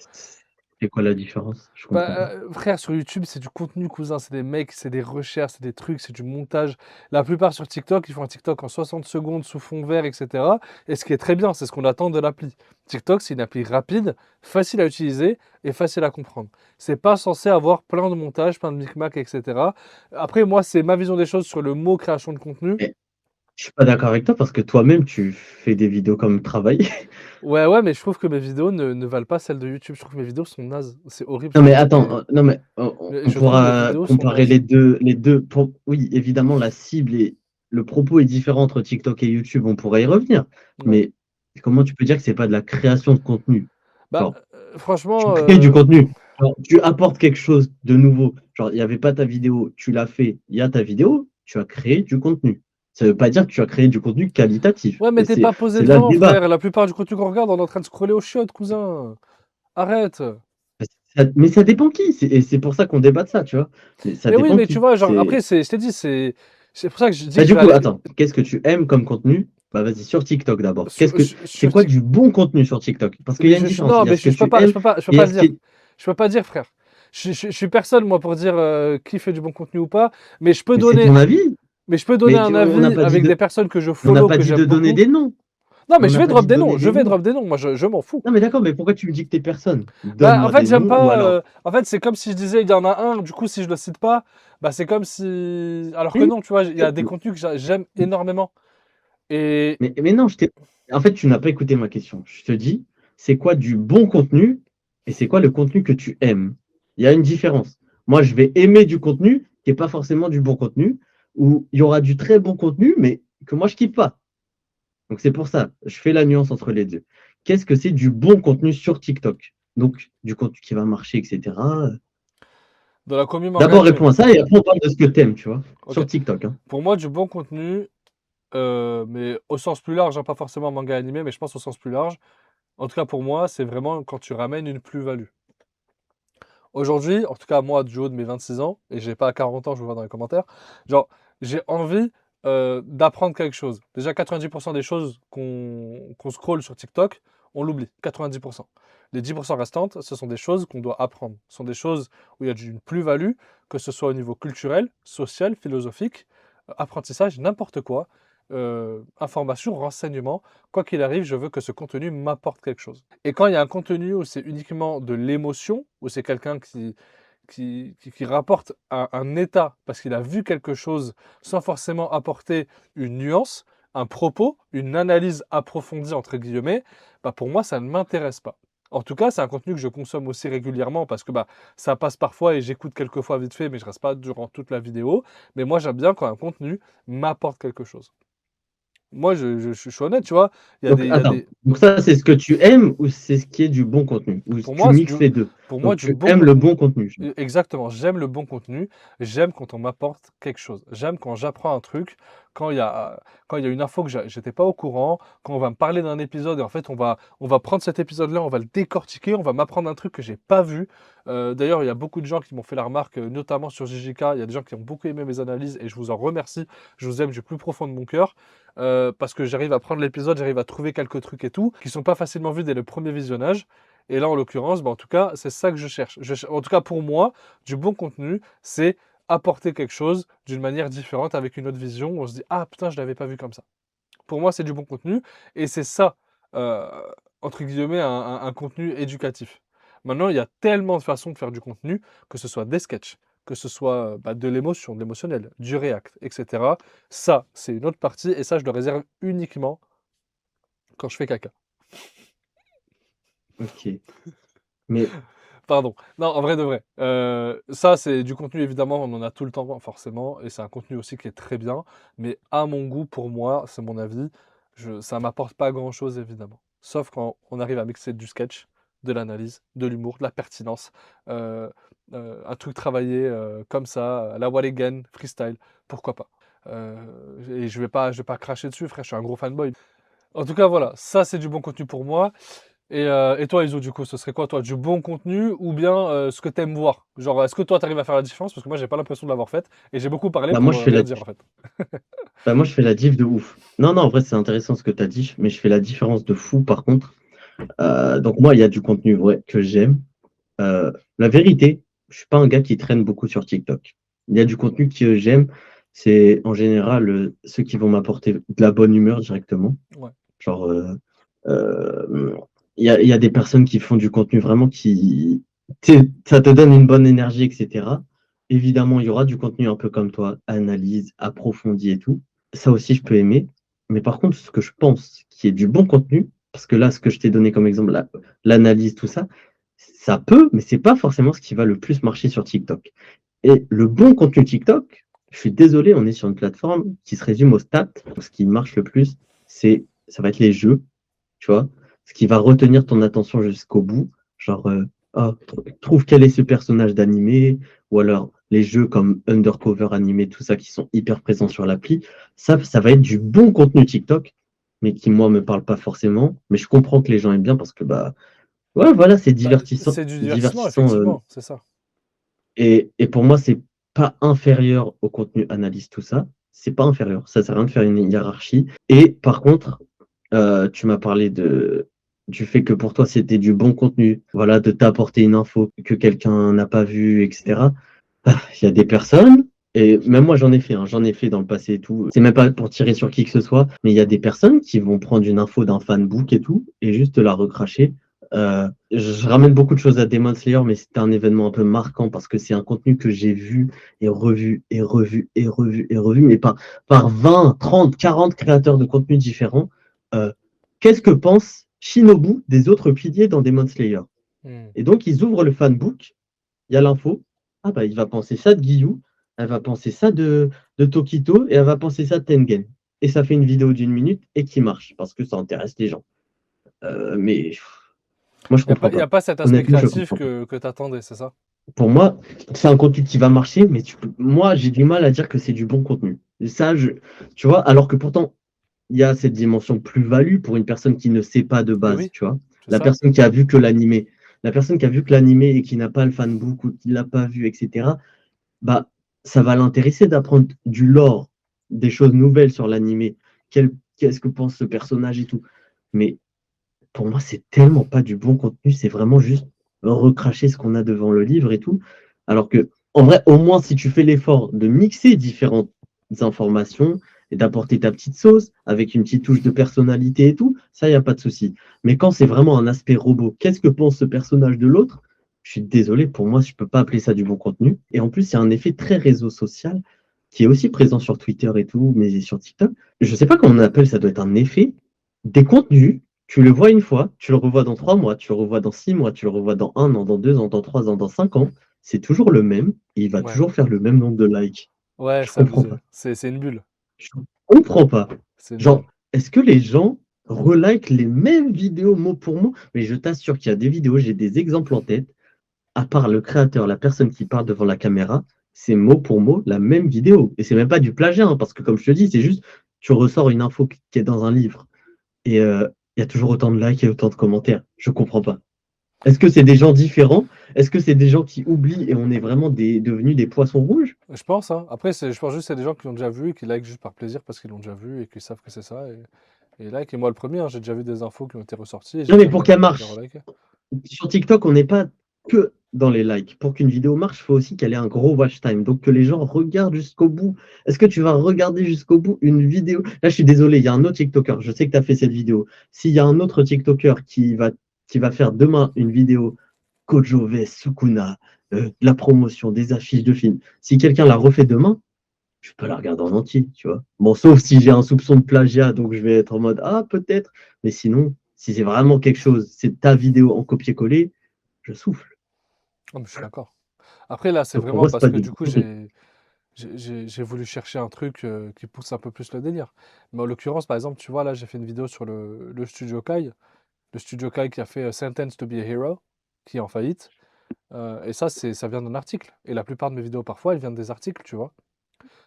C'est quoi la différence? Je comprends pas. Frère, sur YouTube, c'est du contenu, cousin. C'est des mecs, c'est des recherches, c'est des trucs, c'est du montage. La plupart sur TikTok, ils font un TikTok en 60 secondes sous fond vert, etc. Et ce qui est très bien, c'est ce qu'on attend de l'appli. TikTok, c'est une appli rapide, facile à utiliser et facile à comprendre. C'est pas censé avoir plein de montages, plein de micmacs, etc. Après, moi, c'est ma vision des choses sur le mot création de contenu. Mais je suis pas d'accord avec toi parce que toi-même, tu fais des vidéos comme travail. Ouais, ouais, mais je trouve que mes vidéos ne valent pas celles de YouTube. Je trouve que mes vidéos sont nazes. C'est horrible ce Non que mais je dis, attends, non mais mais on je trouve que mes pourra vidéos sont comparer nazes. les deux. Oui, évidemment, la cible et le propos est différent entre TikTok et YouTube. On pourrait y revenir. Ouais. Mais comment tu peux dire que c'est pas de la création de contenu? Bah, Genre, tu franchement, crées du contenu. Genre, tu apportes quelque chose de nouveau. Genre, il n'y avait pas ta vidéo, tu l'as fait, il y a ta vidéo, tu as créé du contenu. Ça ne veut pas dire que tu as créé du contenu qualitatif. ouais, mais Et t'es c'est pas posé c'est là le devant, débat. frère. La plupart du contenu qu'on regarde, on est en train de scroller au chiottes, cousin. Arrête. Mais ça dépend qui. Et c'est pour ça qu'on débat de ça, tu vois. Ça Mais oui, dépend mais tu qui. vois, genre, après, je t'ai dit, c'est pour ça que je dis Bah, que je du vais coup, aller attends, qu'est-ce que tu aimes comme contenu? Bah, vas-y, sur TikTok d'abord. C'est sur quoi TikTok. du bon contenu sur TikTok? Parce qu'il y Mais a une différence. non, Il y a mais ce que je peux tu pas, aimes je peux et il y pas a le ce qui dire. est. Je peux pas dire, frère. Je suis personne, moi, pour dire qui fait du bon contenu ou pas. Mais je peux Mais c'est donner, ton avis. mais je peux donner Mais un on n'a avis pas dit avec de, des personnes que je on n'a follow, pas que dit j'aime de donner beaucoup. des noms. Non, mais On je n'a vais pas dit drop de des noms. donner Je des vais noms. drop des noms. Moi, je m'en fous. Non, mais d'accord, mais pourquoi tu me dis que t'es personne? Bah, en Donne-moi fait, des j'aime noms ou pas. alors. En fait, c'est comme si je disais, il y en a un, du coup, si je le cite pas, bah, c'est comme si. Alors que Oui, non, tu vois, il y a des contenus que j'aime énormément. Et. mais non, en fait, tu n'as pas écouté ma question. Je te dis, c'est quoi du bon contenu et c'est quoi le contenu que tu aimes? Il y a une différence. Moi, je vais aimer du contenu qui n'est pas forcément du bon contenu, ou il y aura du très bon contenu, mais que moi, je kiffe pas. Donc, c'est pour ça, je fais la nuance entre les deux. Qu'est-ce que c'est du bon contenu sur TikTok? Donc, du contenu qui va marcher, etc. Dans la commune manga D'abord, animé. réponds à ça et après, on parle de ce que tu aimes, tu vois, Ok. sur TikTok, hein. Pour moi, du bon contenu, mais au sens plus large, hein, pas forcément manga animé, mais je pense au sens plus large. En tout cas, pour moi, c'est vraiment quand tu ramènes une plus-value. Aujourd'hui, en tout cas, moi, du haut de mes 26 ans, et j'ai pas 40 ans, je vous vois dans les commentaires, genre, j'ai envie d'apprendre quelque chose. Déjà, 90% des choses qu'on scrolle sur TikTok, on l'oublie. 90%. Les 10% restantes, ce sont des choses qu'on doit apprendre. Ce sont des choses où il y a une plus-value, que ce soit au niveau culturel, social, philosophique, apprentissage, n'importe quoi, information, renseignement. Quoi qu'il arrive, je veux que ce contenu m'apporte quelque chose. Et quand il y a un contenu où c'est uniquement de l'émotion, où c'est quelqu'un qui rapporte un état parce qu'il a vu quelque chose sans forcément apporter une nuance, un propos, une analyse approfondie, entre guillemets, bah pour moi, ça ne m'intéresse pas. En tout cas, c'est un contenu que je consomme aussi régulièrement parce que bah, ça passe parfois et j'écoute quelques fois vite fait, mais je reste pas durant toute la vidéo. Mais moi, j'aime bien quand un contenu m'apporte quelque chose. Moi, je suis honnête, tu vois. Donc Il y a attends, des, donc ça c'est ce que tu aimes ou c'est ce qui est du bon contenu? Ou pour tu moi, mixes les 2? pour moi, Donc du tu bon aimes le contenu. bon contenu, genre. Exactement, j'aime le bon contenu, j'aime quand on m'apporte quelque chose. J'aime quand j'apprends un truc, quand il y a, quand il y a une info que j'étais pas au courant, quand on va me parler d'un épisode et en fait on va prendre cet épisode-là, on va le décortiquer, on va m'apprendre un truc que j'ai pas vu. D'ailleurs, il y a beaucoup de gens qui m'ont fait la remarque, notamment sur JJK, il y a des gens qui ont beaucoup aimé mes analyses et je vous en remercie. Je vous aime du plus profond de mon cœur parce que j'arrive à prendre l'épisode, j'arrive à trouver quelques trucs et tout qui sont pas facilement vus dès le premier visionnage. Et là, en l'occurrence, bah, en tout cas, c'est ça que je cherche. En tout cas, pour moi, du bon contenu, c'est apporter quelque chose d'une manière différente, avec une autre vision, où on se dit, ah putain, je l'avais pas vu comme ça. Pour moi, c'est du bon contenu, et c'est ça, euh, entre guillemets, un contenu éducatif. Maintenant, il y a tellement de façons de faire du contenu, que ce soit des sketchs, que ce soit bah, de l'émotion, de l'émotionnel, du react, etc. Ça, c'est une autre partie, et ça, je le réserve uniquement quand je fais caca. Ok. Mais Pardon. Non, en vrai de vrai. Ça, c'est du contenu, évidemment, on en a tout le temps, forcément, et c'est un contenu aussi qui est très bien. Mais à mon goût, pour moi, c'est mon avis, ça m'apporte pas grand-chose, évidemment. Sauf quand on arrive à mixer du sketch, de l'analyse, de l'humour, de la pertinence, euh, un truc travaillé comme ça, à la What Again, freestyle, pourquoi pas. Et je vais pas cracher dessus, frère, je suis un gros fanboy. En tout cas, voilà, ça c'est du bon contenu pour moi. Et toi, Iso, du coup, ce serait quoi, toi, du bon contenu ou bien ce que t'aimes voir? Genre, est-ce que toi, t'arrives à faire la différence? Parce que moi, j'ai pas l'impression de l'avoir faite et j'ai beaucoup parlé bah moi pour je fais rien la dire, en fait. bah moi je fais la diff de ouf. Non, non, en vrai c'est intéressant ce que tu as dit, mais je fais la différence de fou par contre. Donc moi il y a du contenu vrai que j'aime. La vérité, je suis pas un gars qui traîne beaucoup sur TikTok. Il y a du contenu que j'aime, c'est en général ceux qui vont m'apporter de la bonne humeur directement. Ouais. Genre, euh, il y a des personnes qui font du contenu vraiment qui, ça te donne une bonne énergie, etc. Évidemment, il y aura du contenu un peu comme toi, analyse, approfondie et tout. Ça aussi, je peux aimer. Mais par contre, ce que je pense qui est du bon contenu, parce que là, ce que je t'ai donné comme exemple, l'analyse, tout ça, ça peut, mais c'est pas forcément ce qui va le plus marcher sur TikTok. Et le bon contenu TikTok, je suis désolé, on est sur une plateforme qui se résume aux stats. Ce qui marche le plus, ça va être les jeux, tu vois. Ce qui va retenir ton attention jusqu'au bout. Genre, ah, trouve quel est ce personnage d'animé, ou alors les jeux comme Undercover animé, tout ça qui sont hyper présents sur l'appli. Ça va être du bon contenu TikTok, mais qui, moi, me parle pas forcément. Mais je comprends que les gens aiment bien parce que, bah, ouais, voilà, c'est Bah, divertissant. c'est du divertissement, Divertissant effectivement, c'est ça. et pour moi, c'est pas inférieur au contenu analyse, tout ça. C'est pas inférieur. Ça sert à rien de faire une hiérarchie. Et par contre, tu m'as parlé du fait que pour toi, c'était du bon contenu. Voilà, de t'apporter une info que quelqu'un n'a pas vue, etc. Il y a des personnes, et même moi j'en ai fait dans le passé et tout. C'est même pas pour tirer sur qui que ce soit, mais il y a des personnes qui vont prendre une info d'un fanbook et tout, et juste la recracher. Je ramène beaucoup de choses à Demon Slayer, mais c'était un événement un peu marquant parce que c'est un contenu que j'ai vu et revu et revu et revu et revu, mais par 20, 30, 40 créateurs de contenu différents. Euh, Qu'est-ce que pense Shinobu des autres piliers dans Demon Slayer? Hmm. Et donc ils ouvrent le fanbook, il y a l'info. Ah bah il va penser ça de Guillou, elle va penser ça de Tokito et elle va penser ça de Tengen. Et ça fait une vidéo d'une minute et qui marche parce que ça intéresse les gens. Mais moi je comprends Y pas. a pas cet aspect Honnêtement, je créatif comprends pas. que t'attendais, c'est ça? Pour moi, c'est un contenu qui va marcher, mais moi j'ai du mal à dire que c'est du bon contenu. Et ça, tu vois, alors que pourtant il y a cette dimension plus-value pour une personne qui ne sait pas de Mais base, oui, tu vois. c'est La ça. personne qui a vu que l'animé. La personne qui a vu que l'animé et qui n'a pas le fanbook ou qui l'a pas vu, etc., bah, ça va l'intéresser d'apprendre du lore, des choses nouvelles sur l'animé. Qu'est-ce que pense ce personnage et tout. Mais pour moi, c'est tellement pas du bon contenu, c'est vraiment juste recracher ce qu'on a devant le livre et tout. Alors que, en vrai, au moins, si tu fais l'effort de mixer différentes informations et d'apporter ta petite sauce avec une petite touche de personnalité et tout, ça, il n'y a pas de souci. Mais quand c'est vraiment un aspect robot, qu'est-ce que pense ce personnage de l'autre? Je suis désolé, pour moi, je ne peux pas appeler ça du bon contenu. Et en plus, il y a un effet très réseau social qui est aussi présent sur Twitter et tout, mais sur TikTok. Je ne sais pas comment on appelle, ça doit être un effet des contenus. Tu le vois une fois, tu le revois dans 3 mois, tu le revois dans 6 mois, tu le revois dans 1 an, dans 2 ans, dans 3 ans, dans 5 ans. C'est toujours le même et il va Ouais. toujours faire le même nombre de likes. Ouais, Je c'est comprends abusé. pas. C'est une bulle. Je comprends pas. C'est une Genre, bulle. est-ce que les gens relikent les mêmes vidéos mot pour mot? Mais je t'assure qu'il y a des vidéos, j'ai des exemples en tête, à part le créateur, la personne qui parle devant la caméra, c'est mot pour mot la même vidéo. Et c'est même pas du plagiat, hein, parce que comme je te dis, c'est juste, tu ressors une info qui est dans un livre. Et il y a toujours autant de likes et autant de commentaires. Je comprends pas. Est-ce que c'est des gens différents? Est-ce que c'est des gens qui oublient et on est vraiment devenus des poissons rouges? Je pense, hein. Après, je pense juste que c'est des gens qui l'ont déjà vu et qui like juste par plaisir parce qu'ils l'ont déjà vu et qu'ils savent que c'est ça. Et like. Et moi, le premier, hein, j'ai déjà vu des infos qui ont été ressorties et j'ai Non, mais déjà pour vu qu'elle des marche, relikes. sur TikTok, on n'est pas que dans les likes. Pour qu'une vidéo marche, il faut aussi qu'elle ait un gros watch time. Donc que les gens regardent jusqu'au bout. Est-ce que tu vas regarder jusqu'au bout une vidéo? Là, je suis désolé, il y a un autre TikToker. Je sais que tu as fait cette vidéo. S'il y a un autre TikToker qui va faire demain une vidéo Kojo vs Sukuna, de la promotion, des affiches de films, si quelqu'un la refait demain, je peux la regarder en entier, tu vois. Bon, sauf si j'ai un soupçon de plagiat, donc je vais être en mode ah, peut-être. Mais sinon, si c'est vraiment quelque chose, c'est ta vidéo en copier-coller, je souffle. Oh, mais je suis d'accord. Après, là, c'est Donc pour vraiment moi, c'est parce pas que du du coup, gameplay. j'ai voulu chercher un truc qui pousse un peu plus le délire. Mais en l'occurrence, par exemple, tu vois, là, j'ai fait une vidéo sur le Studio Kai. Le Studio Kai qui a fait Sentence to be a Hero, qui est en faillite. Et ça, ça vient d'un article. Et la plupart de mes vidéos, parfois, elles viennent des articles, tu vois.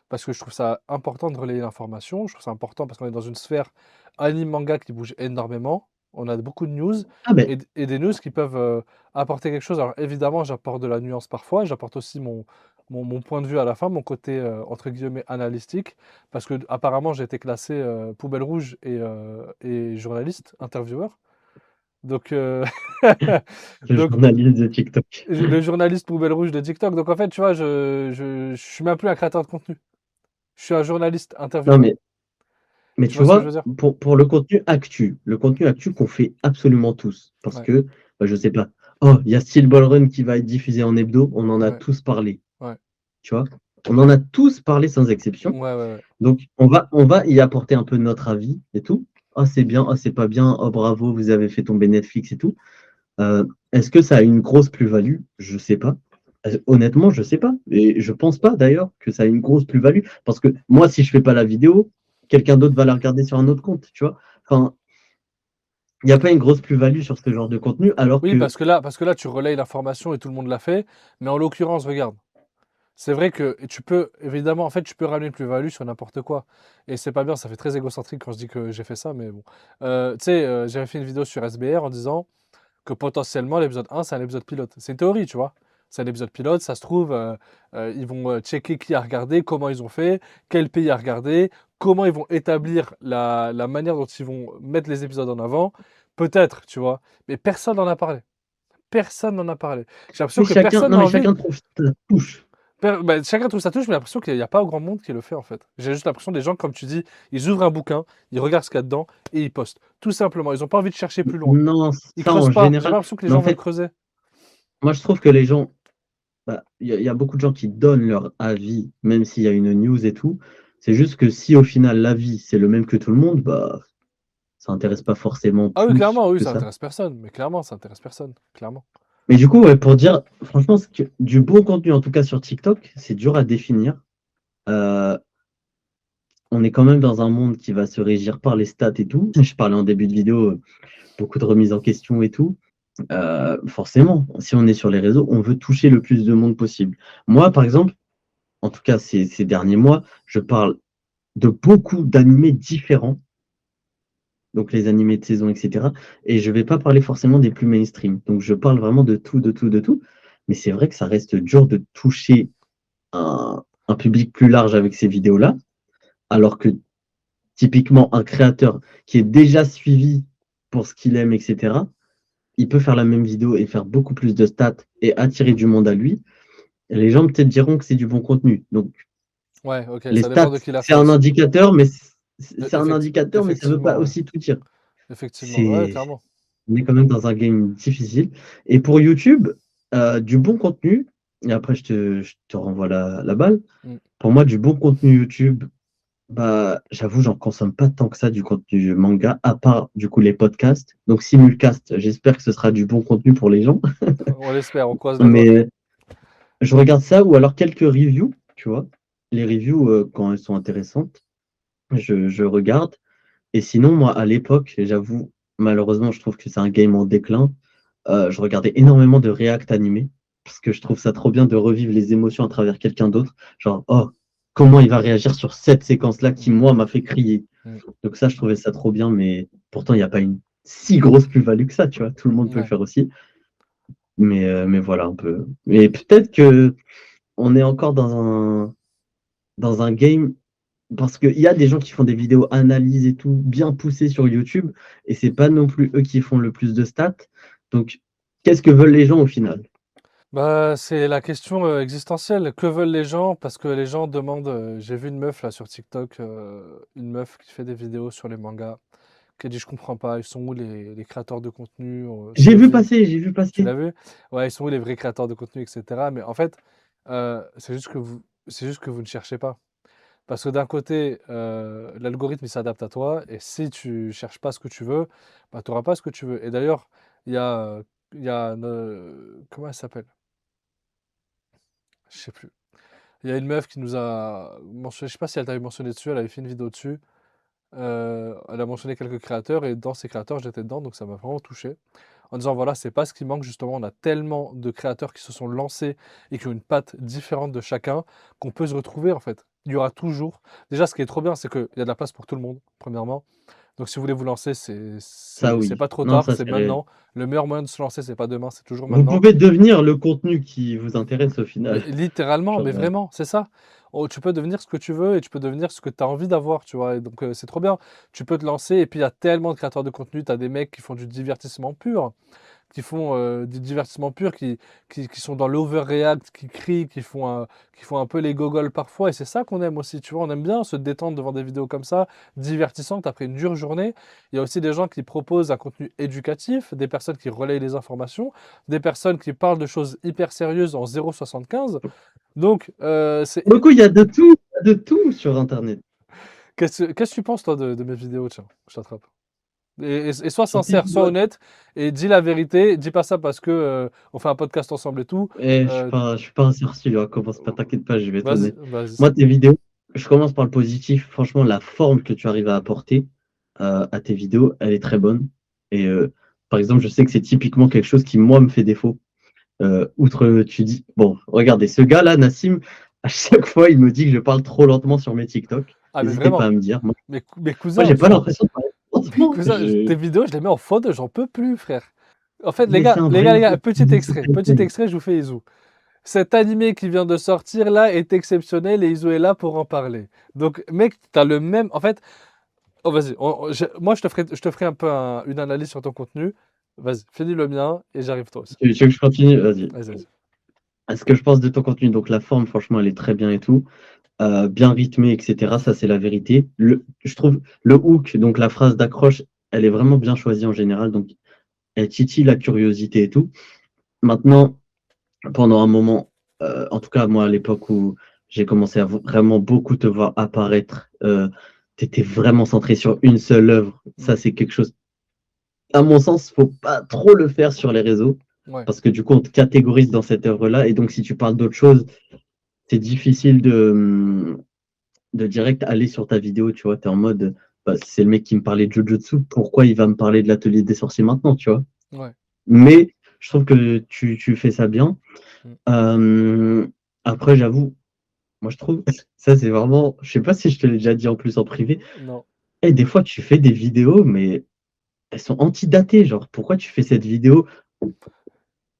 Parce que je trouve ça important de relayer l'information. Je trouve ça important parce qu'on est dans une sphère anime manga qui bouge énormément. On a beaucoup de news Ah ben, et des news qui peuvent apporter quelque chose. Alors évidemment, j'apporte de la nuance parfois. J'apporte aussi mon point de vue à la fin, mon côté entre guillemets analytique. Parce que apparemment, j'ai été classé poubelle rouge et journaliste, intervieweur. Donc, le donc journaliste de TikTok. le journaliste poubelle rouge de TikTok. Donc en fait, tu vois, je suis même plus un créateur de contenu. Je suis un journaliste Non, intervieweur. mais Tu tu vois ce que je vois, veux dire? pour le contenu actu qu'on fait absolument tous, parce Ouais, que, bah, je sais pas, oh, il y a Steel Ball Run qui va être diffusé en hebdo, on en a ouais, tous parlé, ouais, tu vois. On en a tous parlé sans exception. ouais, ouais, ouais. Donc, on va y apporter un peu notre avis et tout. Ah, c'est bien, ah, c'est pas bien, oh, bravo, vous avez fait tomber Netflix et tout. Est-ce que ça a une grosse plus-value? Je sais pas. Honnêtement, je sais pas. Et je pense pas d'ailleurs que ça a une grosse plus-value. Parce que moi, si je fais pas la vidéo, quelqu'un d'autre va la regarder sur un autre compte, tu vois. Enfin, il n'y a pas une grosse plus-value sur ce genre de contenu, alors Oui, que parce que là, tu relayes l'information et tout le monde l'a fait. Mais en l'occurrence, regarde, c'est vrai que tu peux, évidemment, en fait, tu peux ramener une plus-value sur n'importe quoi. Et c'est pas bien, ça fait très égocentrique quand je dis que j'ai fait ça, mais bon. Tu sais, j'avais fait une vidéo sur SBR en disant que potentiellement l'épisode 1, c'est un épisode pilote. C'est une théorie, tu vois. C'est un épisode pilote, ça se trouve, ils vont checker qui a regardé, comment ils ont fait, quel pays a regardé, comment ils vont établir la manière dont ils vont mettre les épisodes en avant. Peut-être, tu vois. Mais personne n'en a parlé. Personne n'en a parlé. J'ai l'impression mais que chacun, personne non, n'a mais envie. chacun trouve sa touche. Bah, chacun trouve sa touche, mais j'ai l'impression qu'il n'y a pas grand monde qui le fait en fait. J'ai juste l'impression des gens, comme tu dis, ils ouvrent un bouquin, ils regardent ce qu'il y a dedans et ils postent. Tout simplement. Ils n'ont pas envie de chercher plus loin. Non, Ils ça creusent en pas. J'ai pas général. l'impression que les Mais en gens veulent fait, creuser. moi, je trouve que les gens, bah, il y a beaucoup de gens qui donnent leur avis, même s'il y a une news et tout. C'est juste que si au final l'avis c'est le même que tout le monde, bah ça intéresse pas forcément Ah oui, plus clairement, oui, que ça ça. intéresse personne. Mais clairement, ça intéresse personne. Clairement. Mais du coup, ouais, pour dire, franchement, du bon contenu, en tout cas sur TikTok, c'est dur à définir. Euh, on est quand même dans un monde qui va se régir par les stats et tout. Je parlais en début de vidéo, beaucoup de remises en question et tout. Forcément, si on est sur les réseaux, on veut toucher le plus de monde possible. Moi, par exemple, en tout cas ces derniers mois, je parle de beaucoup d'animés différents, donc les animés de saison, etc. Et je ne vais pas parler forcément des plus mainstream. Donc je parle vraiment de tout, de tout, de tout. Mais c'est vrai que ça reste dur de toucher un public plus large avec ces vidéos-là, alors que typiquement un créateur qui est déjà suivi pour ce qu'il aime, etc., il peut faire la même vidéo et faire beaucoup plus de stats et attirer du monde à lui. Et les gens peut-être diront que c'est du bon contenu. Donc Ouais, ok, les ça dépend stats, de qui l'a c'est fait un aussi. indicateur, mais c'est un indicateur, mais ça ne veut pas Effectivement, ouais. aussi tout dire. Effectivement, ouais, C'est, clairement. on est quand même dans un game difficile. Et pour YouTube, du bon contenu, et après je te renvoie la balle. Mm. Pour moi, du bon contenu YouTube, bah, j'avoue, j'en consomme pas tant que ça du contenu manga, à part du coup les podcasts. Donc simulcast, j'espère que ce sera du bon contenu pour les gens. On l'espère, on croise les doigts. Mais je regarde ça ou alors quelques reviews, tu vois. Les reviews, quand elles sont intéressantes, je regarde. Et sinon, moi, à l'époque, j'avoue, malheureusement, je trouve que c'est un game en déclin. Je regardais énormément de React animé parce que je trouve ça trop bien de revivre les émotions à travers quelqu'un d'autre. Genre, oh, comment il va réagir sur cette séquence-là qui, Mm, moi, m'a fait crier. mm. Donc ça, je trouvais ça trop bien, mais pourtant, il n'y a pas une si grosse plus-value que ça, tu vois. Tout le monde peut le Ouais. faire aussi. Mais voilà, un peu. Mais peut-être que on est encore dans un game parce qu'il y a des gens qui font des vidéos analyses et tout bien poussées sur YouTube et c'est pas non plus eux qui font le plus de stats. Donc, qu'est-ce que veulent les gens au final? Bah, c'est la question existentielle. Que veulent les gens? Parce que les gens demandent. J'ai vu une meuf là sur TikTok, une meuf qui fait des vidéos sur les mangas, qui a dit je comprends pas, ils sont où les créateurs de contenu? J'ai vu passer, j'ai vu Tu passer. l'as vu? Ouais, ils sont où les vrais créateurs de contenu, etc. Mais en fait, c'est juste que vous ne cherchez pas. Parce que d'un côté, l'algorithme il s'adapte à toi, et si tu cherches pas ce que tu veux, bah, tu n'auras pas ce que tu veux. Et d'ailleurs, il y a, comment elle s'appelle? Je sais plus. Il y a une meuf qui nous a mentionné, je sais pas si elle t'avait mentionné dessus, elle avait fait une vidéo dessus. Elle a mentionné quelques créateurs, et dans ces créateurs, j'étais dedans, donc ça m'a vraiment touché. En disant, voilà, c'est pas ce qui manque, justement. On a tellement de créateurs qui se sont lancés et qui ont une patte différente de chacun, qu'on peut se retrouver, en fait. Il y aura toujours. Déjà, ce qui est trop bien, c'est qu'il y a de la place pour tout le monde, premièrement. Donc, si vous voulez vous lancer, Ça, c'est oui. pas trop Non, tard, ça, c'est c'est réel. maintenant. Le meilleur moyen de se lancer, c'est pas demain, c'est toujours Vous maintenant. pouvez devenir le contenu qui vous intéresse au Mais final. littéralement, Genre, mais vraiment, c'est ça. Oh, tu peux devenir ce que tu veux, et tu peux devenir ce que tu as envie d'avoir, tu vois. Et donc, c'est trop bien. Tu peux te lancer, et puis il y a tellement de créateurs de contenu. Tu as des mecs qui font du divertissement pur, qui font du divertissement pur, qui sont dans l'overreact, qui crient, qui font un peu les gogoles parfois. Et c'est ça qu'on aime aussi, tu vois. On aime bien se détendre devant des vidéos comme ça, divertissantes après une dure journée. Il y a aussi des gens qui proposent un contenu éducatif, des personnes qui relayent les informations, des personnes qui parlent de choses hyper sérieuses en 0,75. Donc, c'est... pour le coup, il y a de tout sur Internet. Qu'est-ce que tu penses, toi, de mes vidéos? Tiens, je t'attrape. Et sois Sur tes sincère, sois vidéos, honnête, et dis la vérité. Dis pas ça parce que on fait un podcast ensemble et tout. Euh, je suis pas un sorcier, hein, commence pas, t'inquiète pas, je vais être vas-y, honnête. vas-y. Moi, tes vidéos, je commence par le positif. Franchement, la forme que tu arrives à apporter à tes vidéos, elle est très bonne. Et par exemple, je sais que c'est typiquement quelque chose qui, moi, me fait défaut. Outre, tu dis, bon, regardez, ce gars-là, Nassim, à chaque fois, il me dit que je parle trop lentement sur mes TikTok. Ah, mais N'hésitez pas vraiment. à me dire. Moi, Mes moi cousins, j'ai pas l'impression de parler mes lentement. cousins, tes vidéos, je les mets en faute, j'en peux plus, frère. En fait, Mais c'est un vrai les gars, petit professionnel. extrait, je vous fais Izu. Cet animé qui vient de sortir là est exceptionnel, et Izu est là pour en parler. Donc, mec, t'as le même. En fait, oh, vas-y. Moi, je te ferai un peu une analyse sur ton contenu. Vas-y, finis le mien et j'arrive toi aussi. Tu veux que je continue? Vas-y. Vas-y, vas-y. À ce que je pense de ton contenu, donc la forme, franchement, elle est très bien et tout. Bien rythmée, etc. Ça, c'est la vérité. Je trouve le hook, donc la phrase d'accroche, elle est vraiment bien choisie en général. Donc, elle titille la curiosité et tout. Maintenant, pendant un moment, en tout cas, moi, à l'époque où j'ai commencé à vraiment beaucoup te voir apparaître, tu étais vraiment centré sur une seule œuvre. Mm. Ça, c'est quelque chose, à mon sens, faut pas trop le faire sur les réseaux. Ouais, Parce que du coup, on te catégorise dans cette œuvre-là. Et donc, si tu parles d'autre chose, c'est difficile de direct aller sur ta vidéo, tu vois. Tu es en mode, bah, c'est le mec qui me parlait de Jujutsu, pourquoi il va me parler de l'atelier des sorciers maintenant, tu vois. ouais. Mais je trouve que tu fais ça bien. Mm. Euh, Après, j'avoue, moi je trouve, ça c'est vraiment, je sais pas si je te l'ai déjà dit en plus en privé, Non. et des fois tu fais des vidéos, mais elles sont antidatées. Genre, pourquoi tu fais cette vidéo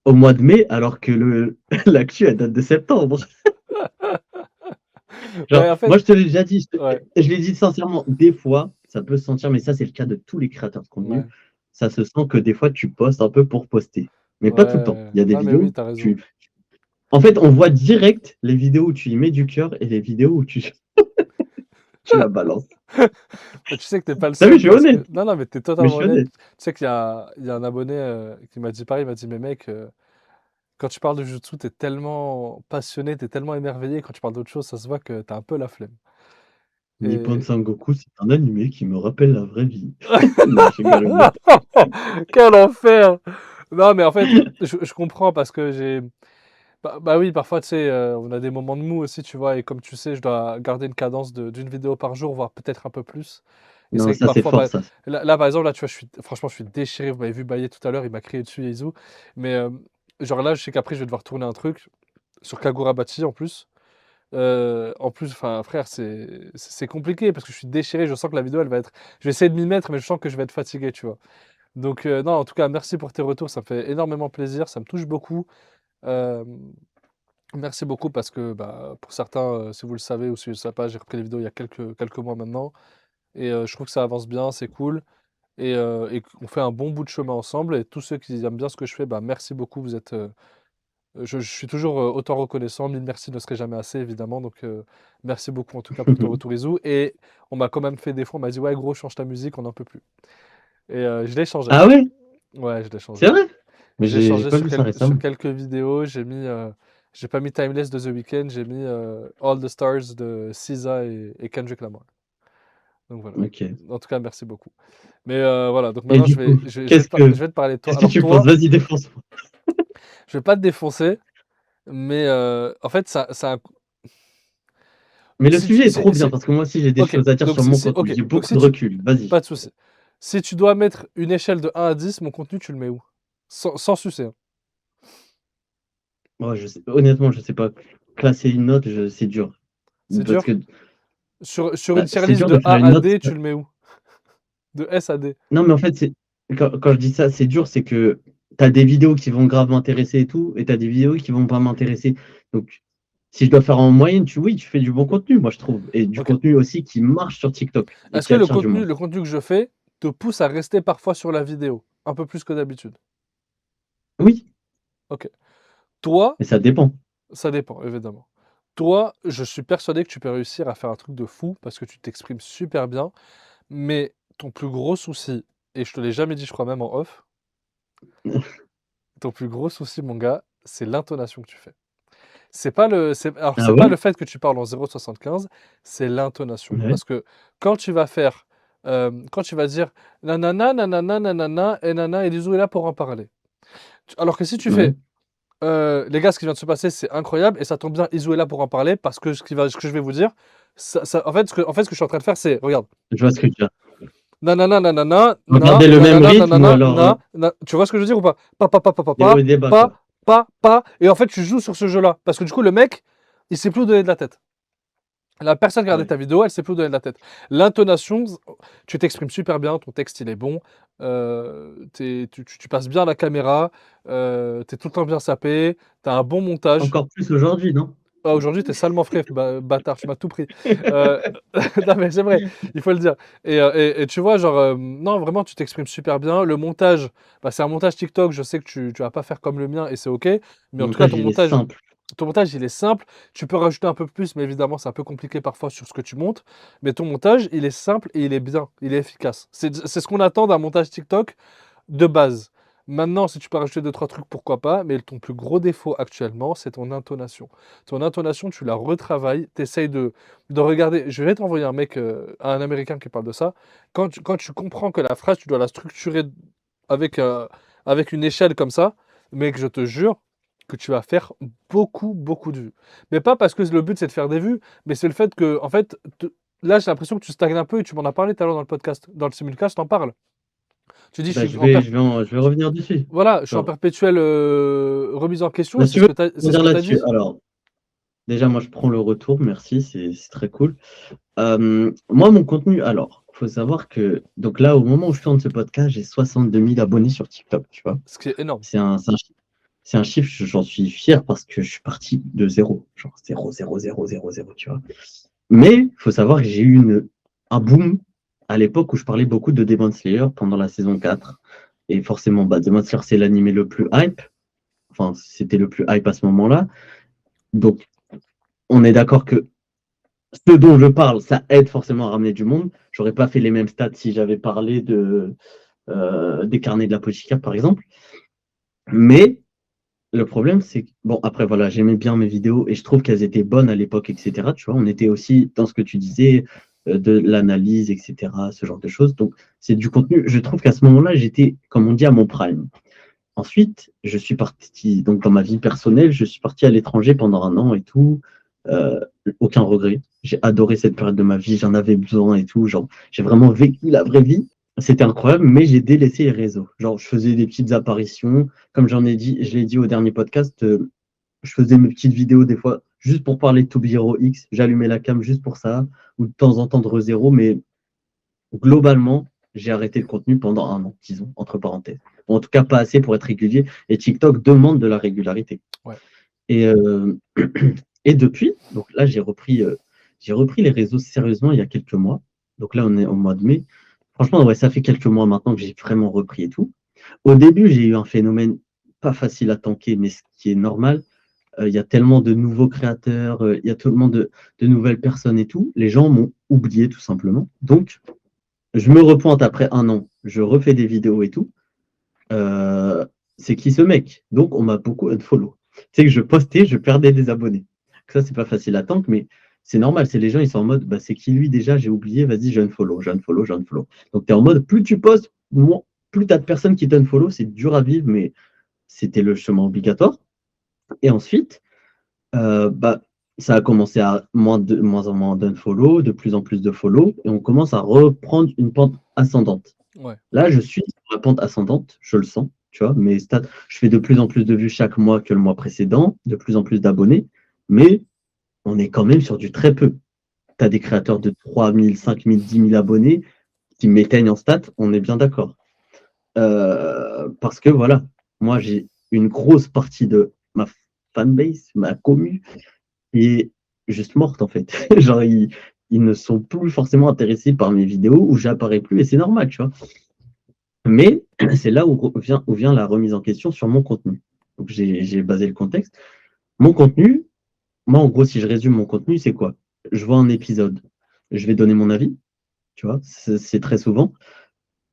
au mois de mai alors que l'actu elle date de septembre? Genre, Ouais, en fait, moi je te l'ai déjà dit, ouais, je l'ai dit sincèrement, des fois, ça peut se sentir, mais ça c'est le cas de tous les créateurs de contenu, ouais, ça se sent que des fois tu postes un peu pour poster. Mais pas tout le temps. ouais. Il y a des Non, mais oui, vidéos, t'as raison. en fait, on voit direct les vidéos où tu y mets du cœur et les vidéos où tu la balances. Mais tu sais que t'es pas le T'as vu, seul je suis parce que. honnête, Non, non, mais t'es mais je totalement suis honnête. honnête. Tu sais qu'il y a un abonné qui m'a dit pareil, il m'a dit, mais mec, quand tu parles de Jutsu, t'es tellement passionné, t'es tellement émerveillé. Quand tu parles d'autre chose, ça se voit que t'as un peu la flemme. Nippon Et. Sangoku, c'est un animé qui me rappelle la vraie vie. Non, je rigole, je rigole. Quel enfer! Non, mais en fait, je comprends parce que j'ai. Bah oui, parfois, tu sais, on a des moments de mou aussi, tu vois, et comme tu sais, je dois garder une cadence d'une vidéo par jour, voire peut-être un peu plus. Et c'est Non, vrai que ça c'est parfois, fort, ça. là, par exemple, là, tu vois, franchement, je suis déchiré. Vous m'avez vu bailler tout à l'heure, il m'a crié dessus, Yaezou. Mais genre là, je sais qu'après, je vais devoir tourner un truc sur Kagurabachi en plus. En plus, enfin, frère, c'est compliqué parce que je suis déchiré. Je sens que la vidéo, elle va être. Je vais essayer de m'y mettre, mais je sens que je vais être fatigué, tu vois. Donc, non, en tout cas, merci pour tes retours. Ça me fait énormément plaisir. Ça me touche beaucoup. Euh, Merci beaucoup parce que bah, pour certains, si vous le savez ou si vous ne le savez pas, j'ai repris les vidéos il y a quelques mois maintenant. Et je trouve que ça avance bien, c'est cool. Et qu'on fait un bon bout de chemin ensemble. Et tous ceux qui aiment bien ce que je fais, bah, merci beaucoup. Vous êtes, je suis toujours autant reconnaissant. Mille merci ne serait jamais assez, évidemment. Donc, merci beaucoup en tout cas pour ton retour, Izu. Et on m'a quand même fait des fois, on m'a dit, ouais, gros, change ta musique, on n'en peut plus. Et je l'ai changé. Ah ouais? Ouais, je l'ai changé. C'est vrai? Mais Je l'ai j'ai changé pas vu ça sur récemment. quelques vidéos. J'ai pas mis Timeless de The Weeknd, j'ai mis All the Stars de SZA et Kendrick Lamar. Donc voilà. Ok. En tout cas, merci beaucoup. Mais voilà, donc Et maintenant du coup, je vais te parler de toi. qu'est-ce que Alors tu penses? toi, Vas-y, défonce-moi. je vais pas te défoncer, mais en fait, ça Mais le si tu sujet est trop bien si parce que moi aussi j'ai des OK, choses à dire donc sur mon contenu. OK, J'ai donc beaucoup si de tu recul. Vas-y. pas de souci. Si tu dois mettre une échelle de 1 à 10, mon contenu, tu le mets où? Sans sucer, hein. Moi, honnêtement, je sais pas. Classer une note, c'est dur. C'est Parce dur? que Sur bah, une tier c'est list dur de de faire A une à note. D, tu le mets où? De S à D? Non, mais en fait, quand je dis ça, c'est dur, c'est que tu as des vidéos qui vont grave m'intéresser et tout, et tu as des vidéos qui vont pas m'intéresser. Donc, si je dois faire en moyenne, oui, tu fais du bon contenu, moi, je trouve. Et du OK. contenu aussi qui marche sur TikTok et Est-ce qui que le attire du contenu monde. le contenu que je fais te pousse à rester parfois sur la vidéo? Un peu plus que d'habitude? Oui, OK. Toi, mais ça dépend. ça dépend, évidemment. Toi, je suis persuadé que tu peux réussir à faire un truc de fou parce que tu t'exprimes super bien, mais ton plus gros souci, et je te l'ai jamais dit, je crois même en off, ton plus gros souci, mon gars, c'est l'intonation que tu fais. Ah C'est pas le ouais? fait que tu parles en 0,75, c'est l'intonation. Ouais. Parce que quand tu vas faire, quand tu vas dire nanana, nanana, nanana, et nana, et Lizou est là pour en parler. Alors que si tu Ouais. fais les gars, ce qui vient de se passer, c'est incroyable et ça tombe bien, Izo est là pour en parler parce que ce que je vais vous dire, en fait, ce que je suis en train de faire, c'est, regarde, Je vois ce que tu veux dire. nanana, nanana, na, Regardez le même nanana, rythme ou nanana, alors na. Tu vois ce que je veux dire ou pas? Pa, pa, pa, pa, pa, des hauts et des bas, quoi. pa. Et en fait, tu joues sur ce jeu-là parce que du coup, le mec, il sait plus où donner de la tête. La personne qui a regardé Ouais. ta vidéo, elle sait plus où donner de la tête. L'intonation, tu t'exprimes super bien, ton texte, il est bon, tu passes bien la caméra, tu es tout le temps bien sapé, tu as un bon montage. Encore plus aujourd'hui, non? Ah, aujourd'hui, t'es salement frais, bâtard, tu m'as tout pris. Heu, non, mais c'est vrai, il faut le dire. Et tu vois, genre, non, vraiment, tu t'exprimes super bien. Le montage, bah, c'est un montage TikTok, je sais que tu vas pas faire comme le mien et c'est OK. Mais Le en tout cas, montage, il est simple. ton montage, il est simple. Tu peux rajouter un peu plus, mais évidemment, c'est un peu compliqué parfois sur ce que tu montes. Mais ton montage, il est simple et il est bien, il est efficace. C'est ce qu'on attend d'un montage TikTok de base. Maintenant, si tu peux rajouter deux trois trucs, pourquoi pas, mais ton plus gros défaut actuellement, c'est ton intonation. Ton intonation, tu la retravailles, tu essayes de regarder. Je vais t'envoyer un mec, un Américain qui parle de ça. Quand tu comprends que la phrase, tu dois la structurer avec, avec une échelle comme ça, mec, je te jure que tu vas faire beaucoup, beaucoup de vues. Mais pas parce que le but c'est de faire des vues, mais c'est le fait que, en fait, là j'ai l'impression que tu stagnes un peu et tu m'en as parlé tout à l'heure dans le podcast. Dans le simulcast, t'en parles. Tu dis, Bah, je vais revenir dessus. voilà, je suis en Genre, perpétuelle remise en question bah, et si tu veux c'est ce rebondir que tu as là-dessus. dit. Alors, déjà, moi, je prends le retour. Merci, c'est très cool. Moi, mon contenu, alors, faut savoir que, donc là, au moment où je tourne ce podcast, j'ai 62 000 abonnés sur TikTok, tu vois. Ce qui est énorme. C'est un chiffre, j'en suis fier parce que je suis parti de zéro, genre zéro, zéro, zéro, zéro, zéro, tu vois. Mais il faut savoir que j'ai eu un boom à l'époque où je parlais beaucoup de Demon Slayer pendant la saison 4. Et forcément, bah, Demon Slayer, c'est l'animé le plus hype. Enfin, c'était le plus hype à ce moment-là. Donc, on est d'accord que ce dont je parle, ça aide forcément à ramener du monde. J'aurais pas fait les mêmes stats si j'avais parlé des carnets de l'apothicaire, par exemple. Mais le problème, c'est que, bon, après, voilà, j'aimais bien mes vidéos et je trouve qu'elles étaient bonnes à l'époque, etc. Tu vois, on était aussi dans ce que tu disais, de l'analyse, etc., ce genre de choses. Donc, c'est du contenu. Je trouve qu'à ce moment-là, j'étais, comme on dit, à mon prime. Ensuite, je suis parti, donc dans ma vie personnelle, je suis parti à l'étranger pendant un an et tout. aucun regret. J'ai adoré cette période de ma vie, j'en avais besoin et tout. Genre, j'ai vraiment vécu la vraie vie. C'était incroyable, mais j'ai délaissé les réseaux. Genre, je faisais des petites apparitions. Comme je l'ai dit au dernier podcast, je faisais mes petites vidéos des fois juste pour parler de To Be Hero X. J'allumais la cam juste pour ça, ou de temps en temps de ReZero, mais globalement, j'ai arrêté le contenu pendant un an, disons, entre parenthèses. Bon, en tout cas, pas assez pour être régulier. Et TikTok demande de la régularité. Ouais. Et, et depuis, donc là, j'ai repris les réseaux sérieusement il y a quelques mois. Donc là, on est au mois de mai. Franchement, ouais, ça fait quelques mois maintenant que j'ai vraiment repris et tout. Au début, j'ai eu un phénomène pas facile à tanker, mais ce qui est normal. Il y a tellement de nouveaux créateurs, il y a tellement de nouvelles personnes et tout. Les gens m'ont oublié tout simplement. Donc, je me repointe après un an. Je refais des vidéos et tout. Euh, c'est qui ce mec? Donc, on m'a beaucoup unfollow. Tu sais que je postais, je perdais des abonnés. Ça, c'est pas facile à tank, mais c'est normal. C'est les gens, ils sont en mode, bah, c'est qui lui déjà? J'ai oublié, vas-y, je unfollow, je unfollow, je unfollow. Donc, tu es en mode, plus tu postes, plus tu as de personnes qui t'unfollow. C'est dur à vivre, mais c'était le chemin obligatoire. Et ensuite, bah, ça a commencé à moins en moins d'unfollow, de plus en plus de follow, et on commence à reprendre une pente ascendante. Ouais. Là, je suis sur la pente ascendante, je le sens, tu vois, mes stats, je fais de plus en plus de vues chaque mois que le mois précédent, de plus en plus d'abonnés, mais on est quand même sur du très peu. Tu as des créateurs de 3000, 5000, 10 000 abonnés qui m'éteignent en stats, on est bien d'accord. Parce que voilà, moi j'ai une grosse partie de ma fanbase, ma commu, qui est juste morte en fait. Genre, ils ne sont plus forcément intéressés par mes vidéos où j'apparais plus et c'est normal, tu vois. Mais c'est là où vient la remise en question sur mon contenu. Donc j'ai basé le contexte. Mon contenu, moi en gros, si je résume mon contenu, c'est quoi? Je vois un épisode, je vais donner mon avis, tu vois, c'est très souvent.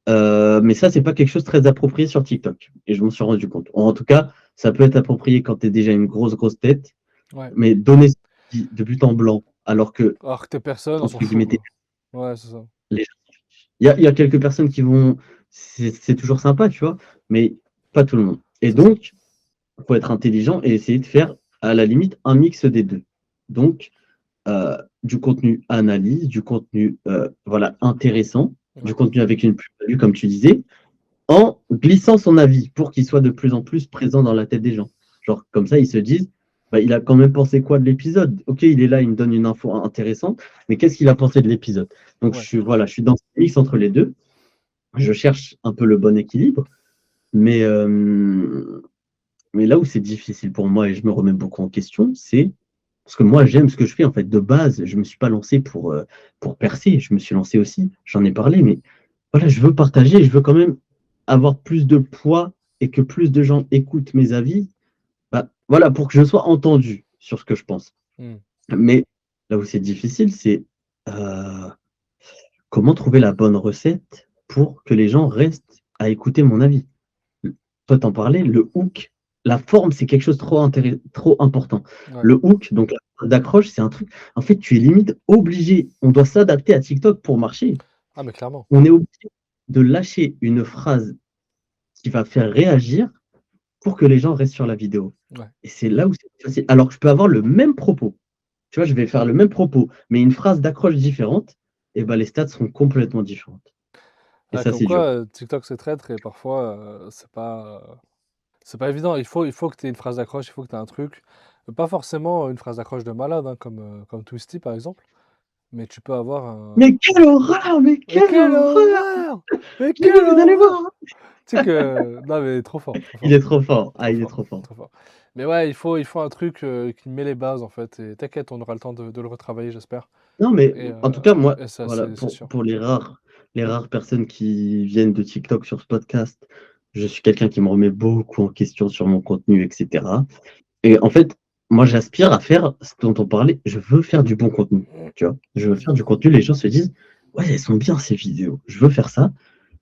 Mais ça, c'est pas quelque chose de très approprié sur TikTok. Et je m'en suis rendu compte. En tout cas, ça peut être approprié quand tu es déjà une grosse tête, Ouais. mais donner de but en blanc, alors que, Alors que t'es personne, on entre s'en fout, guillemets, quoi. Ouais, c'est ça. les gens- il y a quelques personnes qui vont. C'est toujours sympa, tu vois, mais pas tout le monde. Et C'est ça. donc, il faut être intelligent et essayer de faire, à la limite, un mix des deux. Donc, du contenu analyse, du contenu voilà, intéressant, du Ouais. contenu avec une plus-value, comme tu disais, en glissant son avis pour qu'il soit de plus en plus présent dans la tête des gens. Genre, comme ça, ils se disent, bah, il a quand même pensé quoi de l'épisode? Ok, il est là, il me donne une info intéressante, mais qu'est-ce qu'il a pensé de l'épisode? Donc, Ouais. voilà, je suis dans ce mix entre les deux. Je cherche un peu le bon équilibre, mais, euh, mais là où c'est difficile pour moi et je me remets beaucoup en question, c'est parce que moi, j'aime ce que je fais. En fait, de base, je ne me suis pas lancé pour percer. Je me suis lancé aussi, j'en ai parlé, mais voilà, je veux partager, je veux quand même avoir plus de poids et que plus de gens écoutent mes avis. Bah, voilà, pour que je sois entendu sur ce que je pense. Hmm. Mais là où c'est difficile, c'est euh, comment trouver la bonne recette pour que les gens restent à écouter mon avis. Toi, t'en parlais, le hook, la forme, c'est quelque chose de trop important. Ouais. Le hook, donc la forme d'accroche, c'est un truc. En fait, tu es limite obligé. On doit s'adapter à TikTok pour marcher. Ah, mais clairement. On est obligé de lâcher une phrase qui va faire réagir pour que les gens restent sur la vidéo. Ouais. Et c'est là où c'est facile. Alors que je peux avoir le même propos. Tu vois, je vais faire le même propos, mais une phrase d'accroche différente, et ben les stats seront complètement différentes. Et Ouais, ça, comme c'est quoi, dur. TikTok c'est traître et parfois, c'est pas évident. Il faut que tu aies une phrase d'accroche, il faut que tu aies un truc. Pas forcément une phrase d'accroche de malade, hein, comme Twisty par exemple, mais tu peux avoir un. Mais quelle horreur! Mais Mais quelle quelle horreur! horreur! Mais Mais quelle vous allez horreur! voir, hein. Tu sais que. Non, mais trop fort, trop Il fort, est trop fort. Ah, trop il est fort, trop fort. trop fort. Mais ouais, il faut un truc qui met les bases en fait. Et t'inquiète, on aura le temps de le retravailler, j'espère. Non, mais Et, en tout cas, moi, et ça, voilà, c'est sûr. pour les rares personnes qui viennent de TikTok sur ce podcast, je suis quelqu'un qui me remet beaucoup en question sur mon contenu, etc. Et en fait, moi, j'aspire à faire ce dont on parlait. Je veux faire du bon contenu. Tu vois, je veux faire du contenu. Les gens se disent, ouais, elles sont bien ces vidéos. Je veux faire ça.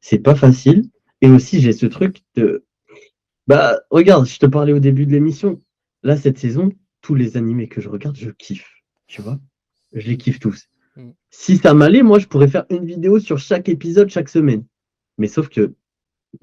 C'est pas facile. Et aussi, j'ai ce truc de, bah, regarde, je te parlais au début de l'émission. Là, cette saison, tous les animés que je regarde, je kiffe. Tu vois, je les kiffe tous. Mm. Si ça m'allait, moi, je pourrais faire une vidéo sur chaque épisode chaque semaine. Mais sauf que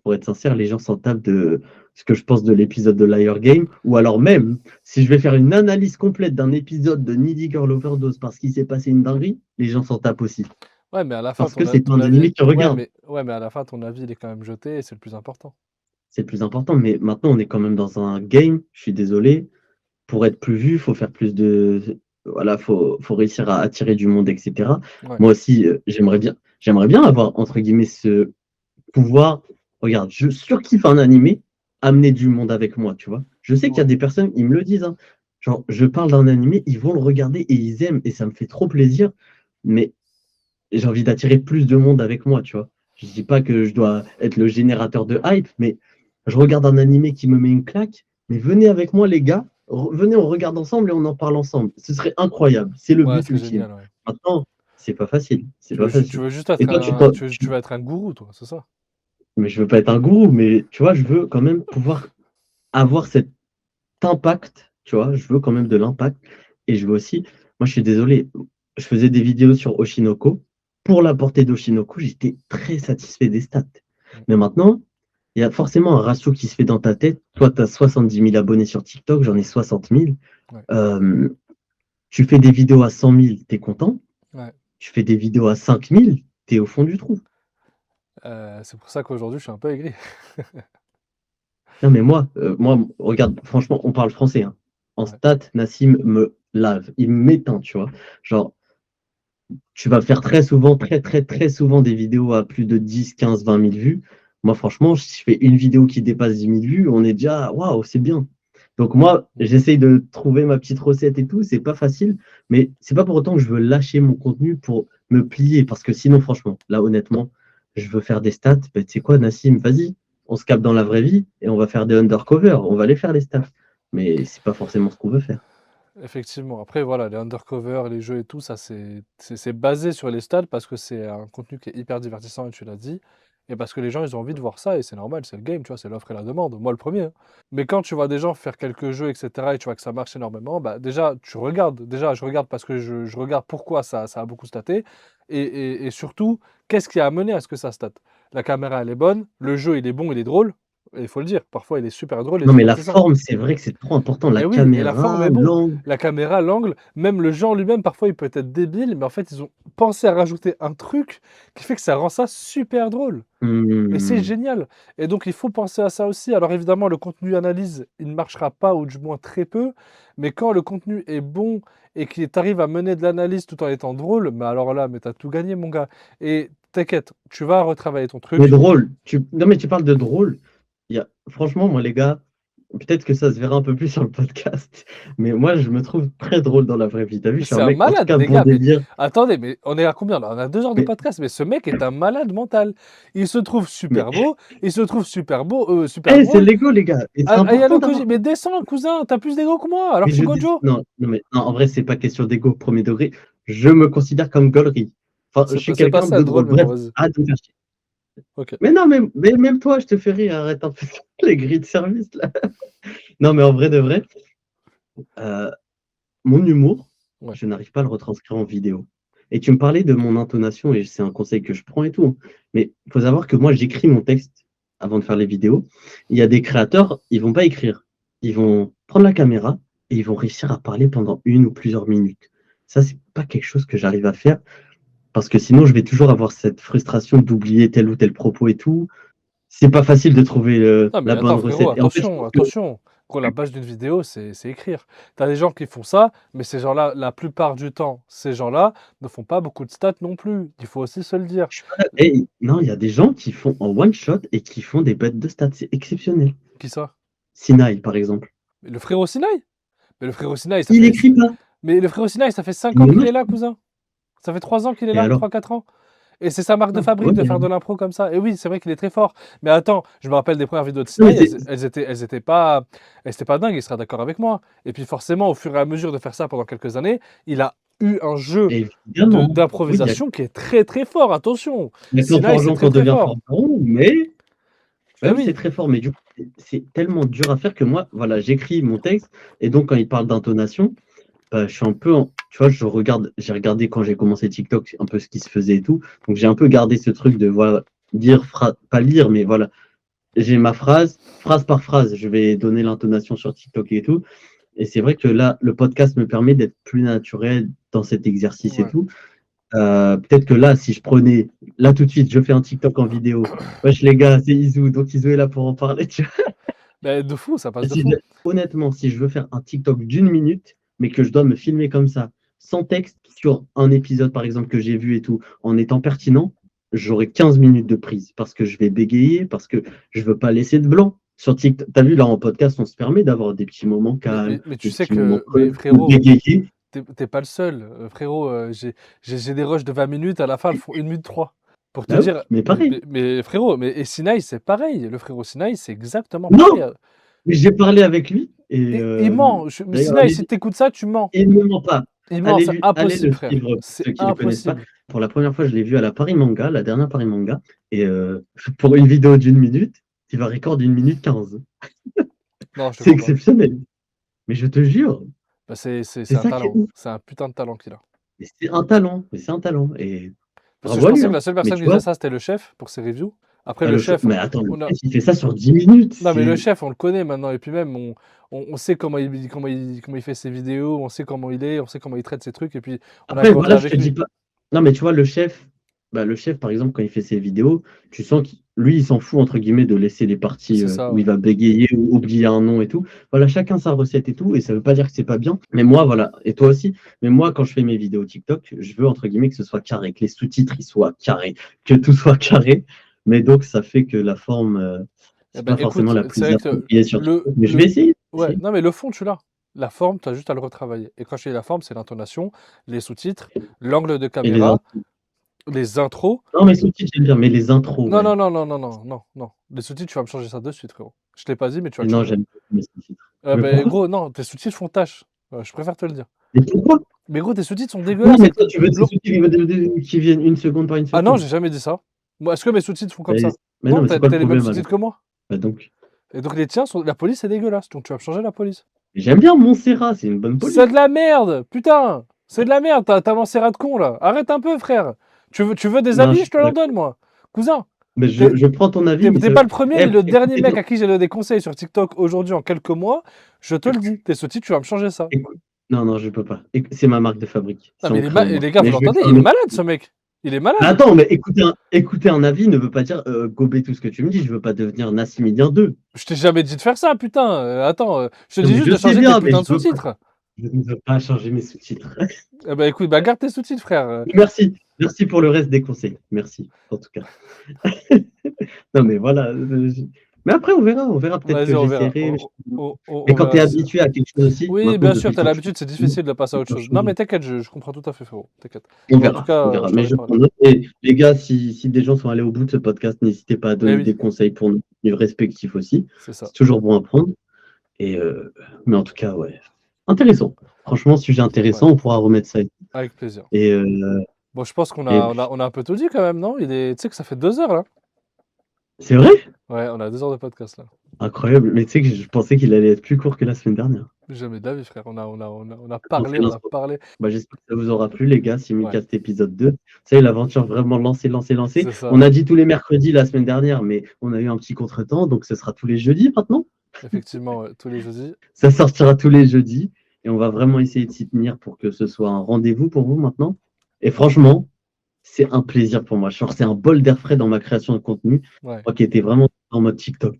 pour être sincère, les gens s'en tapent de ce que je pense de l'épisode de Liar Game, ou alors même, si je vais faire une analyse complète d'un épisode de Needy Girl Overdose parce qu'il s'est passé une dinguerie, les gens s'en tapent aussi. Ouais, mais à la fin, Parce que c'est pas ton un animé avis, que tu regardes. ouais, mais à la fin, ton avis, il est quand même jeté et c'est le plus important. C'est le plus important. Mais maintenant, on est quand même dans un game, je suis désolé. Pour être plus vu, il faut faire plus de. Voilà, faut réussir à attirer du monde, etc. Ouais. Moi aussi, j'aimerais bien avoir, entre guillemets, ce pouvoir. Regarde, je surkiffe un animé, amener du monde avec moi, tu vois. Je sais qu'il y a Ouais. des personnes, ils me le disent, hein. Genre, je parle d'un animé, ils vont le regarder et ils aiment, et ça me fait trop plaisir. Mais j'ai envie d'attirer plus de monde avec moi, tu vois. Je dis pas que je dois être le générateur de hype, mais je regarde un animé qui me met une claque, mais venez avec moi les gars, venez on regarde ensemble et on en parle ensemble. Ce serait incroyable, c'est le Ouais, but c'est ultime. génial, ouais. Maintenant, c'est pas facile, c'est Tu pas veux, tu facile. veux juste Et être toi, tu veux être un gourou, toi, c'est ça? mais je veux pas être un gourou, mais tu vois, je veux quand même pouvoir avoir cet impact, tu vois, je veux quand même de l'impact. Et je veux aussi, moi je suis désolé, je faisais des vidéos sur Oshinoko. Pour la portée d'Oshinoko, j'étais très satisfait des stats. Mm. Mais maintenant, il y a forcément un ratio qui se fait dans ta tête. Toi, tu as 70 000 abonnés sur TikTok, j'en ai 60 000. Ouais. Euh, Tu fais des vidéos à 100 000, tu es content. Ouais. Tu fais des vidéos à 5 000, tu es au fond du trou. C'est pour ça qu'aujourd'hui, je suis un peu aigri. Non, mais moi, regarde, franchement, on parle français, hein. En Ouais. stats, Nassim me lave, il m'éteint, tu vois. Genre, tu vas faire très souvent, très, très, très souvent des vidéos à plus de 10, 15, 20 000 vues. Moi, franchement, si je fais une vidéo qui dépasse 10 000 vues, on est déjà, waouh, c'est bien. Donc, moi, Mm. j'essaye de trouver ma petite recette et tout. C'est pas facile, mais c'est pas pour autant que je veux lâcher mon contenu pour me plier. Parce que sinon, franchement, là, honnêtement, je veux faire des stats. Ben, tu sais quoi, Nassim, vas-y, on se capte dans la vraie vie et on va faire des undercover. On va aller faire les stats. Mais c'est pas forcément ce qu'on veut faire. Effectivement. Après, voilà, les undercover, les jeux et tout, ça, c'est basé sur les stats parce que c'est un contenu qui est hyper divertissant, et tu l'as dit. Et parce que les gens, ils ont envie de voir ça, et c'est normal, c'est le game, tu vois, c'est l'offre et la demande. Moi, le premier, hein. Mais quand tu vois des gens faire quelques jeux, etc., et tu vois que ça marche énormément, bah déjà, tu regardes. Déjà, je regarde parce que je regarde pourquoi ça a beaucoup staté. Et surtout, qu'est-ce qui a amené à ce que ça state? La caméra, elle est bonne, le jeu, il est bon, il est drôle. Et il faut le dire, parfois, il est super drôle et Non, mais la divertissant. forme, c'est vrai que c'est trop important. La Et oui, et la forme caméra, est bon. l'angle. La caméra, l'angle, même le genre lui-même, parfois il peut être débile, mais en fait ils ont pensé à rajouter un truc qui fait que ça rend ça super drôle. Et c'est Hmm. génial. Et donc il faut penser à ça aussi. Alors évidemment, le contenu analyse, il ne marchera pas, ou du moins très peu, mais quand le contenu est bon et qu'il t'arrive à mener de l'analyse tout en étant drôle, mais alors là, mais t'as tout gagné, mon gars. Et t'inquiète, tu vas retravailler ton Mais truc. drôle. Non, mais tu parles de drôle. Franchement, moi, les gars, peut-être que ça se verra un peu plus sur le podcast, mais moi, je me trouve très drôle dans la vraie vie. T'as vu, Mais je suis c'est un un mec, en tout malade, cas, les bon gars. Mais délire. attendez, mais on est à combien là? On a 2 heures de Mais, podcast, mais ce mec est un malade mental. Il se trouve mais, super beau, il se trouve super beau, super hey, c'est drôle. l'ego, les gars. Et c'est important Ayano d'avoir. Koji, mais descends, cousin, t'as plus d'ego que moi, alors Mais je suis je dis, Gojo. non, non, mais non, en vrai, c'est pas question d'ego premier degré. Je me considère comme gaulerie. Enfin, je suis C'est pas quelqu'un ça de être drôle, drôle. mais bon, Bref, vas-y. arrête de me faire chier. Ok. Mais non, mais même toi, je te fais rire. Arrête un peu les grilles de service, là. Non, mais en vrai de vrai, euh, mon humour, Ouais. je n'arrive pas à le retranscrire en vidéo. Et tu me parlais de mon intonation, et c'est un conseil que je prends et tout. Mais il faut savoir que moi, j'écris mon texte avant de faire les vidéos. Il y a des créateurs, ils vont pas écrire. Ils vont prendre la caméra et ils vont réussir à parler pendant une ou plusieurs minutes. Ça, c'est pas quelque chose que j'arrive à faire parce que sinon, je vais toujours avoir cette frustration d'oublier tel ou tel propos et tout. C'est pas facile de trouver Non, mais la bonne attends, frérot, recette. Et en fait, je attention, pense que attention. Gros, la base d'une vidéo, c'est écrire. T'as des gens qui font ça, mais ces gens-là, la plupart du temps, ces gens-là ne font pas beaucoup de stats non plus. Il faut aussi se le dire. je suis pas. Et non, il y a des gens qui font en one shot et qui font des bêtes de stats. C'est exceptionnel. Qui ça? Sinaï, par exemple. Mais le frérot Sinaï? Mais le frérot Sinaï, Il écrit pas. Mais le frérot Sinaï, ça fait 5 ans Mais qu'il moi, est là, cousin. Ça fait 3 ans qu'il est et là, alors? 3 4 ans. Et c'est sa marque de Non, fabrique ouais, de mais faire alors? de l'impro comme ça. Et oui, c'est vrai qu'il est très fort. Mais attends, je me rappelle des premières vidéos de Non, mais Sinaï, elles étaient pas dingues, il sera d'accord avec moi. Et puis forcément, au fur et à mesure de faire ça pendant quelques années, il a eu un jeu évidemment. Oui, d'improvisation qui est très très fort. Attention, il y a qu'en Sinaï, c'est forgeant très qu'on très devient fort. forgeron, mais Eh bah oui, c'est oui. très fort. Mais du coup, c'est tellement dur à faire que moi, voilà, j'écris mon texte. Et donc, quand il parle d'intonation, bah, je suis un peu, tu vois, j'ai regardé quand j'ai commencé TikTok un peu ce qui se faisait et tout. Donc, j'ai un peu gardé ce truc de, voilà, pas lire, mais voilà, j'ai ma phrase par phrase. Je vais donner l'intonation sur TikTok et tout. Et c'est vrai que là, le podcast me permet d'être plus naturel dans cet exercice et Ouais. tout. Peut-être que là, si je prenais, là tout de suite, je fais un TikTok en vidéo. Wesh les gars, c'est Izu, donc Izu est là pour en parler. Tu vois. Mais de fou, ça passe Et de fou. honnêtement, si je veux faire un TikTok d'une minute, mais que je dois me filmer comme ça, sans texte, sur un épisode par exemple que j'ai vu et tout, en étant pertinent, j'aurai 15 minutes de prise parce que je vais bégayer, parce que je veux pas laisser de blanc. Sur TikTok, t'as vu là en podcast, on se permet d'avoir des petits moments calmes, Mais tu des sais petits moments que, mais creux, de frérot, bégayer. t'es pas le seul. Frérot, j'ai des rushs de 20 minutes, à la fin, elles font 1 minute 3. Pour te Bah oui, dire, mais pareil. mais frérot, et Sinaï, c'est pareil. Le frérot Sinaï, c'est exactement pareil. Non, mais j'ai parlé avec lui et Et il ment. d'ailleurs, Sinaï, si t'écoutes ça, tu mens. il ne me ment pas. Il ment, c'est Allez le impossible, frère. suivre pour C'est ceux qui ne le connaissent pas. impossible. Pour la première fois, je l'ai vu à la Paris Manga, la dernière Paris Manga. Et pour une vidéo d'une minute, il va recorder 1 minute 15. Non, je te C'est crois pas. exceptionnel. Mais je te jure, Bah, c'est c'est un ça qui est talent. ouf. C'est un putain de talent qu'il a. Mais c'est un talent. Mais c'est un talent. Et Parce que je bravo à lui. pensais que Hein. la seule Mais personne tu qui faisait vois, ça, c'était le chef pour ses reviews. Après, le chef, mais attends, le on a. chef, il fait ça sur 10 minutes. Non, mais le C'est... chef, on le connaît maintenant. Et puis même, on sait comment il fait ses vidéos, on sait comment il est, on sait comment il traite ses trucs. Et puis, on a Après, grandi voilà, je te avec dis lui. pas. Non, mais tu vois, le chef, par exemple, quand il fait ses vidéos, tu sens qu'il lui, il s'en fout, entre guillemets, de laisser les parties C'est ça, où ouais. il va bégayer ou oublier un nom et tout. Voilà, chacun sa recette et tout, et ça veut pas dire que c'est pas bien. Mais moi, voilà, et toi aussi, mais moi, quand je fais mes vidéos TikTok, je veux, entre guillemets, que ce soit carré, que les sous-titres, ils soient carrés, que tout soit carré. Mais donc, ça fait que la forme, Eh c'est ben, pas forcément écoute, la c'est plus vrai que appropriée sur TikTok. Mais je vais essayer. ouais, non, mais le fond, tu l'as. La forme, tu as juste à le retravailler. Et quand je dis la forme, c'est l'intonation, les sous-titres, l'angle de Et les caméra, intros. les intros. Non, mais sous-titres, j'aime bien, mais les intros, Non, non, ouais. non, non, non, non, non, non. Les sous-titres, tu vas me changer ça de suite, frérot. Je l'ai pas dit, mais tu vas Et le non, changer. j'aime pas les sous-titres. Mais Ben, pourquoi? gros, non, tes sous-titres font tâche. Je préfère te le dire. Mais pourquoi? Mais gros, tes sous-titres sont Oui, dégueulasses. mais toi, tu veux des sous-titres qui viennent 1 seconde par une Ah non, seconde. j'ai jamais dit ça. Moi, est-ce que mes sous-titres font comme Mais, ça? mais non, Non, mais c'est t'as quoi le t'as les mêmes problème alors? sous-titres que moi. Bah donc, Et donc les tiens sont. La police est dégueulasse, donc tu vas me changer la police. j'aime bien Montserrat, c'est une bonne C'est police. de la merde, putain! C'est de la merde, t'as Mancera de con là. Arrête un peu, frère. Tu veux des Non, je avis, je suis te pas leur d'accord. donne, moi. Cousin, Mais t'es je prends ton avis, t'es- mais t'es ça. pas le premier Eh, ni le dernier mec écoute, à qui j'ai donné des conseils sur TikTok aujourd'hui en quelques mois. Je te le dis, tes sous-titres, tu vas me changer ça. écoute. Non, non, je peux pas. C'est ma marque de fabrique. Non, C'est mais ancré en et moi. les gars, vous Mais je vais l'entendez, faire il un est autre. malade ce mec. Il est Mais malade. attends, mais écouter un avis ne veut pas dire gober tout ce que tu me dis. Je veux pas devenir Nassimidien 2. Je t'ai jamais dit de faire ça, putain. Attends, je te Non, dis mais juste je de sais changer tes bien, mais putains de sous-titres. je ne veux pas changer mes sous-titres. Eh ben écoute, bah garde tes sous-titres, frère. Merci. Merci pour le reste des conseils. Merci, en tout cas. Non, mais voilà. Mais après, on verra. On verra. Peut-être Vas-y, que on verra. j'essaierai. On Mais quand tu verra. es habitué à quelque chose aussi, Oui, maintenant, bien sûr, depuis le t'as temps que je l'habitude, c'est fais, difficile de passer à autre ça chose. Non, change. mais t'inquiète, je comprends tout à fait, frérot. T'inquiète. On Mais en tout verra. On cas, verra. je t'en Mais ai je parlé. prends note. Et les gars, si des gens sont allés au bout de ce podcast, n'hésitez pas à Eh donner oui, des conseils pour nous respectifs aussi. c'est ça. C'est toujours bon à prendre. Et, mais en tout cas, ouais. Intéressant. Franchement, sujet Ouais, intéressant. On pourra remettre ça. avec plaisir. Et, Bon, je pense qu'on et a, on a, on a un peu tout dit quand même, non? Tu sais que ça fait 2 heures là? c'est vrai? Ouais, on a 2 heures de podcast là. Incroyable. Mais tu sais que je pensais qu'il allait être plus court que la semaine dernière. Jamais de la vie, frère. On a On parlé, fait on a l'intro. parlé. Bah, j'espère que ça vous aura plu, les gars. Ouais, Simulcast épisode 2. Ça y est, l'aventure vraiment lancée. c'est ça. On a dit tous les mercredis la semaine dernière, mais on a eu un petit contretemps, donc ce sera tous les jeudis maintenant. Effectivement, ouais, tous les jeudis. Ça sortira tous les jeudis et on va vraiment essayer de s'y tenir pour que ce soit un rendez-vous pour vous maintenant. Et franchement, c'est un plaisir pour moi. Genre, c'est un bol d'air frais dans ma création de contenu. Ouais. Moi qui étais vraiment en mode TikTok.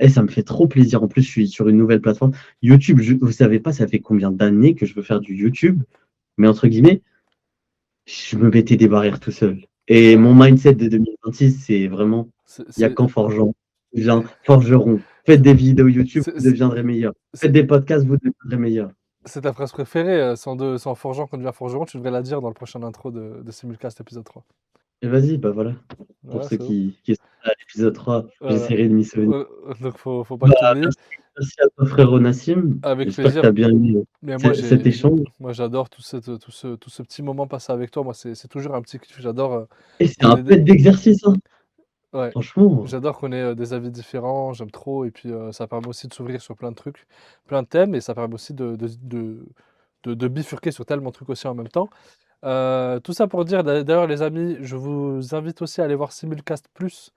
Et ça me fait trop plaisir. En plus, je suis sur une nouvelle plateforme. YouTube, vous savez pas, ça fait combien d'années que je veux faire du YouTube. Mais entre guillemets, je me mettais des barrières tout seul. Et mon Ouais. mindset de 2026, c'est vraiment, C'est, il n'y a c'est, qu'en forgeant. Bien, et- forgeron. Faites des vidéos YouTube, c'est, vous c'est- deviendrez meilleur. Faites c'est- des podcasts, vous deviendrez meilleur. c'est ta phrase préférée, sans forgeant qu'on devient forgeron, tu devrais la dire dans le prochain intro de Simulcast épisode 3. Et vas-y, bah voilà. Pour Voilà, ceux c'est bon. qui sont à l'épisode 3, Voilà. j'essaierai de m'y souvenir. Donc faut pas Bah, que tu oublies. merci à toi, frérot Nassim. Avec J'espère que plaisir. tu as bien aimé Mais moi, cet échange. moi j'adore tout ce petit moment passé avec toi. Moi, c'est toujours un petit kiff. J'adore Et c'est qu'on un ait peu d'exercice, hein. ouais, Franchement. j'adore qu'on ait des avis différents. J'aime trop. Et puis, ça permet aussi de s'ouvrir sur plein de trucs, plein de thèmes. Et ça permet aussi de bifurquer sur tellement de trucs aussi en même temps. Tout ça pour dire, d'ailleurs, les amis, je vous invite aussi à aller voir Simulcast Plus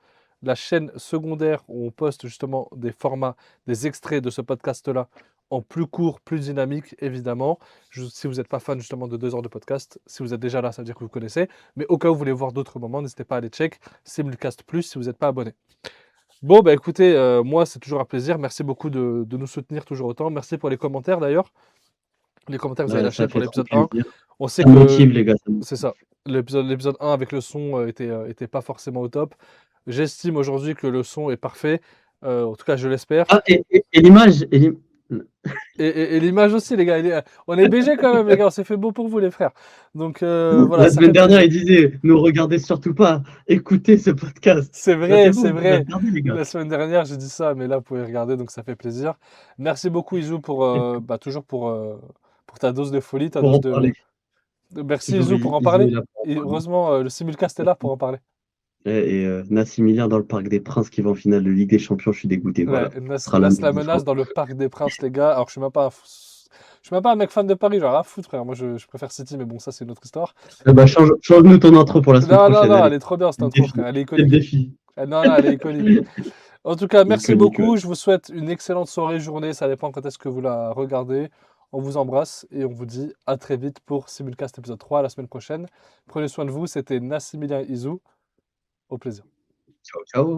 la chaîne secondaire où on poste justement des formats, des extraits de ce podcast-là en plus court, plus dynamique, évidemment. Si vous n'êtes pas fan justement de 2 heures de podcast, si vous êtes déjà là, ça veut dire que vous connaissez. Mais au cas où vous voulez voir d'autres moments, n'hésitez pas à aller check Simulcast Plus si vous n'êtes pas abonné. Bon, bah écoutez, moi c'est toujours un plaisir. Merci beaucoup de nous soutenir toujours autant. Merci pour les commentaires d'ailleurs. Les commentaires que vous avez lâchés Ça pour fait trop l'épisode 1. plaisir. On sait Ça me motive, que les gars. Ça me c'est motive. ça. L'épisode 1 avec le son était pas forcément au top. J'estime aujourd'hui que le son est parfait. En tout cas, je l'espère. Ah, et l'image. Et l'image aussi, les gars. On est BG quand même, les gars. On s'est fait beau pour vous, les frères. Donc voilà, La ça semaine fait dernière, plaisir. il disait, ne regardez surtout pas, écoutez ce podcast. C'est Bah, vrai, c'est c'est bon, vous devez vrai. regarder, les gars. La semaine dernière, j'ai dit ça, mais là, vous pouvez regarder, donc ça fait plaisir. Merci beaucoup, Isou, toujours pour ta dose de folie, ta Pour dose en parler. Merci, Toujours Isou, pour en Iso parler. est là pour Et en parler. heureusement, le simulcast est là pour en parler. Nassimilien dans le Parc des Princes qui va en finale de Ligue des Champions, je suis dégoûté, Ouais, voilà. Nas, Ce sera Nas l'un des la buts, je menace crois. dans le Parc des Princes, les gars. Alors, je suis même pas un mec fan de Paris, genre, à foutre, frère. Moi, je préfère City, mais bon, ça, c'est une autre histoire. Bah, change-nous ton intro pour la semaine Non, non, prochaine, non, elle allez. est trop bien, cette C'est le intro, défi. frère. Elle est C'est le iconique. défi. Non, non, elle est iconique. En tout cas, merci Iconique, ouais. beaucoup. Je vous souhaite une excellente soirée, journée. Ça dépend quand est-ce que vous la regardez. On vous embrasse et on vous dit à très vite pour Simulcast épisode 3 la semaine prochaine. Prenez soin de vous. C'était Nassimilien Izou. Au plaisir. Ciao, ciao.